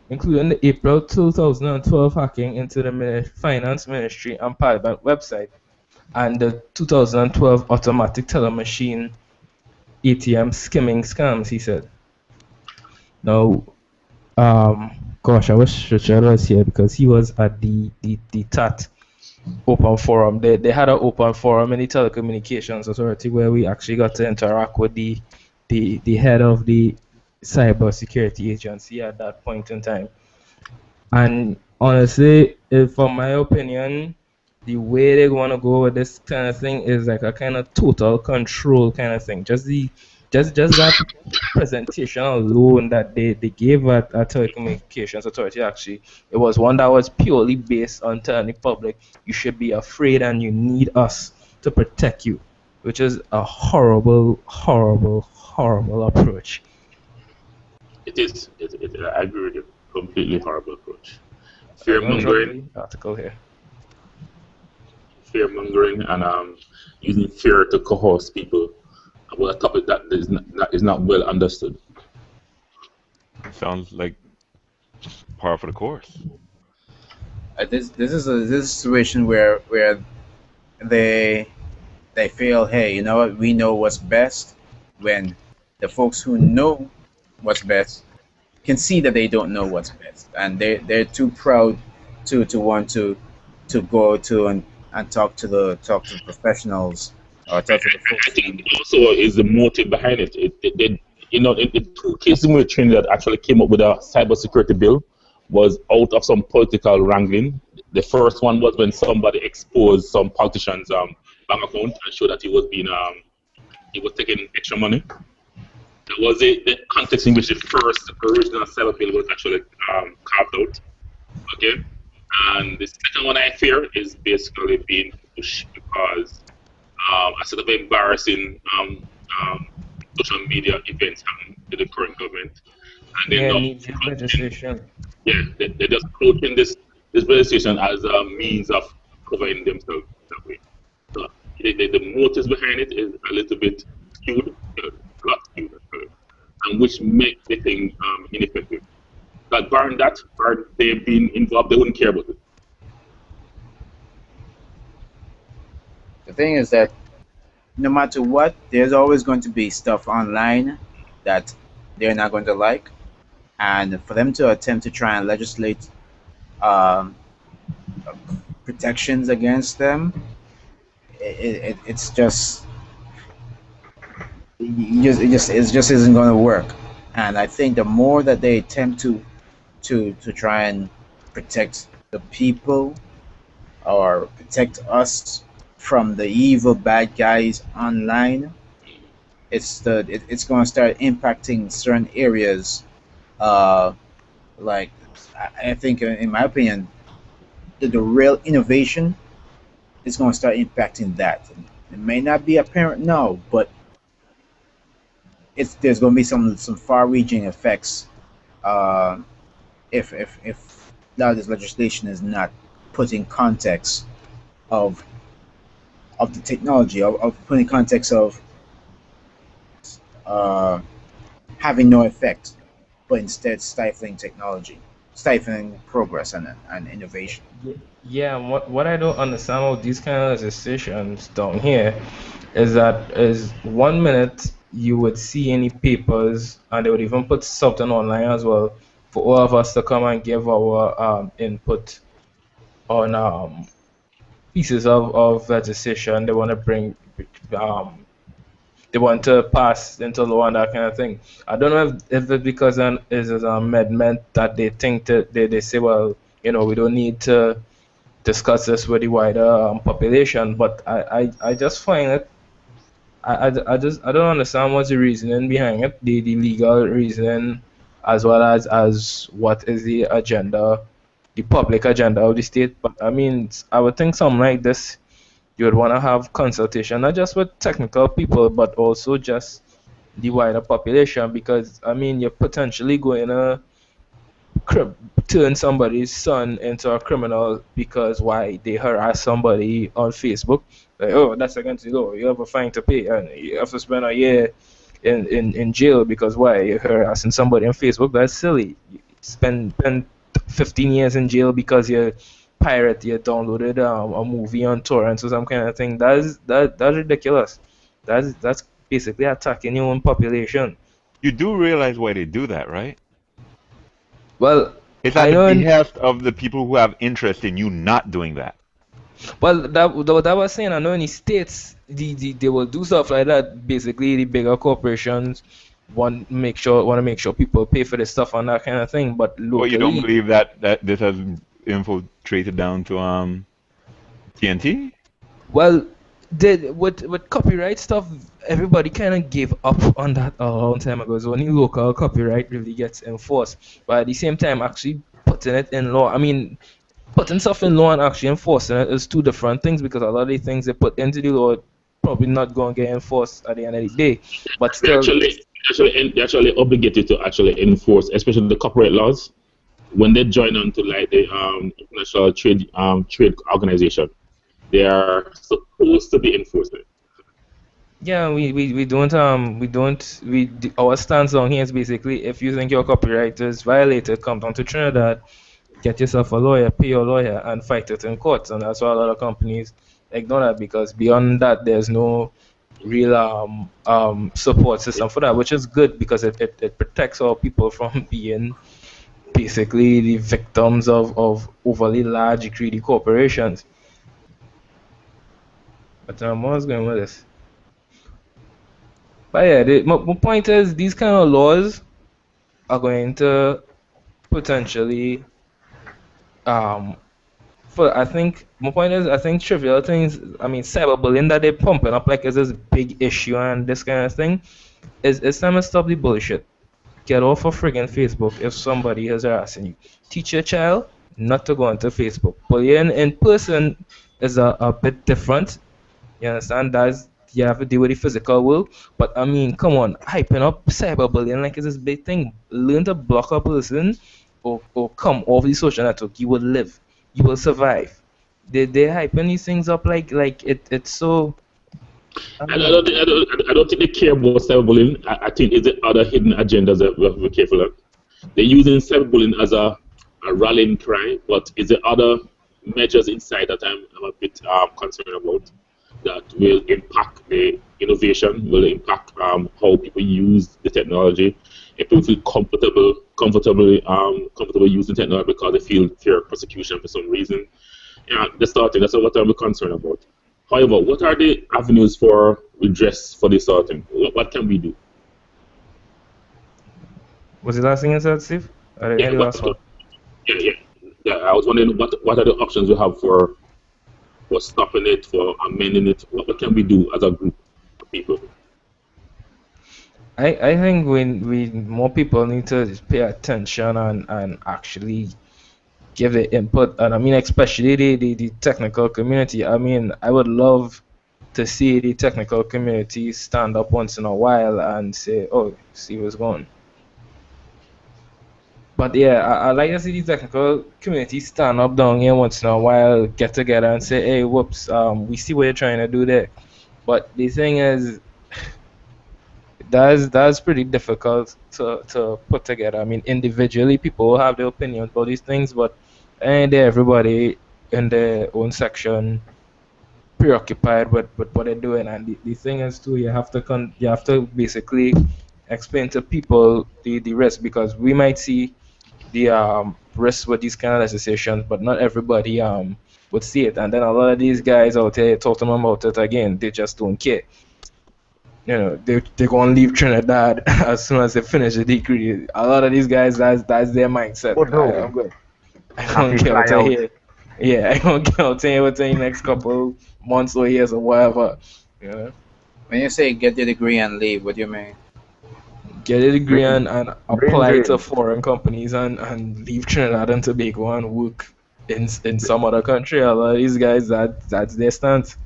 including the April 2012 hacking into the Finance Ministry and Parliament website, and the 2012 automatic teller machine ATM skimming scams, he said. Now, gosh, I wish Richard was here because he was at the TAT open forum. They had an open forum in the telecommunications authority where we actually got to interact with the head of the cyber security agency at that point in time. And honestly, from my opinion, the way they want to go with this kind of thing is like a kind of total control kind of thing. Just that presentation alone that they gave at telecommunications authority, actually, it was one that was purely based on telling the public you should be afraid and you need us to protect you, which is a horrible approach. It is. I agree with you. Completely horrible approach. I'm Fear gonna drop mongering, the article here. and using fear to coerce people about a topic that is not well understood. Sounds like par for the course. This is a situation where they they feel, hey, you know what, we know what's best, when the folks who know what's best can see that they don't know what's best, and they're too proud to want to go to and talk to the professionals, or talk to the I folks think who. also is the motive behind it. In the two cases in which Trinidad actually came up with a cybersecurity bill was out of some political wrangling. The first one was when somebody exposed some politician's bank account and showed that he was taking extra money. That was the context in which the first original cyber bill was actually carved out. Okay, and the second one I fear is basically being pushed because a set of embarrassing social media events happen to the current government, and they're Yeah, not knee-jerk approaching, legislation. yeah, they're just approaching this legislation as a means of covering themselves that way. So the motives behind it is a little bit skewed, a lot skewed, and which make the thing ineffective. But barring that, barring they being involved, they wouldn't care about it. The thing is that no matter what, there's always going to be stuff online that they're not going to like, and for them to attempt to try and legislate um, protections against them, it's just it just isn't going to work. And I think the more that they attempt to try and protect the people, or protect us from the evil bad guys online, it's going to start impacting certain areas. Uh, like I think, in my opinion, the real innovation is going to start impacting that. It may not be apparent now, but it's there's going to be some far-reaching effects uh, if now this legislation is not put in context of the technology, of putting context of uh, having no effect, but instead stifling technology, stifling progress and innovation. Yeah, and what I don't understand about these kind of legislations down here is that is 1 minute you would see any papers and they would even put something online as well for all of us to come and give our input on pieces of legislation they want to bring um they want to pass into law and that kind of thing. I don't know if it's because is an amendment that they think that they say, well, we don't need to discuss this with the wider population. But I just find it. I don't understand what's the reasoning behind it, the legal reasoning, as well as what is the agenda, the public agenda of the state. But I mean, I would think something like this, you would want to have consultation, not just with technical people, but also just the wider population, because I mean, you're potentially going to turn somebody's son into a criminal because why they harass somebody on Facebook. Like, oh, that's against the law. You have a fine to pay, and you have to spend a year in jail because why you're harassing somebody on Facebook. That's silly. You spend 15 years in jail because you downloaded a movie on torrents or some kind of thing. That's ridiculous. That's basically attacking your own population. You do realize why they do that, right? Well, It's at I the know. behest of the people who have interest in you not doing that. Well, that was saying, I know in the states, they will do stuff like that. Basically, the bigger corporations want to make sure people pay for this stuff and that kind of thing. But Well, you don't locally, believe that this has infiltrated down to TNT? well, with copyright stuff, everybody kind of gave up on that a long time ago. So only local copyright really gets enforced. But at the same time, actually putting it in law, I mean, putting stuff in law and actually enforcing it is two different things, because a lot of the things they put into the law probably not going to get enforced at the end of the day. But They still, they actually obligate you to actually enforce, especially the corporate laws when they join on to like the international trade organization. They are supposed to be enforced. yeah, our stance on here is basically, if you think your copyright is violated, come down to Trinidad, get yourself a lawyer, pay your lawyer, and fight it in courts. And that's why a lot of companies ignore that, because beyond that, there's no real support system for that, which is good because it protects our people from being basically the victims of overly large greedy corporations. But what was going with this? But yeah, my point is, these kind of laws are going to potentially um for I think my point is, I think trivial things, I mean cyberbullying that they're pumping up like is this big issue and this kind of thing, is it's time to stop the bullshit. Get off of friggin' Facebook if somebody is harassing you. Teach your child not to go onto Facebook. Bullying in person is a bit different. You understand? That's, you have to deal with the physical world. But I mean, come on, hyping up cyberbullying like it's this big thing. Learn to block a person, or come off the social network. You will live. You will survive. They hyping these things up like it's so, I don't And know. I don't think they care about cyberbullying. I think it's the other hidden agendas that we have to be careful of. They're using cyberbullying as a rallying cry, but is there other measures inside that I'm a bit concerned about that will impact the innovation, will impact how people use the technology. If people feel comfortable using technology because they feel fear of persecution for some reason, yeah, that's the sort of thing. That's what I'm concerned about. However, what are the avenues for redress for this sort of thing? What can we do? Was the last thing you said, Steve? I didn't Yeah, hear the last one. yeah, yeah. Yeah, I was wondering what are the options we have for stopping it, for amending it? What can we do as a group of people? I think we more people need to pay attention and actually give the input, and I mean especially the technical community. I mean, I would love to see the technical community stand up once in a while and say, oh, see what's going. But yeah, I like to see the technical community stand up down here once in a while, get together and say, hey, whoops, we see what you're trying to do there. But the thing is, that's pretty difficult to put together. I mean, individually, people will have their opinions about these things, but and everybody in their own section preoccupied with what they're doing. And the thing is too, you have to basically explain to people the risk, because we might see the risk with these kind of legislations, but not everybody would see it. And then a lot of these guys out there talk to them about it again, they just don't care. You know, they're gonna leave Trinidad as soon as they finish the degree. A lot of these guys, that's their mindset. Oh no, I'm good. I don't happy care fly what I out. hear. Yeah, I don't care what I hear within the next couple months or years or whatever. You know, When you say get the degree and leave, what do you mean? get a degree Brain, and brain apply to drain. foreign companies and leave Trinidad and Tobago and work in some other country. A lot of these guys, that's their stance.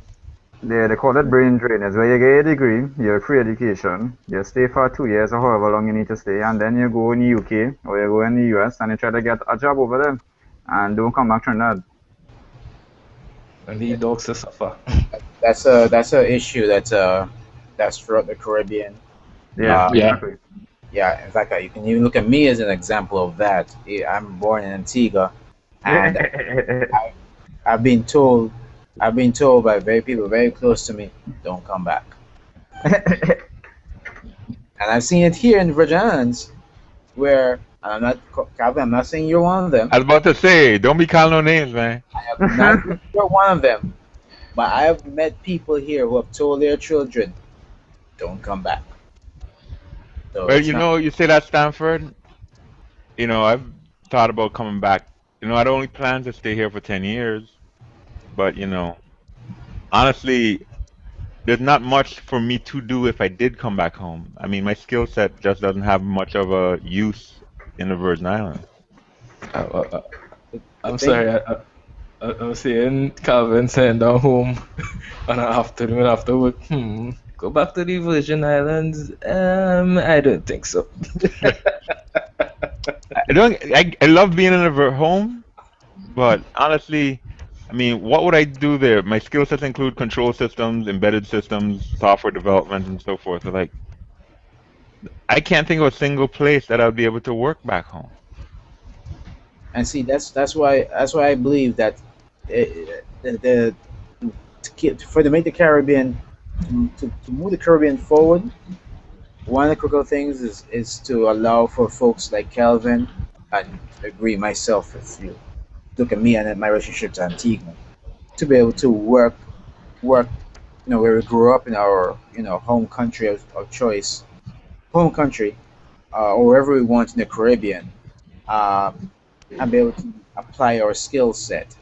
They call it brain drain. It's where you get a degree, your free education, you stay for 2 years or however long you need to stay, and then you go in the UK or you go in the US and you try to get a job over there, and don't come back to Trinidad. And leave dogs to suffer. That's a issue that's throughout the Caribbean. Yeah, Uh, Yeah. exactly. yeah, in fact, you can even look at me as an example of that. I'm born in Antigua, and I, I've been told, I've been told by very people very close to me, don't come back. And I've seen it here in the Virgin Islands, where and I'm not, Calvin, I'm not saying you're one of them. I was about to say, don't be calling no names, man. I'm not saying you're one of them, but I've met people here who have told their children, don't come back. So Well, it's not. you say that, Stanford. I've thought about coming back. I'd only planned to stay here for 10 years, but honestly, there's not much for me to do if I did come back home. I mean, my skill set just doesn't have much of a use in the Virgin Islands. I, I, The I'm thing. sorry. I'm seeing Calvin saying down home on an afternoon after work. Go back to the Virgin Islands. I don't think so. I don't. I love being in a home, but honestly, I mean, what would I do there? My skill sets include control systems, embedded systems, software development, and so forth. So, like, I can't think of a single place that I would be able to work back home. And see, that's why I believe that the for to make the Caribbean to move the Caribbean forward, one of the critical things is to allow for folks like Calvin and agree myself with you. Look at me and at my relationship to Antigua to be able to work, where we grew up in our home country of choice, home country, or wherever we want in the Caribbean, um, and be able to apply our skill set.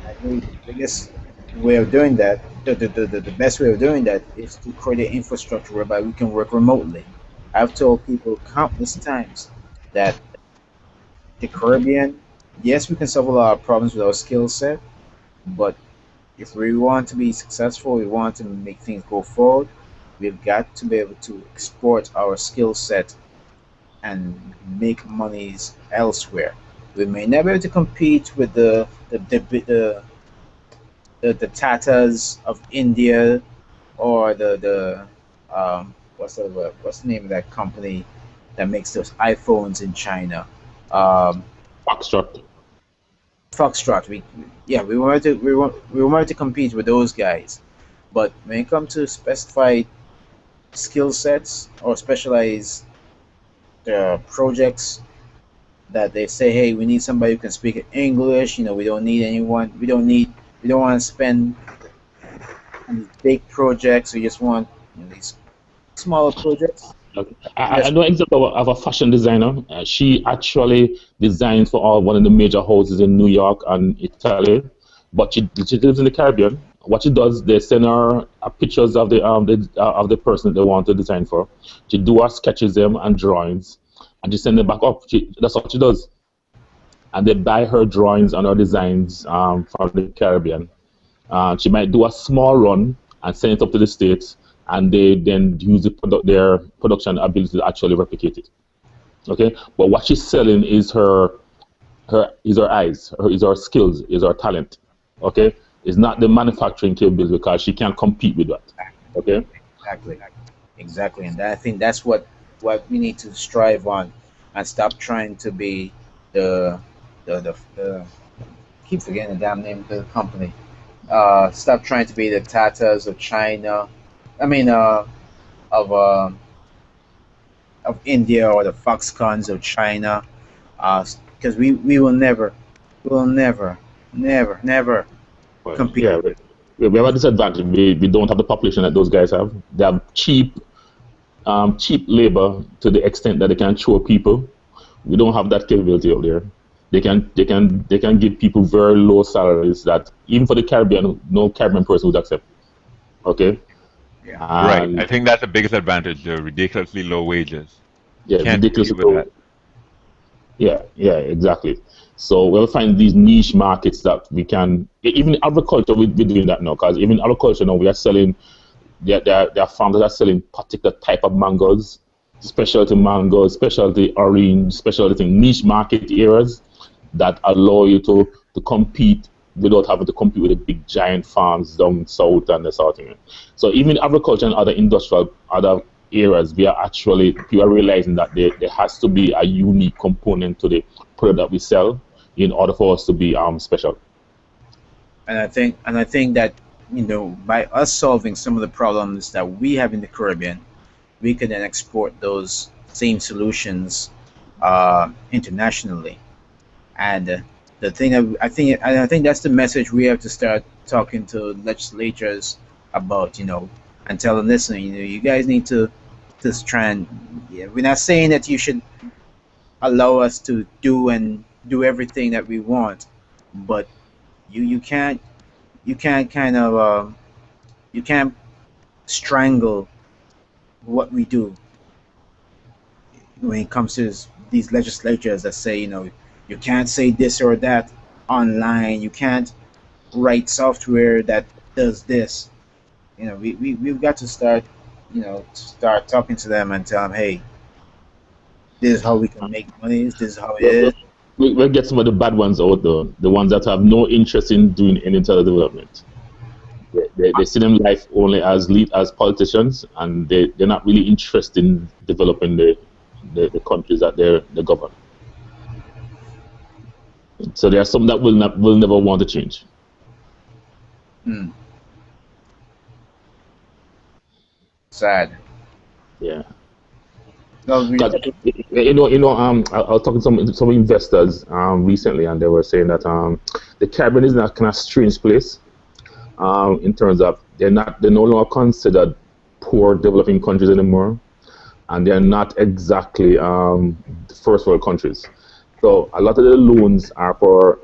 I believe the biggest way of doing that, the best way of doing that is to create an infrastructure whereby we can work remotely. I've told people countless times that the Caribbean, yes, we can solve a lot of problems with our skill set, but if we want to be successful, we want to make things go forward, we've got to be able to export our skill set and make monies elsewhere. We may not be able to compete with the Tatas of India or what's the name of that company that makes those iPhones in China? Um, Foxtrot. Foxtrot. We wanted to compete with those guys, but when it comes to specified skill sets or specialized projects that they say, hey, we need somebody who can speak English. We don't need anyone. We don't want to spend on these big projects. We just want these smaller projects. Okay. I Yes, know an example of a fashion designer. She actually designs for all one of the major houses in New York and Italy, but she lives in the Caribbean. what she does, they send her pictures of the person they want to design for. She do her sketches them and drawings, and she send them back up. That's what she does, and they buy her drawings and her designs from the Caribbean. She might do a small run and send it up to the States, and they then use their production ability to actually replicate it. Okay, but what she's selling is her eyes, is her skills, is her talent. Okay, it's not the manufacturing capability because she can't compete with that. Okay. Exactly, exactly, and I think that's what we need to strive on, and stop trying to be the the keep forgetting the damn name of the company. Stop trying to be the Tatas of China. I mean, of uh, of India or the Foxcons of China. Because we will never Well, compete. yeah, we have a disadvantage. We don't have the population that those guys have. They have cheap labor to the extent that they can show people. We don't have that capability out there. They can give people very low salaries that even for the Caribbean, no Caribbean person would accept. Okay, Yeah, Right. I and think that's the biggest advantage, the ridiculously low wages. You yeah, can't ridiculous. compete with that. Yeah, exactly. So we'll find these niche markets that we can, even agriculture, we're doing that now, because even agriculture now, we are selling, there are farms that are selling particular type of mangoes, specialty orange, specialty thing, niche market areas that allow you to compete without having to compete with the big giant farms down south and the south. So even agriculture and other areas, we are actually people are realizing that there has to be a unique component to the product that we sell in order for us to be special. and I think that by us solving some of the problems that we have in the Caribbean, we can then export those same solutions internationally. And the thing that I think that's the message we have to start talking to legislators about, and tell them, listen, you guys need to just try and, yeah, we're not saying that you should allow us to do everything that we want, but you can't kind of you can't strangle what we do when it comes to these legislatures that say, you can't say this or that online, you can't write software that does this. We've got to start talking to them and tell them, hey, this is how we can make money, this is how it We'll, we'll, is. we'll get some of the bad ones out though, the ones that have no interest in doing any other development. They see them life only as lead as politicians, and they're not really interested in developing the countries that they govern. So there are some that will never want to change. Hmm, sad. Yeah, No, because I was talking to some investors recently, and they were saying that the Caribbean is in a kind of strange place in terms of they're no longer considered poor developing countries anymore, and they're not exactly first world countries. So a lot of the loans are for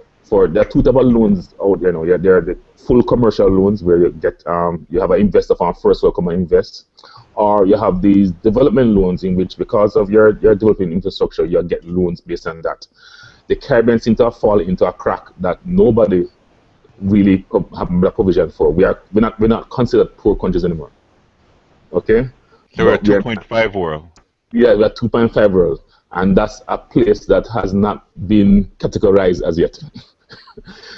there are two type of loans out there now. Yeah, there are the full commercial loans where you have an investor from first will come and invest, or you have these development loans in which because of your developing infrastructure you get loans based on that. The Caribbean seem to have fallen into a crack that nobody really have the provision for. We're not considered poor countries anymore. Okay, So we're a but we are 2.5 world. yeah, we are 2.5 world, and that's a place that has not been categorized as yet.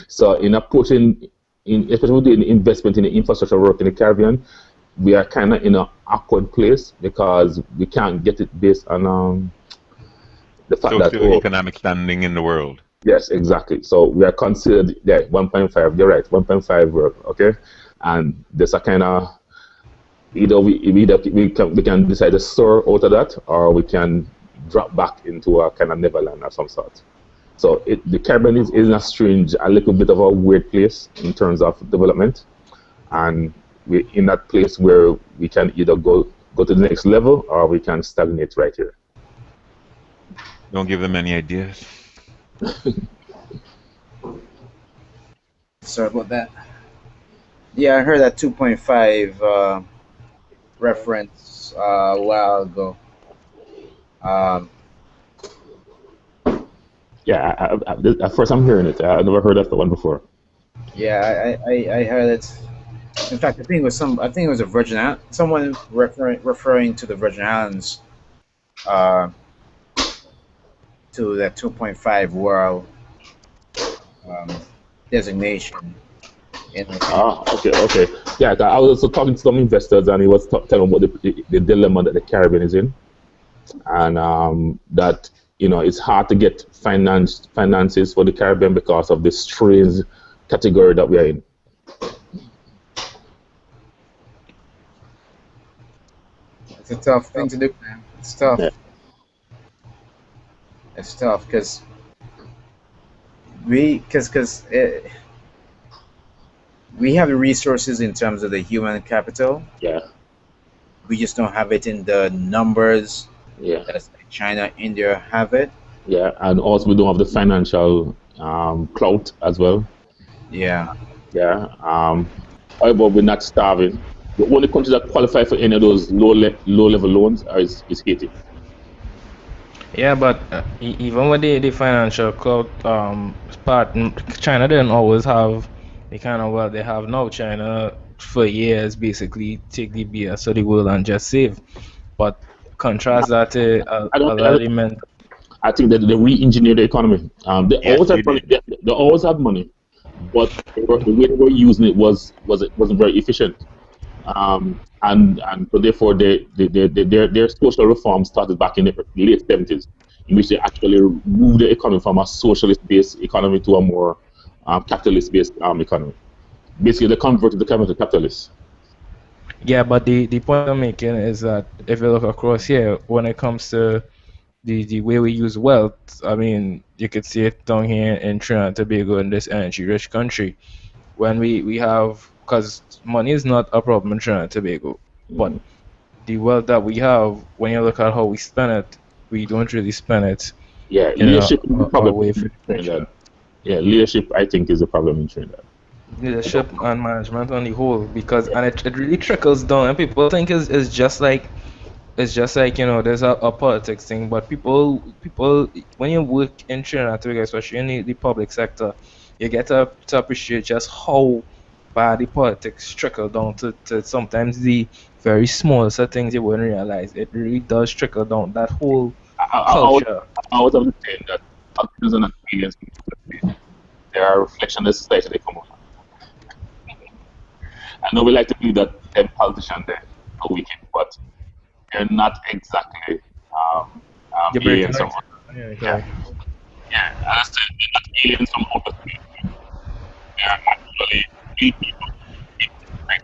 So in approaching, especially with the investment in the infrastructure work in the Caribbean, we are kind of in an awkward place because we can't get it based on the fact that Socioeconomic standing in the world. yes, exactly. So we are considered, yeah, 1.5. You're right, 1.5 world, okay, and there's a kind of either we can decide to soar out of that, or we can drop back into a kind of Neverland of some sort. So the Caribbean is in a strange, a little bit of a weird place in terms of development, and we're in that place where we can either go to the next level or we can stagnate right here. Don't give them any ideas. Sorry about that. Yeah, I heard that 2.5 reference a while ago. Um, Yeah, at first I'm hearing it. I never heard of that one before. yeah, I heard it. In fact, I think it was some. I think it was a someone referring to the Virgin Islands, uh, to that 2.5 world um, designation in Okay, okay. Yeah, I was also talking to some investors, and he was telling what the dilemma that the Caribbean is in, and that it's hard to get finances for the Caribbean because of the strange category that we are in. It's a tough thing to do, man. It's tough. Yeah, It's tough because we have the resources in terms of the human capital. yeah, We just don't have it in the numbers yeah, that China, India have it. yeah, and also we don't have the financial clout as well. Yeah. Yeah. However, we're not starving. The only country that qualify for any of those low level loans is Haiti. Yeah, but even with the financial clout part, China didn't always have the kind of wealth they have now. China for years basically take the BS of the world and just save. But contrast that to a lot I of the men. I think that they re-engineer the economy. They Yes, always have they money. did. They always have money, but the way they were using it wasn't very efficient. And so therefore, their social reforms started back in the late 70s, in which they actually moved the economy from a socialist-based economy to a more capitalist-based economy. Basically, they converted the economy to capitalist. Yeah, but the point I'm making is that if you look across here, when it comes to the way we use wealth, I mean, you could see it down here in Trinidad and Tobago in this energy-rich country. When we have, because money is not a problem in Trinidad and Tobago, but Mm. the wealth that we have, when you look at how we spend it, we don't really spend it Yeah, in leadership is the a problem way for in the Trinidad. future. Yeah, leadership, I think, is the problem in Trinidad. Leadership and management on the whole, because and it really trickles down, and people think it's just like there's a politics thing, but people when you work in Trinidad and Tobago, especially in the public sector, you get to appreciate just how bad the politics trickle down to sometimes the very smallest of things you wouldn't realize. It really does trickle down that whole I would, culture. I would have to say that politicians are not aliens. They are a reflection of the society they come out. I know we like to believe that them politicians there are wicked, but they're not exactly You're breaking aliens from out. outer. Yeah, Yeah, okay. yeah. As I said, they're not aliens from outer space. They are actually real people. Right?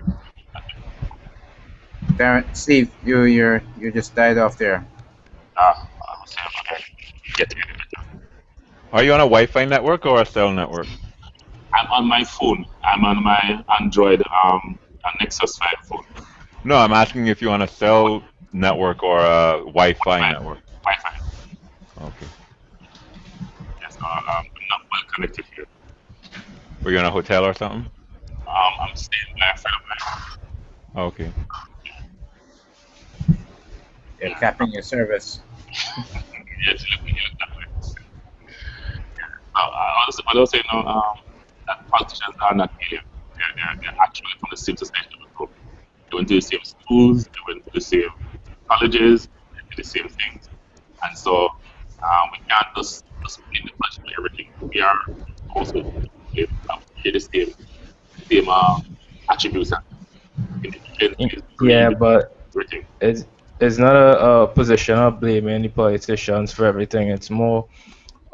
Darren, Steve, you just died off there. I would say okay. Get it. Are you on a Wi-Fi network or a cell network? I'm on my phone. I'm on my Android Nexus 5 phone. No, I'm asking if you're on a cell network or a Wi-Fi Wi-Fi. network. Wi-Fi. Okay. Yes, I'm not well connected here. Were you in a hotel or something? I'm staying by a friend of mine. Okay. They're capping your service. Yes, you look that way. I was saying, that politicians are not alien. They're actually from the same society that we grew up in. They went to the same schools, they went to the same colleges, they did the same things. And so we can't just blame the politician for everything. We are also we share the same attributes and inefficiencies, Yeah, greed, but everything. it's not a position of blaming the politicians for everything. It's more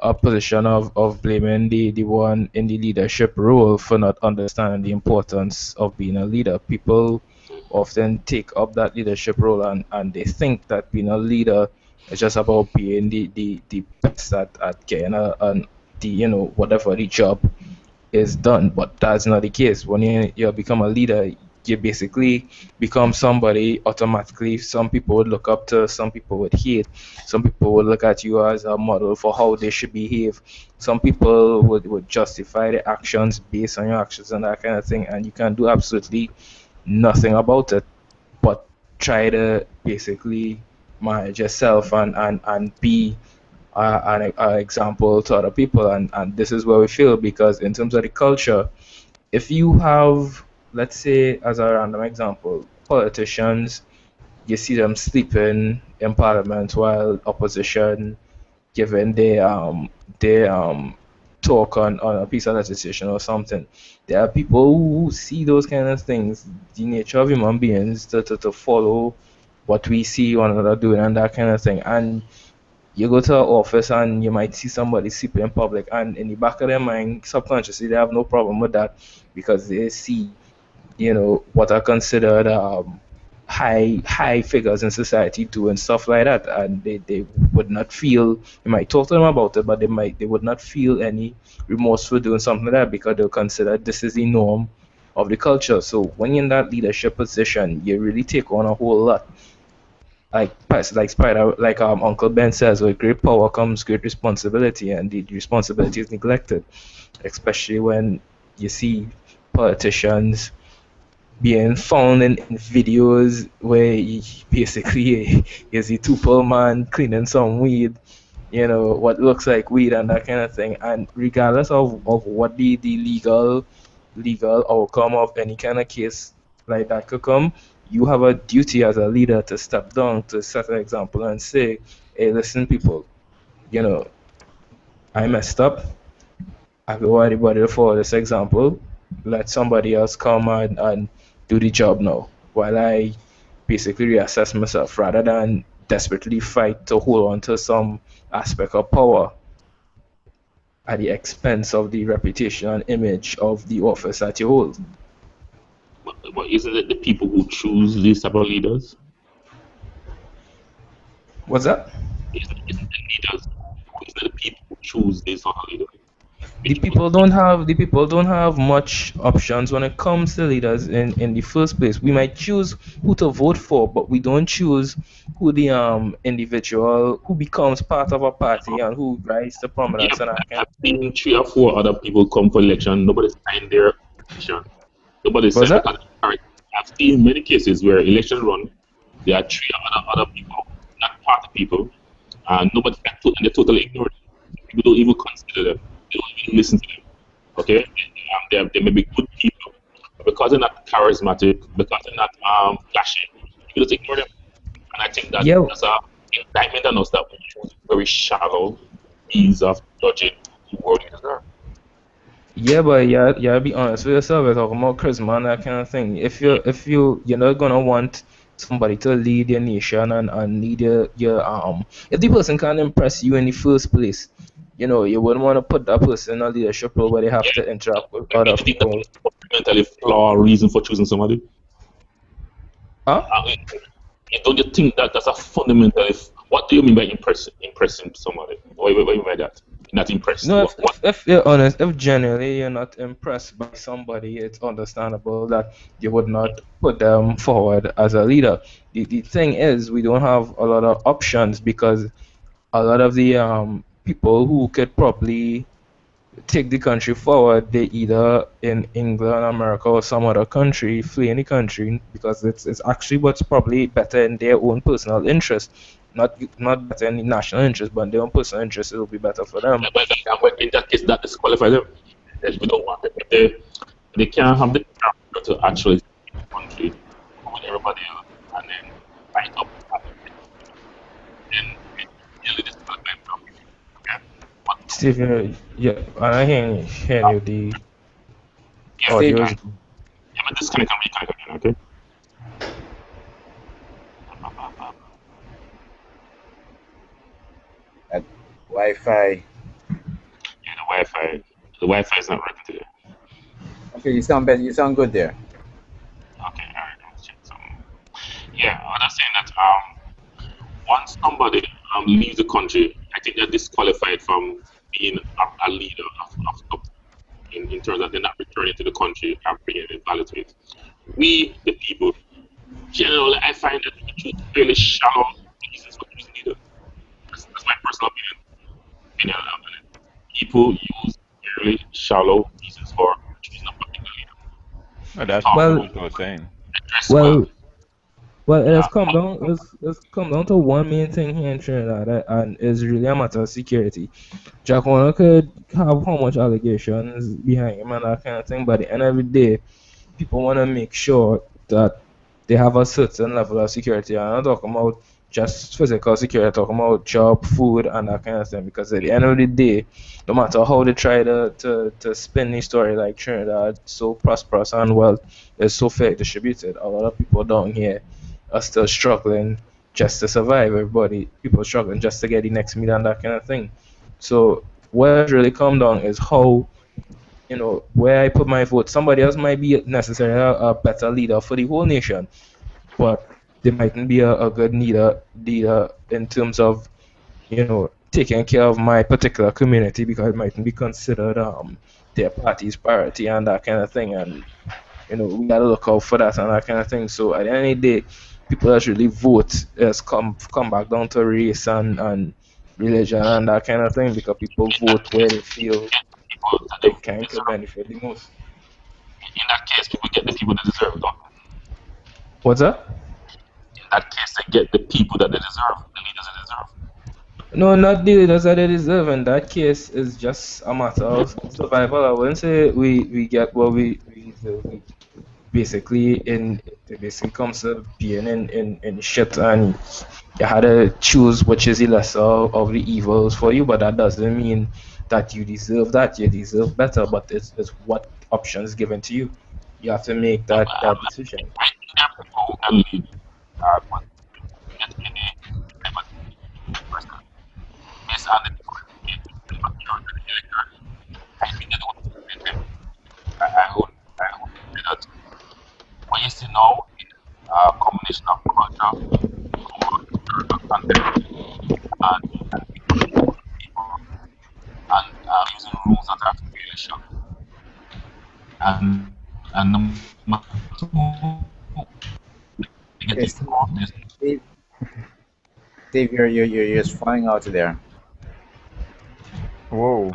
a position of blaming the one in the leadership role for not understanding the importance of being a leader. People often take up that leadership role and they think that being a leader is just about being the best at getting the whatever the job is done. But that's not the case. When you become a leader, you basically become somebody automatically. Some people would look up to, some people would hate, some people would look at you as a model for how they should behave. Some people would justify their actions based on your actions and that kind of thing, and you can do absolutely nothing about it but try to basically manage yourself and be an example to other people. And this is where we fail, because in terms of the culture, if you have, let's say, as a random example, politicians, you see them sleeping in parliament while opposition giving their talk on a piece of legislation or something. There are people who see those kind of things, the nature of human beings, to follow what we see one another doing and that kind of thing. And you go to an office and you might see somebody sleeping in public, and in the back of their mind, subconsciously, they have no problem with that because they see, what are considered high figures in society doing stuff like that, and they would not feel. You might talk to them about it, but they would not feel any remorse for doing something like that because they'll consider this is the norm of the culture. So when you're in that leadership position, you really take on a whole lot. Like Spider, like Uncle Ben says, with great power comes great responsibility, and the responsibility is neglected, especially when you see politicians being found in videos where he basically is a two-pole man cleaning some weed, what looks like weed and that kind of thing. And regardless of what the legal outcome of any kind of case like that could come, you have a duty as a leader to step down, to set an example and say, hey, listen, people, you know, I messed up. I don't want anybody to follow this example. Let somebody else come and do the job now, while I basically reassess myself rather than desperately fight to hold on to some aspect of power at the expense of the reputation and image of the office that you hold. But isn't it the people who choose these type of leaders? What's that? Isn't the leaders? Isn't it the people who choose these sort of leaders? The people don't have much options when it comes to leaders in the first place. We might choose who to vote for, but we don't choose who the individual who becomes part of a party and who rise to Yeah, prominence but and that kind I've of thing. seen three or four other people come for election. Nobody signed their petition. Nobody What's said that? because I've seen many cases where election run, there are three other people, not party people, and nobody and they totally ignore them. People don't even consider them. They don't even listen to them. Okay, they may be good people, but because they're not charismatic, because they're not flashy, you just ignore them. And I think that Yeah, that's a indictment on us that we use very shallow means of judging who our leaders are. yeah, but yeah, be honest with yourself. We're talking about charisma and that kind of thing. If you're not gonna want somebody to lead your nation and lead your if the person can't impress you in the first place, you wouldn't want to put that person in a leadership role where they have Yeah, to interact with don't other you think that's people. a fundamentally flawed reason for choosing somebody? Huh? I mean, don't you think that that's a fundamentally? What do you mean by impressing somebody? What do you mean by that? Not impressed. No, What? if you're honest, if genuinely you're not impressed by somebody, it's understandable that you would not put them forward as a leader. The thing is, we don't have a lot of options because a lot of the people who could probably take the country forward, they either in England, America, or some other country, flee in the country because it's actually what's probably better in their own personal interest. Not better in the national interest, but in their own personal interest, it will be better for them. But in that case, that disqualifies them. If we don't want them, if they can't have the character to actually save the country with everybody else, and then fight up, then we really disqualify them. Okay? But Stephen, yeah, and I hearing you. The yeah, Steve, audio yeah, is. yeah, but this kind of can reconnect again. Okay. at Wi-Fi. Yeah, the Wi-Fi is not working today. Okay, you sound better. You sound good there. Okay, all right, let's check some. Yeah, I was saying that once somebody leaves the country, I think they're disqualified from being a leader of in terms of they're not returning to the country and bringing in value to it. we, the people, generally, I find that we choose fairly shallow reasons for choosing leader. That's my personal opinion on it. People use fairly shallow reasons for choosing a particular leader. Oh, If that's talk Well, well, what I was saying. dress well, well, well, it has yeah, come down. It's come down to one main thing here in Trinidad, and it's really a matter of security. Jack Warner could have how much allegations behind him and that kind of thing, but at the end of the day, people want to make sure that they have a certain level of security. I'm not talking about just physical security, I'm talking about job, food, and that kind of thing. Because at the end of the day, no matter how they try to spin the story like Trinidad, so prosperous and wealth is so fair distributed, a lot of people down here are still struggling just to survive. Everybody, people struggling just to get the next meal and that kind of thing. So what has really come down is how where I put my vote. Somebody else might be necessarily a better leader for the whole nation, but they mightn't be a good leader in terms of taking care of my particular community because it mightn't be considered their party's priority and that kind of thing. And we gotta look out for that and that kind of thing. So at the end of the day, people that really vote has come back down to race and religion and that kind of thing because people in that vote where case, they feel get the people that they they can could deserve. benefit the most. In that case, people get the people they deserve, don't they? What's that? In that case, they get the people that they deserve, the leaders they deserve. No, not the leaders that they deserve. In that case, it's just a matter of survival. I wouldn't say we get what we deserve. Basically, it basically comes to being in shit, and you had to choose which is the lesser of the evils for you. But that doesn't mean that you deserve that. You deserve better. But it's what options given to you. You have to make that decision. I think there are people who can lead, but get any type of person based on the maturity of the electorate. I think they don't certain things. I would say that what you see now is a combination of culture, historical context, and people, and using rules that are fairly shallow. And no matter who they get the Yes, vote, there's Steve, Steve, you're just flying out there. Whoa.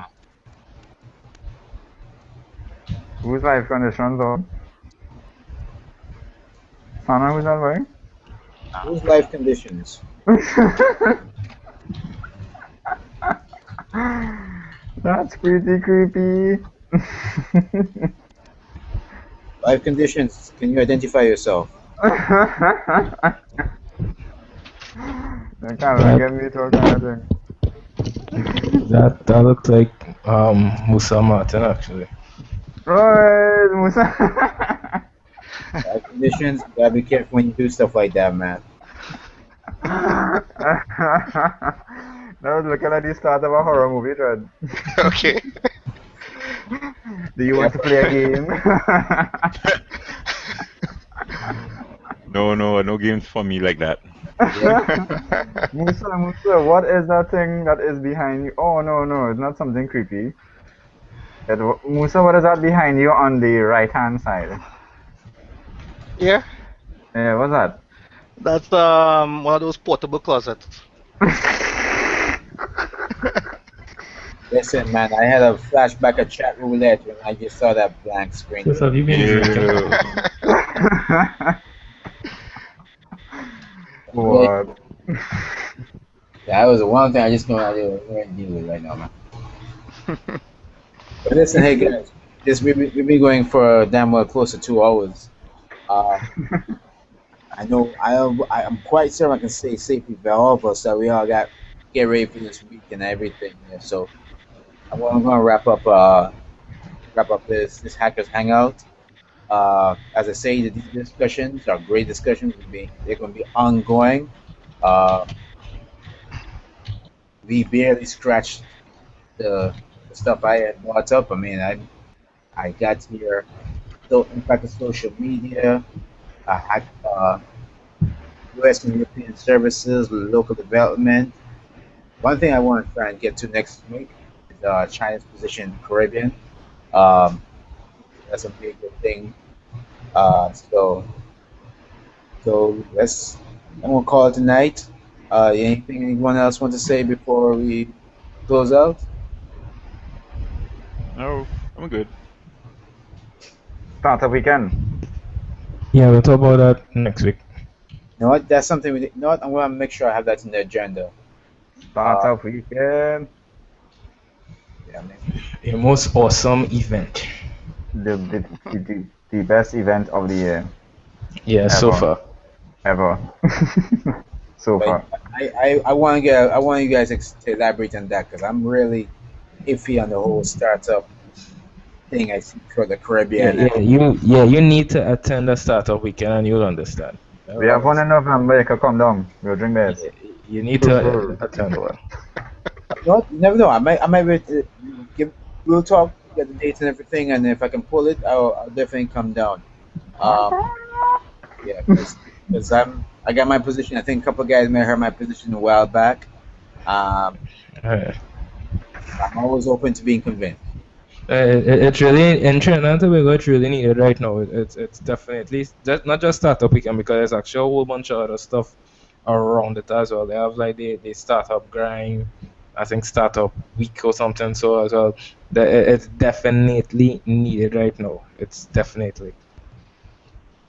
Whose life conditions on? Sana, who's that way? Whose life conditions? That's pretty creepy. Life conditions. Can you identify yourself? I can't even That get me to a kind of thing. that looks like Musa Martin actually. Right, Musa. Life conditions. You gotta be careful when you do stuff like that, man. Now looking at the start of a horror movie, Dread. Okay. Do you want to play a game? No, no, no games for me like that. Yeah. Musa, what is that thing that is behind you? Oh, no, no, it's not something creepy. Musa, what is that behind you on the right hand side? Yeah, Yeah, what's that? that's one of those portable closets. Listen, man. I had a flashback of chat roulette when I just saw that blank screen. Sis, have you been drinking? Ew. Yeah, What? that was the one thing I just know I didn't deal with right now, man. But listen, hey guys, we've been going for damn well close to 2 hours. Uh, I know I'm quite certain I can say safely for all of us that we all got get ready for this week and everything. Yeah, so I'm gonna wrap up this hackers hangout. As I say, these discussions are great discussions. They're gonna be ongoing. Uh, we barely scratched the stuff I had brought up. I mean, I got here. So impact of social media, hack, U.S. and European services, local development. One thing I want to try and get to next week is China's position in the Caribbean. Um, that's a big good thing. So let's. I'm gonna call it tonight. Anything anyone else want to say before we close out? No, I'm good. Startup weekend. Yeah, we'll talk about that next week. You know what? That's something we. You know what? I'm gonna make sure I have that in the agenda. Uh, Startup weekend. yeah, man. A most awesome event. The best event of the year Yeah, so ever. far. Ever. So But far. I want to get I want you guys to elaborate on that because I'm really iffy on the whole startup thing I see for the Yeah, Caribbean. you need to attend a startup weekend and you'll understand. We have one in November. You can come down. We'll drink beers. Yeah, you need to attend one. You know what? You never know. I might give. We'll talk, get the dates and everything, and if I can pull it, I'll definitely come down. Um, yeah, because I got my position. I think a couple of guys may have heard my position a while back. Um, Uh, I'm always open to being convinced. it's really in Trinidad and Tobago. It's really needed right now. It's definitely just not just startup weekend because there's actually a whole bunch of other stuff around it as well. They have like the startup grind, I think startup week or something. So as well, it's definitely needed right now. It's definitely.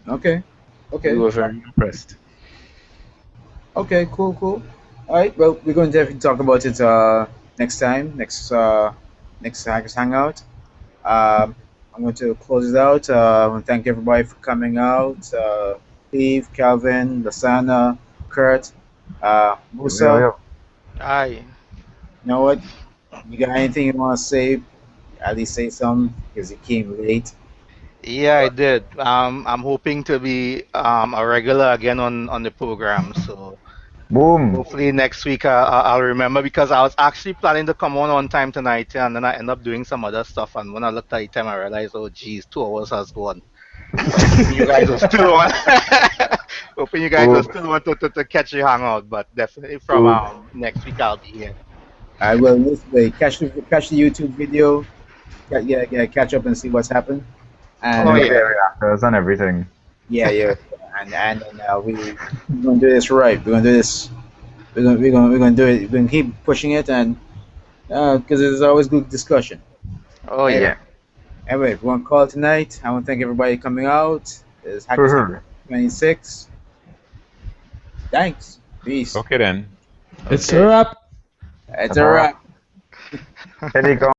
Okay, We okay, were very impressed. okay. Cool, cool. All right. Well, we're going to definitely talk about it next time, next Hackers Hangout. Um, I'm going to close it out. I want to thank everybody for coming out. Steve, Calvin, Lasana, Kurt, Musa. Yo. Aye. You know what? You got anything you want to say? At least say something because you came late. Yeah, I did. I'm hoping to be a regular again on the program. So Boom. hopefully next week I'll remember because I was actually planning to come on time tonight, and then I end up doing some other stuff. And when I looked at the time, I realized, oh geez, 2 hours has gone. So I'm hoping you guys will still want, hoping you guys will Oops. still want to catch the hangout. But definitely from Oops. next week I'll be here. I will listen, catch the YouTube video. Yeah, catch up and see what's happened. Oh And You'll get yeah. reactors and everything. yeah, and then we're gonna do this right. We're gonna do this. We're gonna do it. We're gonna keep pushing it, and because there's always good discussion. Oh Anyway, yeah. Yeah. we're gonna call it tonight. I want to thank everybody coming out. It's Hackers Night Hoo-hoo. 26. Thanks. Peace. Okay then. It's a Okay. wrap. It's a Ta-ta. wrap. Here they come.